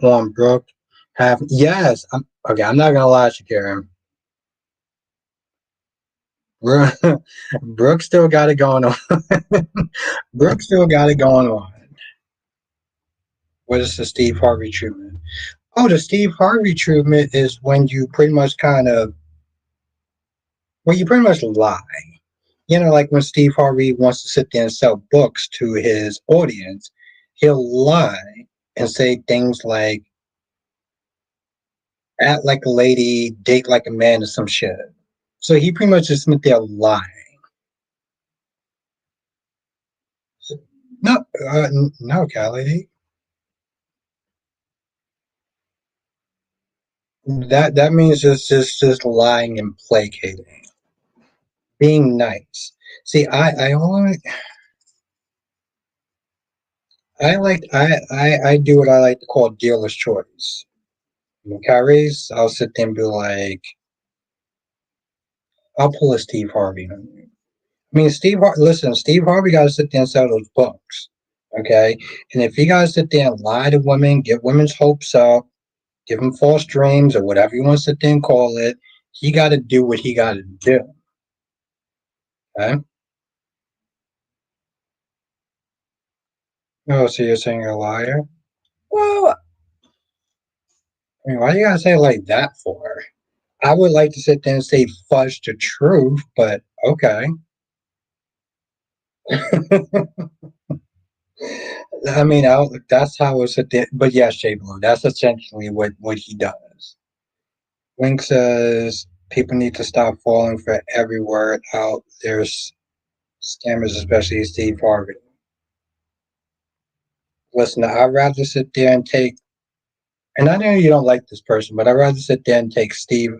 on Brooke. Have yes. Okay. I'm not gonna lie, Shakira. Brooke still got it going on. Brooke still got it going on. What is the Steve Harvey treatment? Oh, the Steve Harvey treatment is when you pretty much kind of Well, you pretty much lie. You know, like when Steve Harvey wants to sit there and sell books to his audience, he'll lie and say things like act like a lady, date like a man, or some shit. So he pretty much just went there lying. No, no, Callie. That means just lying and placating, being nice. See, I do what I like to call dealer's choice. Carries, I'll sit there and be like, I'll pull a Steve Harvey on you. I mean, listen, Steve Harvey got to sit there and sell those books, okay? And if he got to sit there and lie to women, get women's hopes up, give them false dreams or whatever you want to sit there and call it, he got to do what he got to do, okay? Oh, so you're saying you're a liar? Well, I mean, why you gotta say it like that for? I would like to sit there and say fudge the truth, but okay. I mean, that's how it's a. But yes, Jay Blue, that's essentially what he does. Link says people need to stop falling for every word out. There's scammers, especially Steve Harvey. Listen, I'd rather sit there and take. And I know you don't like this person, but I'd rather sit there and take Steve.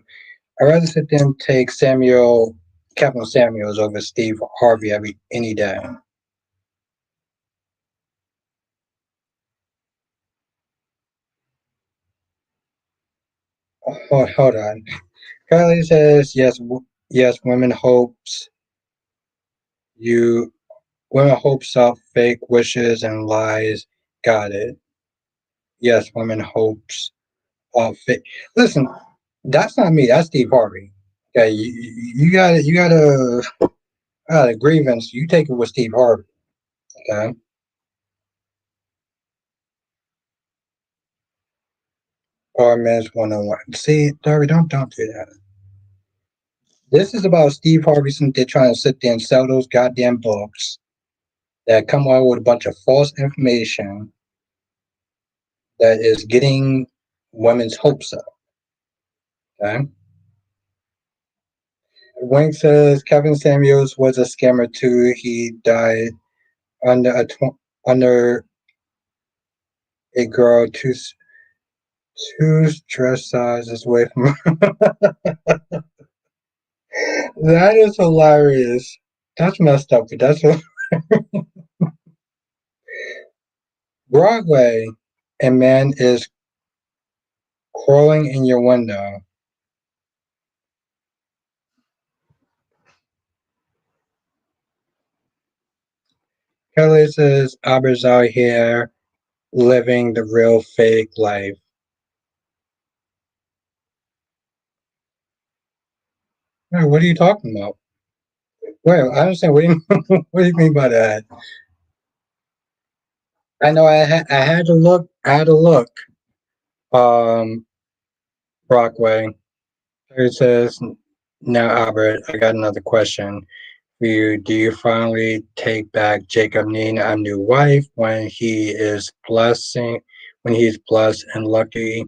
I'd rather sit there and take Kevin Samuels over Steve Harvey any day. Hold on. Kylie says yes. Yes, you. Women hopes up fake wishes and lies. Got it. Yes, women hopes up fake. Listen, that's not me. That's Steve Harvey. Okay, you got a grievance. You take it with Steve Harvey. Okay. Or men's one on one. See, Darby, don't do that. This is about Steve Harvey sitting there trying to sit there and sell those goddamn books that come out with a bunch of false information that is getting women's hopes up. Okay. Wayne says Kevin Samuels was a scammer too. He died under under a girl two dress sizes away from her. That is hilarious. That's messed up, but that's Broadway. A man is crawling in your window. Kelly says Abra's out here living the real fake life. Wait, what are you talking about? Wait, I understand. What do you mean by that? I know I had to look. I had to look. Um, Brockway. It says, now, Albert, I got another question for you. Do you finally take back Jacob needing a new wife when he's blessed and lucky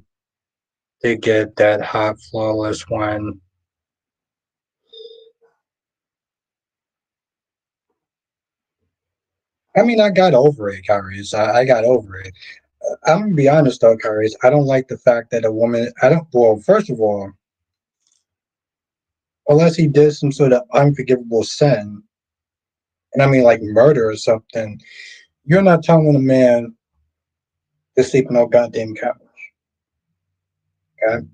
to get that hot, flawless one? I mean, I got over it, Kyrie. I got over it. I'm gonna be honest though, Kyrie. I don't like the fact that a woman. I don't. Well, first of all, unless he did some sort of unforgivable sin, and I mean like murder or something, you're not telling a man to sleep on no goddamn couch. Okay?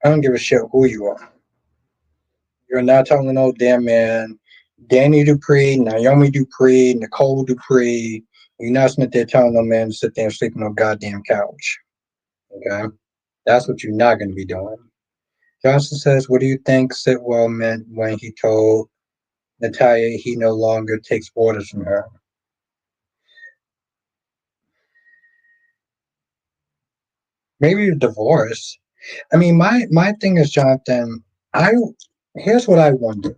I don't give a shit who you are. You're not telling no damn man, Danny Dupree, Naomi Dupree, Nicole Dupree. You're not sitting there telling no man to sit there and sleep on no goddamn couch. Okay? That's what you're not going to be doing. Johnson says, what do you think Sitwell meant when he told Natalia he no longer takes orders from her? Maybe a divorce. I mean, my thing is, Jonathan, I Here's what I wonder.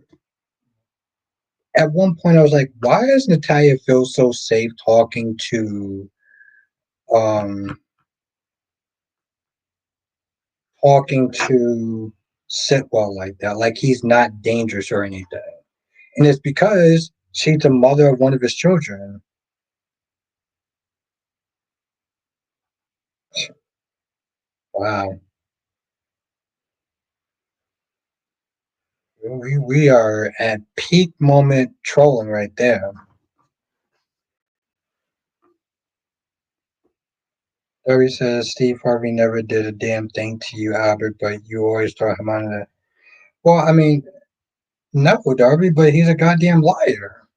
At one point, I was like, why does Natalia feel so safe um talking to Sitwell like that? Like he's not dangerous or anything. And it's because she's the mother of one of his children. Wow. We are at peak moment trolling right there. Darby says Steve Harvey never did a damn thing to you, Albert, but you always throw him on the. Well, I mean, no, Darby, but he's a goddamn liar.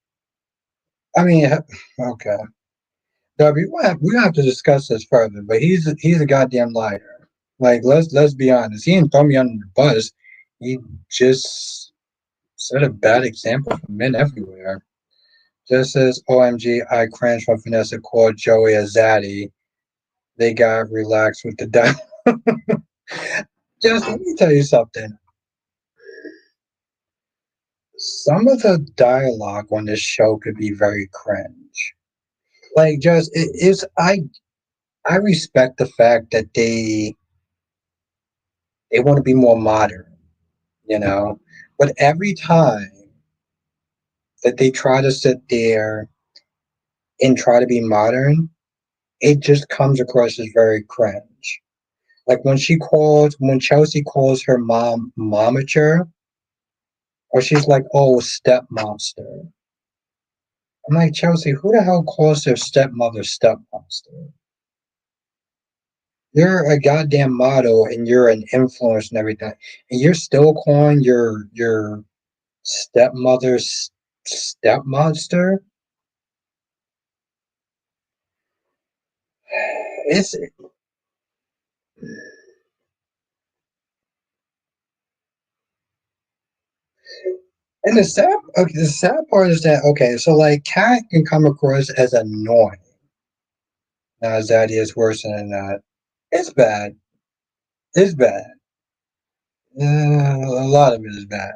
I mean, okay, Darby, we have to discuss this further, but he's a goddamn liar. Like, let's be honest. He didn't throw me under the bus. He just set a bad example for men everywhere. Just says, OMG, I cringed when Vanessa called Joey a zaddy. They got relaxed with the dialogue. Just let me tell you something. Some of the dialogue on this show could be very cringe. Like, just it is. I respect the fact that they want to be more modern, you know. But every time that they try to sit there and try to be modern, it just comes across as very cringe. Like when Chelsea calls her mom momature, or she's like, "Oh, step monster." I'm like, Chelsea, who the hell calls their stepmother step monster? You're a goddamn model and you're an influence and everything, and you're still calling your stepmother step monster. It's and the sad part is that okay, so like Cat can come across as annoying. Now Zaddy is worse than that. It's bad. It's bad. A lot of it is bad.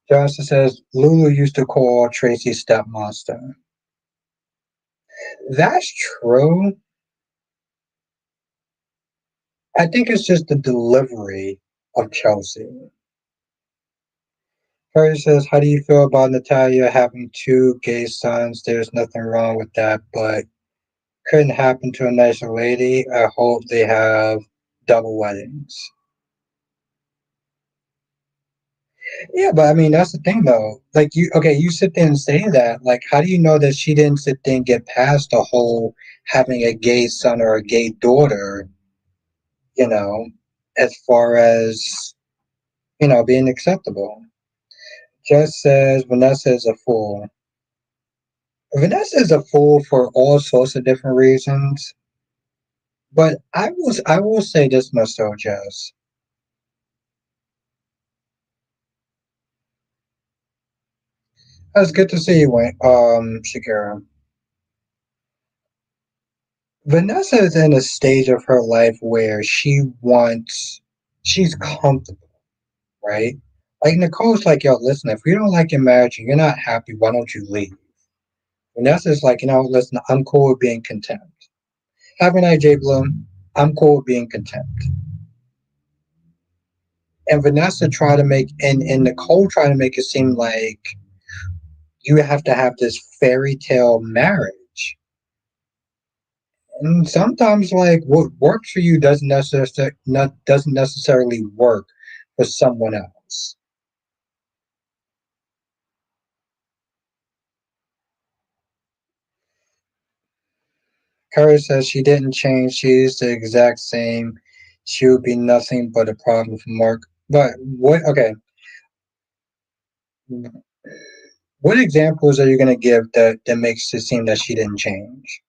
Johnson says Lulu used to call Tracy stepmonster. That's true. I think it's just the delivery of Chelsea. Harry says, how do you feel about Natalia having two gay sons? There's nothing wrong with that, but couldn't happen to a nicer lady. I hope they have double weddings. Yeah, but I mean that's the thing though. Like you sit there and say that. Like, how do you know that she didn't sit there and get past the whole having a gay son or a gay daughter, you know, as far as, being acceptable? Just says Vanessa is a fool. Vanessa is a fool for all sorts of different reasons. But I will say this much though, Jess. It's good to see you, Shakira. Vanessa is in a stage of her life where she's comfortable, right? Like Nicole's like, yo, listen, if you don't like your marriage and you're not happy, why don't you leave? Vanessa's like, listen, I'm cool with being content. Have a night, J Bloom. I'm cool with being content. And Vanessa tried to make and Nicole tried to make it seem like you have to have this fairy tale marriage. And sometimes like what works for you doesn't necessarily work for someone else. Curry says she didn't change, she's the exact same. She would be nothing but a problem for Mark. But what okay, what examples are you gonna give that makes it seem that she didn't change?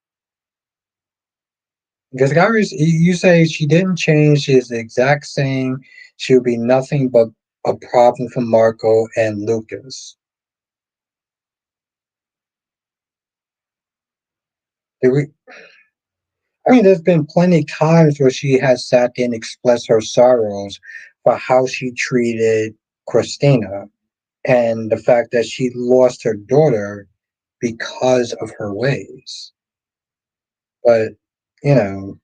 Because Kyrie's, you say she didn't change, she is the exact same. She would be nothing but a problem for Marco and Lucas. Do we? I mean, there's been plenty of times where she has sat there and expressed her sorrows for how she treated Christina and the fact that she lost her daughter because of her ways. But, you know,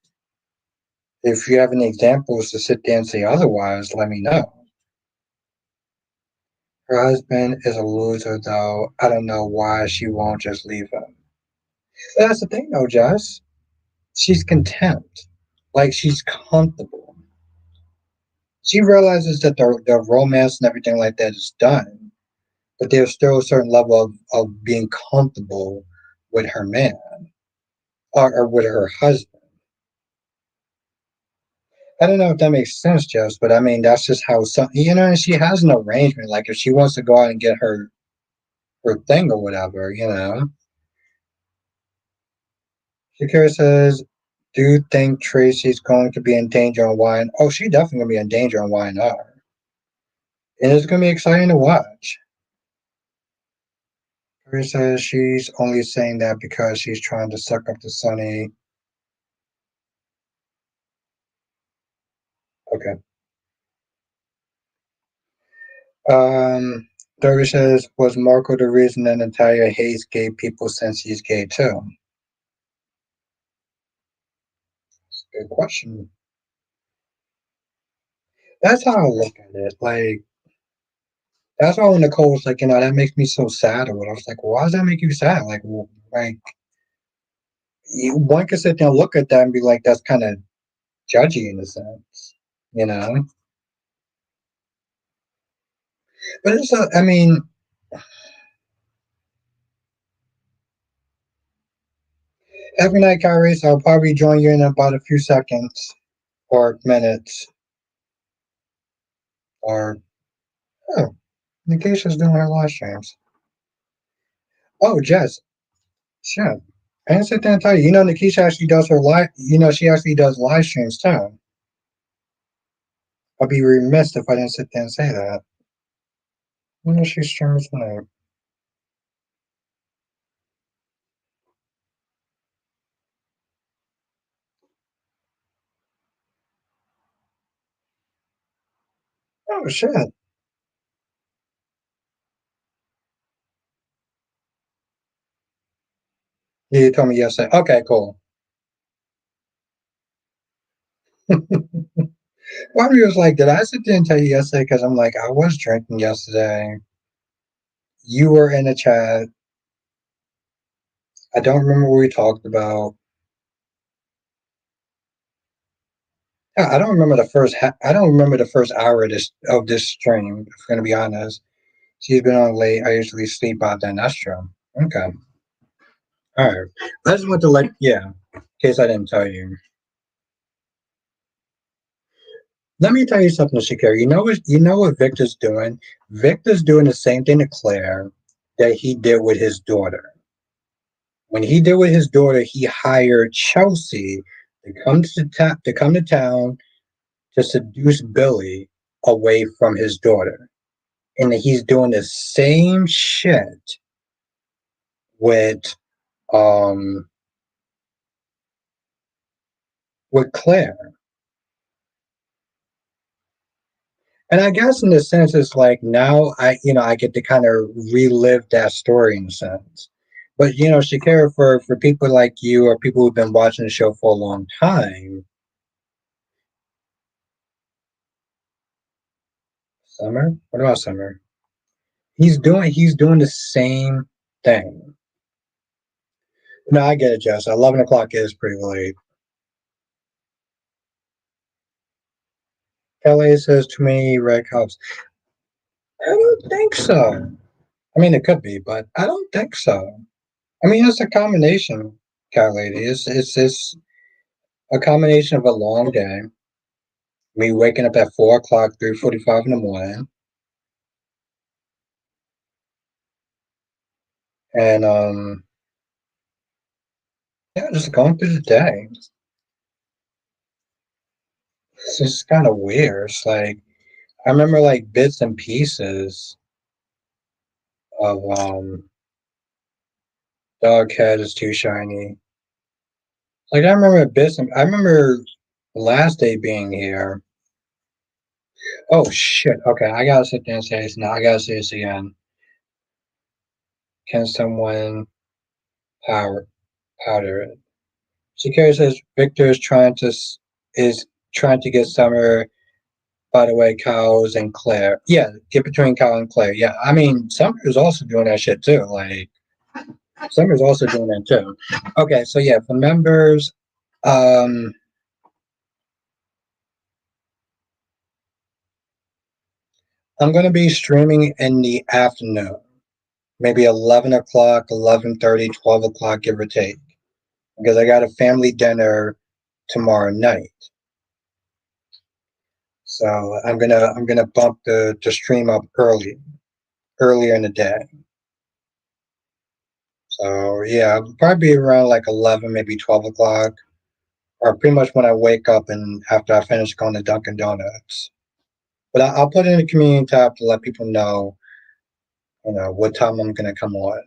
if you have any examples to sit there and say otherwise, let me know. Her husband is a loser, though. I don't know why she won't just leave him. But that's the thing, though, Jess. She's content. Like, she's comfortable. She realizes that the romance and everything like that is done, but there's still a certain level of being comfortable with her man or with her husband. I don't know if that makes sense, Jess, but I mean, that's just how some, and she has an arrangement. Like, if she wants to go out and get her thing or whatever. Shakira says, do you think Tracy's going to be in danger on Wine? Oh, she definitely going to be in danger on YNR. And it's going to be exciting to watch. Shakira says she's only saying that because she's trying to suck up to Sunny. Okay. Um, Derby says, was Marco the reason that Natalia hates gay people since he's gay too? Good question. That's how I look at it. Like, that's why when Nicole was like, that makes me so sad or what. I was like, well, why does that make you sad? Like, well, like one could sit there and look at that and be like, that's kind of judgy in a sense, you know. But I mean, every night, Kyrie, so I'll probably join you in about a few seconds or minutes. Or oh, Nikisha's doing her live streams. Oh, Jess, shit. I didn't sit there and tell you. Nikisha actually does her live. She actually does live streams too. I'd be remiss if I didn't sit there and say that. When does she streams tonight? Oh shit! You told me yesterday. Okay, cool. One of you was like, "Did I sit there and tell you yesterday?" Because I'm like, I was drinking yesterday. You were in a chat. I don't remember what we talked about. I don't remember the first. I don't remember the first hour of this stream. If I'm gonna be honest, she's been on late. I usually sleep out then. That's true. Okay. All right. I just want to in case I didn't tell you. Let me tell you something, Shakira. You know what Victor's doing? Victor's doing the same thing to Claire that he did with his daughter. When he did with his daughter, he hired Chelsea to come to town to seduce Billy away from his daughter. And he's doing the same shit with um with Claire. And I guess in a sense, it's like now I get to kind of relive that story in a sense. But Shakira, for people like you or people who've been watching the show for a long time, Summer. What about Summer? He's doing the same thing. No, I get it, Jess. 11 o'clock is pretty late. Kelly says too many red cups. I don't think so. I mean, it could be, but I don't think so. I mean, it's a combination, cat lady. It's a combination of a long day, me waking up at 4 o'clock, 3:45 in the morning, and yeah, just going through the day. It's just kind of weird. It's like I remember like bits and pieces of dog head is too shiny. Like I remember business. I remember last day being here. Oh shit. Okay, I gotta sit there and say this now. I gotta say this again. Can someone power powder it? Shakira says Victor is trying to get Summer. By the way, Cows and Claire. Yeah, get between Kyle and Claire. Yeah, I mean Summer's also doing that shit too. Like Summer's also doing that too. Okay, so yeah, for members, um, I'm gonna be streaming in the afternoon, maybe 11 o'clock, 11:30, 12 o'clock, give or take, because I got a family dinner tomorrow night. So I'm gonna bump the stream up earlier in the day. So yeah, probably be around like 11, maybe 12 o'clock, or pretty much when I wake up and after I finish going to Dunkin' Donuts. But I'll put it in the community tab to let people know, what time I'm gonna come on.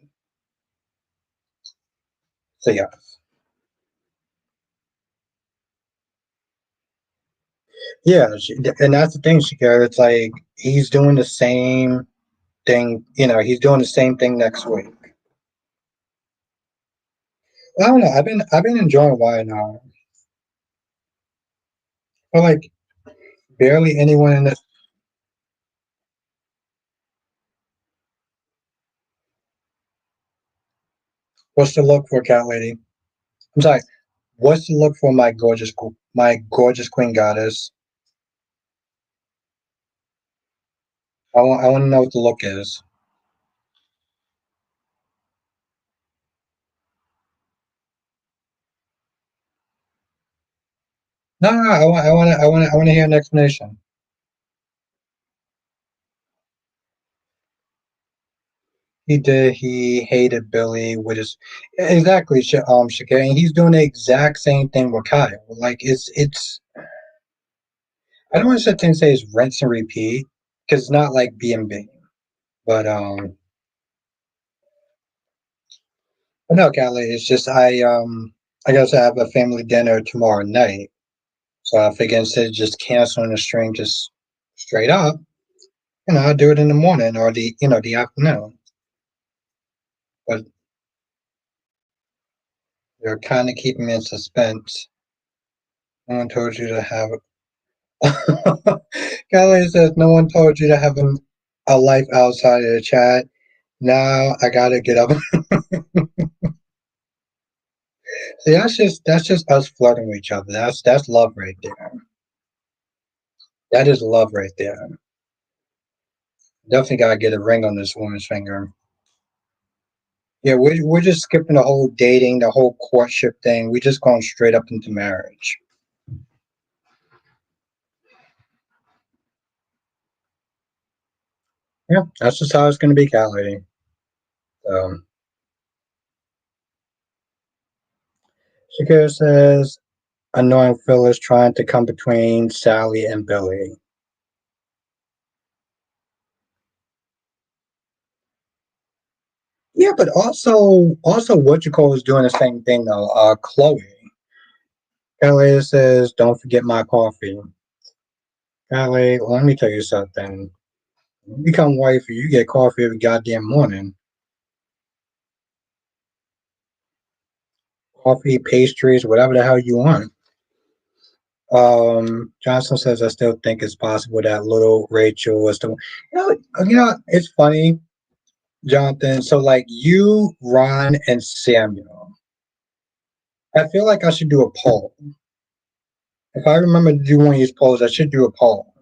So yeah, yeah, and that's the thing, Shakira. It's like he's doing the same thing. He's doing the same thing next week. I don't know. I've been enjoying Y now. But like barely anyone in this. What's the look for, cat lady? I'm sorry. What's the look for my gorgeous queen goddess? I want to know what the look is. No, no, no, I want to hear an explanation. He did. He hated Billy with his exactly. Shakira, and he's doing the exact same thing with Kyle. Like it's. I don't want to sit there and say it's rinse and repeat because it's not like B&B. But but no, Callie, it's just I guess I have a family dinner tomorrow night, so I figured instead of just canceling the stream just straight up, I'll do it in the morning or the afternoon. But you're kind of keeping me in suspense. No one told you to have it. Kelly says no one told you to have a life outside of the chat. Now I gotta get up. See, that's just us flirting with each other. That's love right there. That is love right there. Definitely gotta get a ring on this woman's finger. Yeah, we're just skipping the whole dating, the whole courtship thing. We just going straight up into marriage. Yeah, that's just how it's gonna be, cat lady. So Shakira says annoying Phyllis trying to come between Sally and Billy. Yeah, but also what you call is doing the same thing though. Chloe. Kelly says, "Don't forget my coffee." Kelly, let me tell you something. You become wifey, you get coffee every goddamn morning. Coffee, pastries, whatever the hell you want. Johnson says, "I still think it's possible that little Rachel was the one." It's funny, Jonathan. So like you, Ron, and Samuel. I feel like I should do a poll. If I remember to do one of these polls, I should do a poll.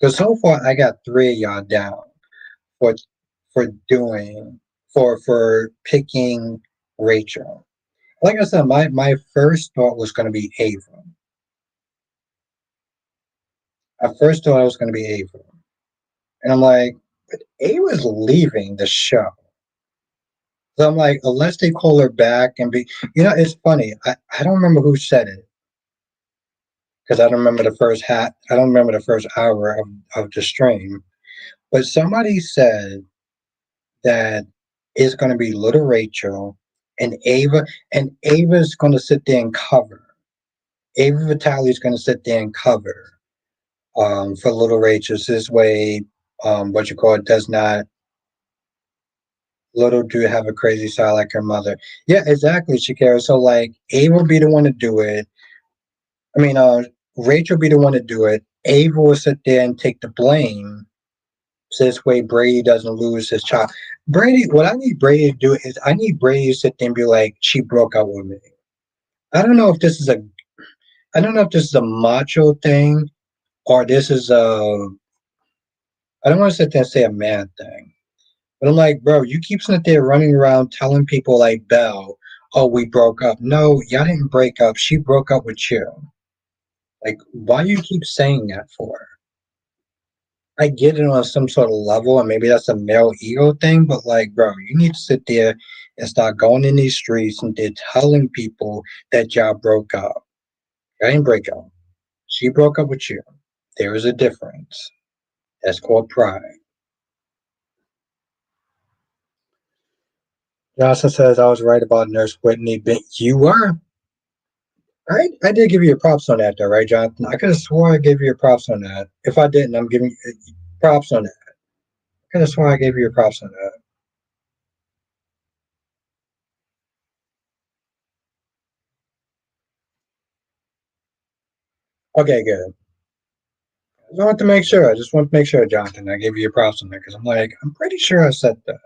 Because so far I got three of y'all down for for doing for picking Rachel. Like I said, my first thought was going to be Ava. I first thought it was going to be Ava, and I'm like, but Ava's leaving the show. So I'm like, unless they call her back and it's funny. I don't remember who said it because I don't remember the first hat. I don't remember the first hour of the stream, but somebody said that it's going to be Little Rachel and Ava's going to sit there and cover. Ava Vitale's going to sit there and cover for Little Rachel. This way, what you call it, does not Little do have a crazy side like her mother. Yeah, exactly, Shakira. So like, Ava will be the one to do it. I mean, Rachel will be the one to do it. Ava will sit there and take the blame. So this way, Brady doesn't lose his child. Brady, what I need Brady to do is I need Brady to sit there and be like, she broke up with me. I don't know if this is a, I don't know if this is a macho thing or this is a, I don't want to sit there and say a man thing. But I'm like, bro, you keep sitting there running around telling people like Belle, oh, we broke up. No, y'all didn't break up. She broke up with you. Like, why you keep saying that for? I get it on some sort of level, and maybe that's a male ego thing, but like, bro, you need to sit there and start going in these streets and they're telling people that y'all broke up. I didn't break up. She broke up with you. There is a difference. That's called pride. Johnson says I was right about Nurse Whitney, but you were. I did give you props on that, though, right, Jonathan? I could have swore I gave you props on that. If I didn't, I'm giving you props on that. I could have swore I gave you props on that. Okay, good. I just want to make sure. I just want to make sure, Jonathan. I gave you props on that because I'm like, I'm pretty sure I said that.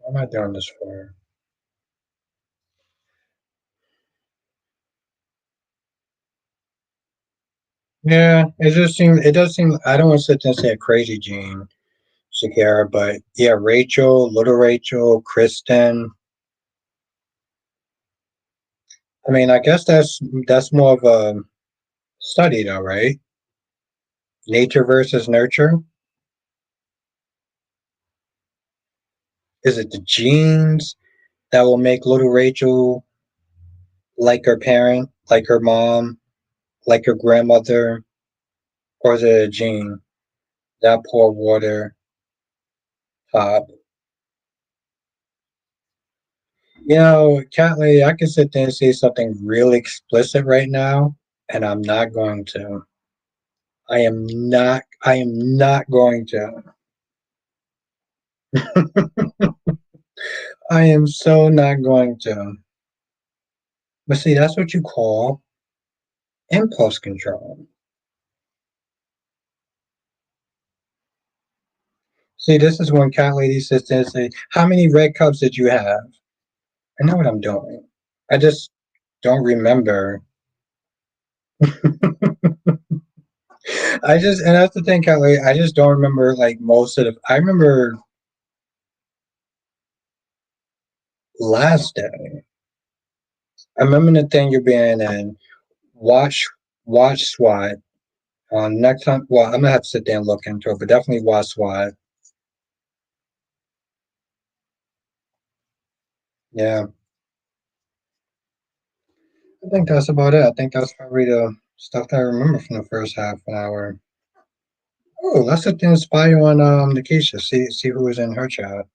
What am I doing this for? Yeah, it just seems. It does seem. I don't want to sit there and say a crazy Gene Shakira, but yeah, Rachel, little Rachel, Kristen. I mean, I guess that's more of a study, though, right? Nature versus nurture. Is it the genes that will make little Rachel like her parent, like her mom, like her grandmother, or is it a gene that pour water top? You know, Catley, I can sit there and say something really explicit right now, and I'm not going to. I am not. I am not going to. I am so not going to. But see, that's what you call impulse control. See, this is when cat lady sits there and say, "How many red cups did you have?" I know what I'm doing. I just don't remember. I just, and that's the thing, cat lady. I just don't remember like most of the. I remember last day. I remember the thing you're being in. Watch, watch SWAT. Next time, well, I'm gonna have to sit there and look into it, but definitely watch SWAT. Yeah, I think that's about it. I think that's probably the stuff that I remember from the first half an hour. Oh, let's sit there and spy on Nikisha. See who was in her chat.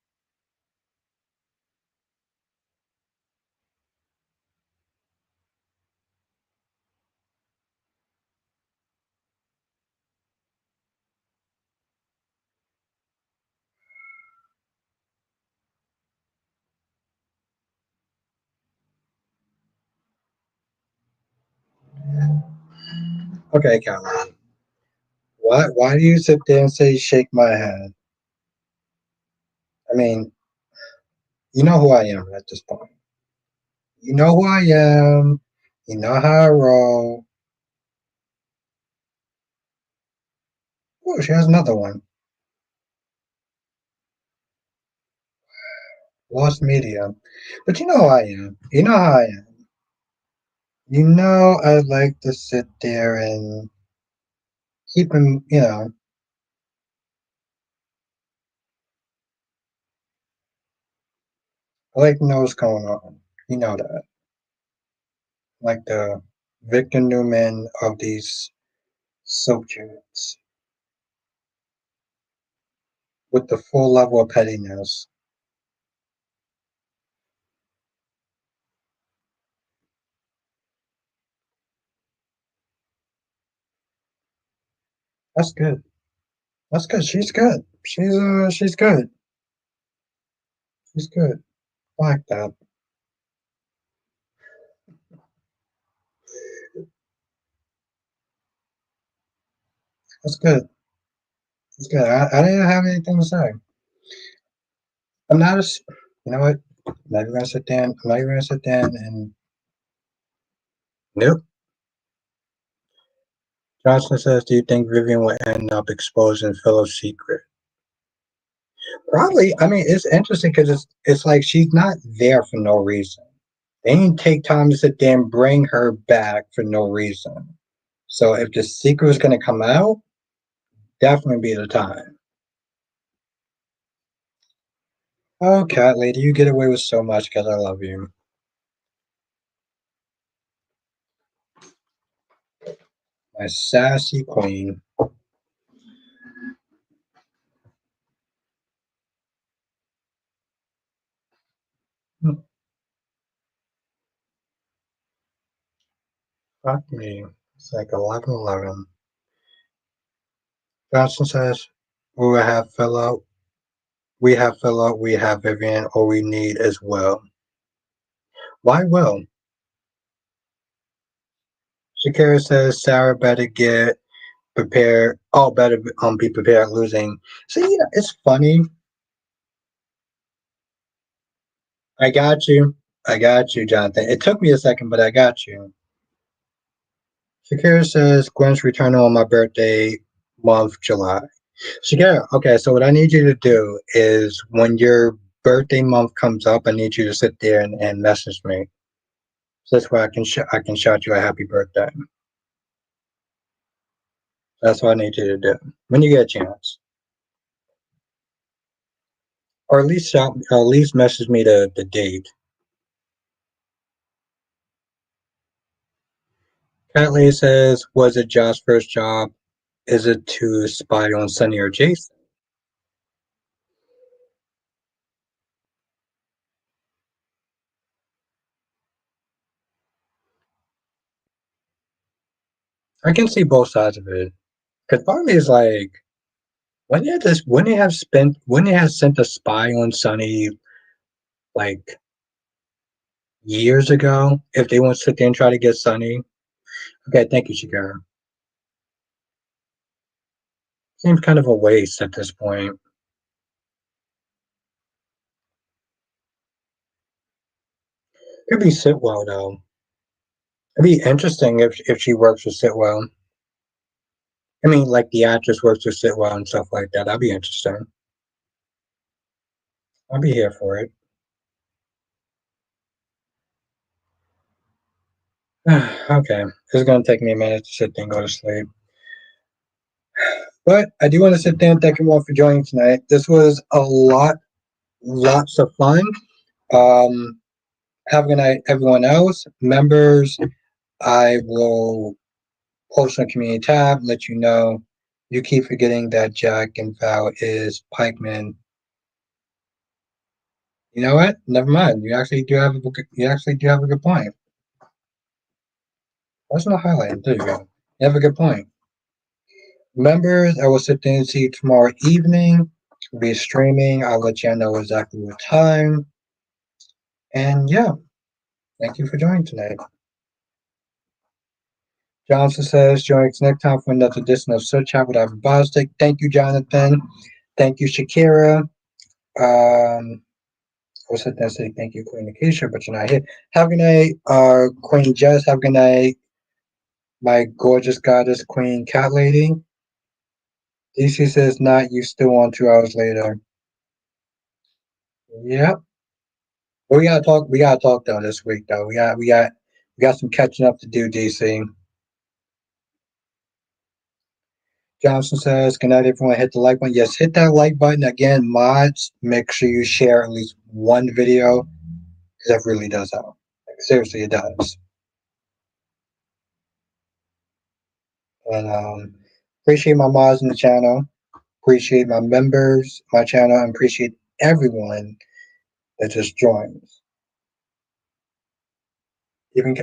Okay, Callie. Why do you sit there and say shake my hand? I mean, you know who I am at this point. You know who I am. You know how I roll. Oh, she has another one. Lost media. But you know who I am. You know how I am. You know I like to sit there and keep him, I like to know what's going on. You know that. Like the Victor Newman of these Subjects with the full level of pettiness. That's good. That's good. She's good. She's good. She's good. I like that. That's good. That's good. I didn't have anything to say. I'm not a. You know what? I'm not even gonna sit down. I'm not even gonna sit down and. Nope. Johnson says, "Do you think Vivian will end up exposing Philip's secret?" Probably. I mean, it's interesting because it's like she's not there for no reason. They didn't take time to sit there and bring her back for no reason. So if the secret is going to come out, definitely be the time. Oh, cat lady, you get away with so much because I love you. My sassy queen. Hmm, fuck me. It's like 11:11. Johnson says, we will have fellow. We have fellow. We have Vivian, or we need as well. Why will? Shakira says Sarah better get prepared. Oh, better be prepared losing. See, it's funny. I got you. I got you, Jonathan. It took me a second, but I got you. Shakira says Gwen's returning on my birthday month, July. Shakira, okay, so what I need you to do is when your birthday month comes up, I need you to sit there and message me. So that's why I can shout you a happy birthday. That's what I need you to do when you get a chance, or at least message me the date. Catley says, "Was it Josh's first job? Is it to spy on Sunny or Jason?" I can see both sides of it. Because part of me is like, when they have sent a spy on Sunny like years ago, if they want to sit there and try to get Sunny, okay, thank you, Shakira. Seems kind of a waste at this point. Could be Sitwell though. It'd be interesting if she works with Sitwell. I mean, like the actress works with Sitwell and stuff like that. That'd be interesting. I'll be here for it. Okay, it's gonna take me a minute to sit there and go to sleep. But I do want to sit there and thank you all for joining tonight. This was lots of fun. Um, have a good night, everyone else. Members, I will post on the community tab, let you know. You keep forgetting that Jack and Val is Pikeman. You know what? Never mind. You actually do have a good point. That's not highlighted. There you go. You have a good point. Members, I will sit there and see you tomorrow evening. We'll be streaming. I'll let you know exactly what time. And yeah, thank you for joining tonight. Johnson says, join us next time for another edition of Search Out with Ivan Bostic. Thank you, Jonathan. Thank you, Shakira. I was sitting there saying thank you, Queen Acacia, but you're not here. Have a good night, Queen Jess. Have a good night, my gorgeous goddess, Queen Cat Lady. DC says, not you still on 2 hours later. Yep. But we gotta talk though this week though. We got some catching up to do, DC. Johnson says, good night, everyone. Hit the like button. Yes, hit that like button. Again, mods, make sure you share at least one video because that really does help. Like, seriously, it does. And appreciate my mods in the channel. Appreciate my members, my channel, and appreciate everyone that just joins. Even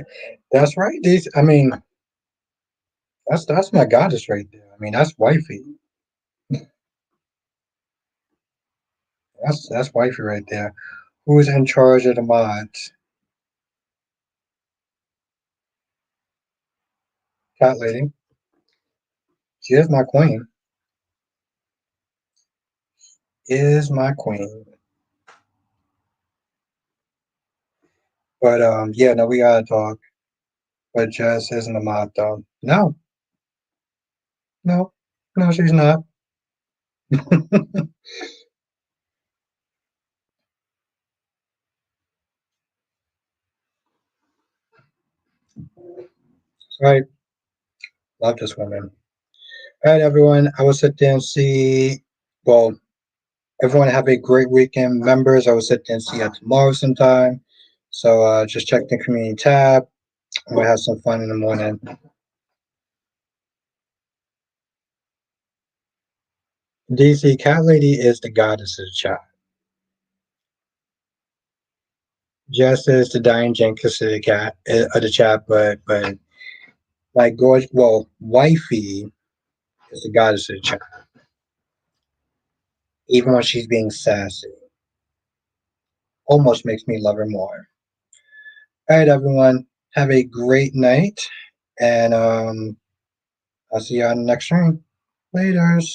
that's right. These, I mean, that's my goddess right there. I mean, that's wifey. That's wifey right there. Who's in charge of the mods? Cat lady. She is my queen. Is my queen. But yeah, no, we gotta talk. But Jess isn't a mod though. No, no, no, she's not. Right. Love this woman. All right, everyone. I will sit there and see. Well, everyone have a great weekend. Members, I will sit there and see you tomorrow sometime. So just check the community tab. And we'll have some fun in the morning. DC Cat Lady is the goddess of the chat. Jess is the Diane Jenkins of the cat of the chat, but like Gorge, well, wifey is the goddess of the chat. Even when she's being sassy, almost makes me love her more. All right, everyone, have a great night, and I'll see you on the next stream. Laters.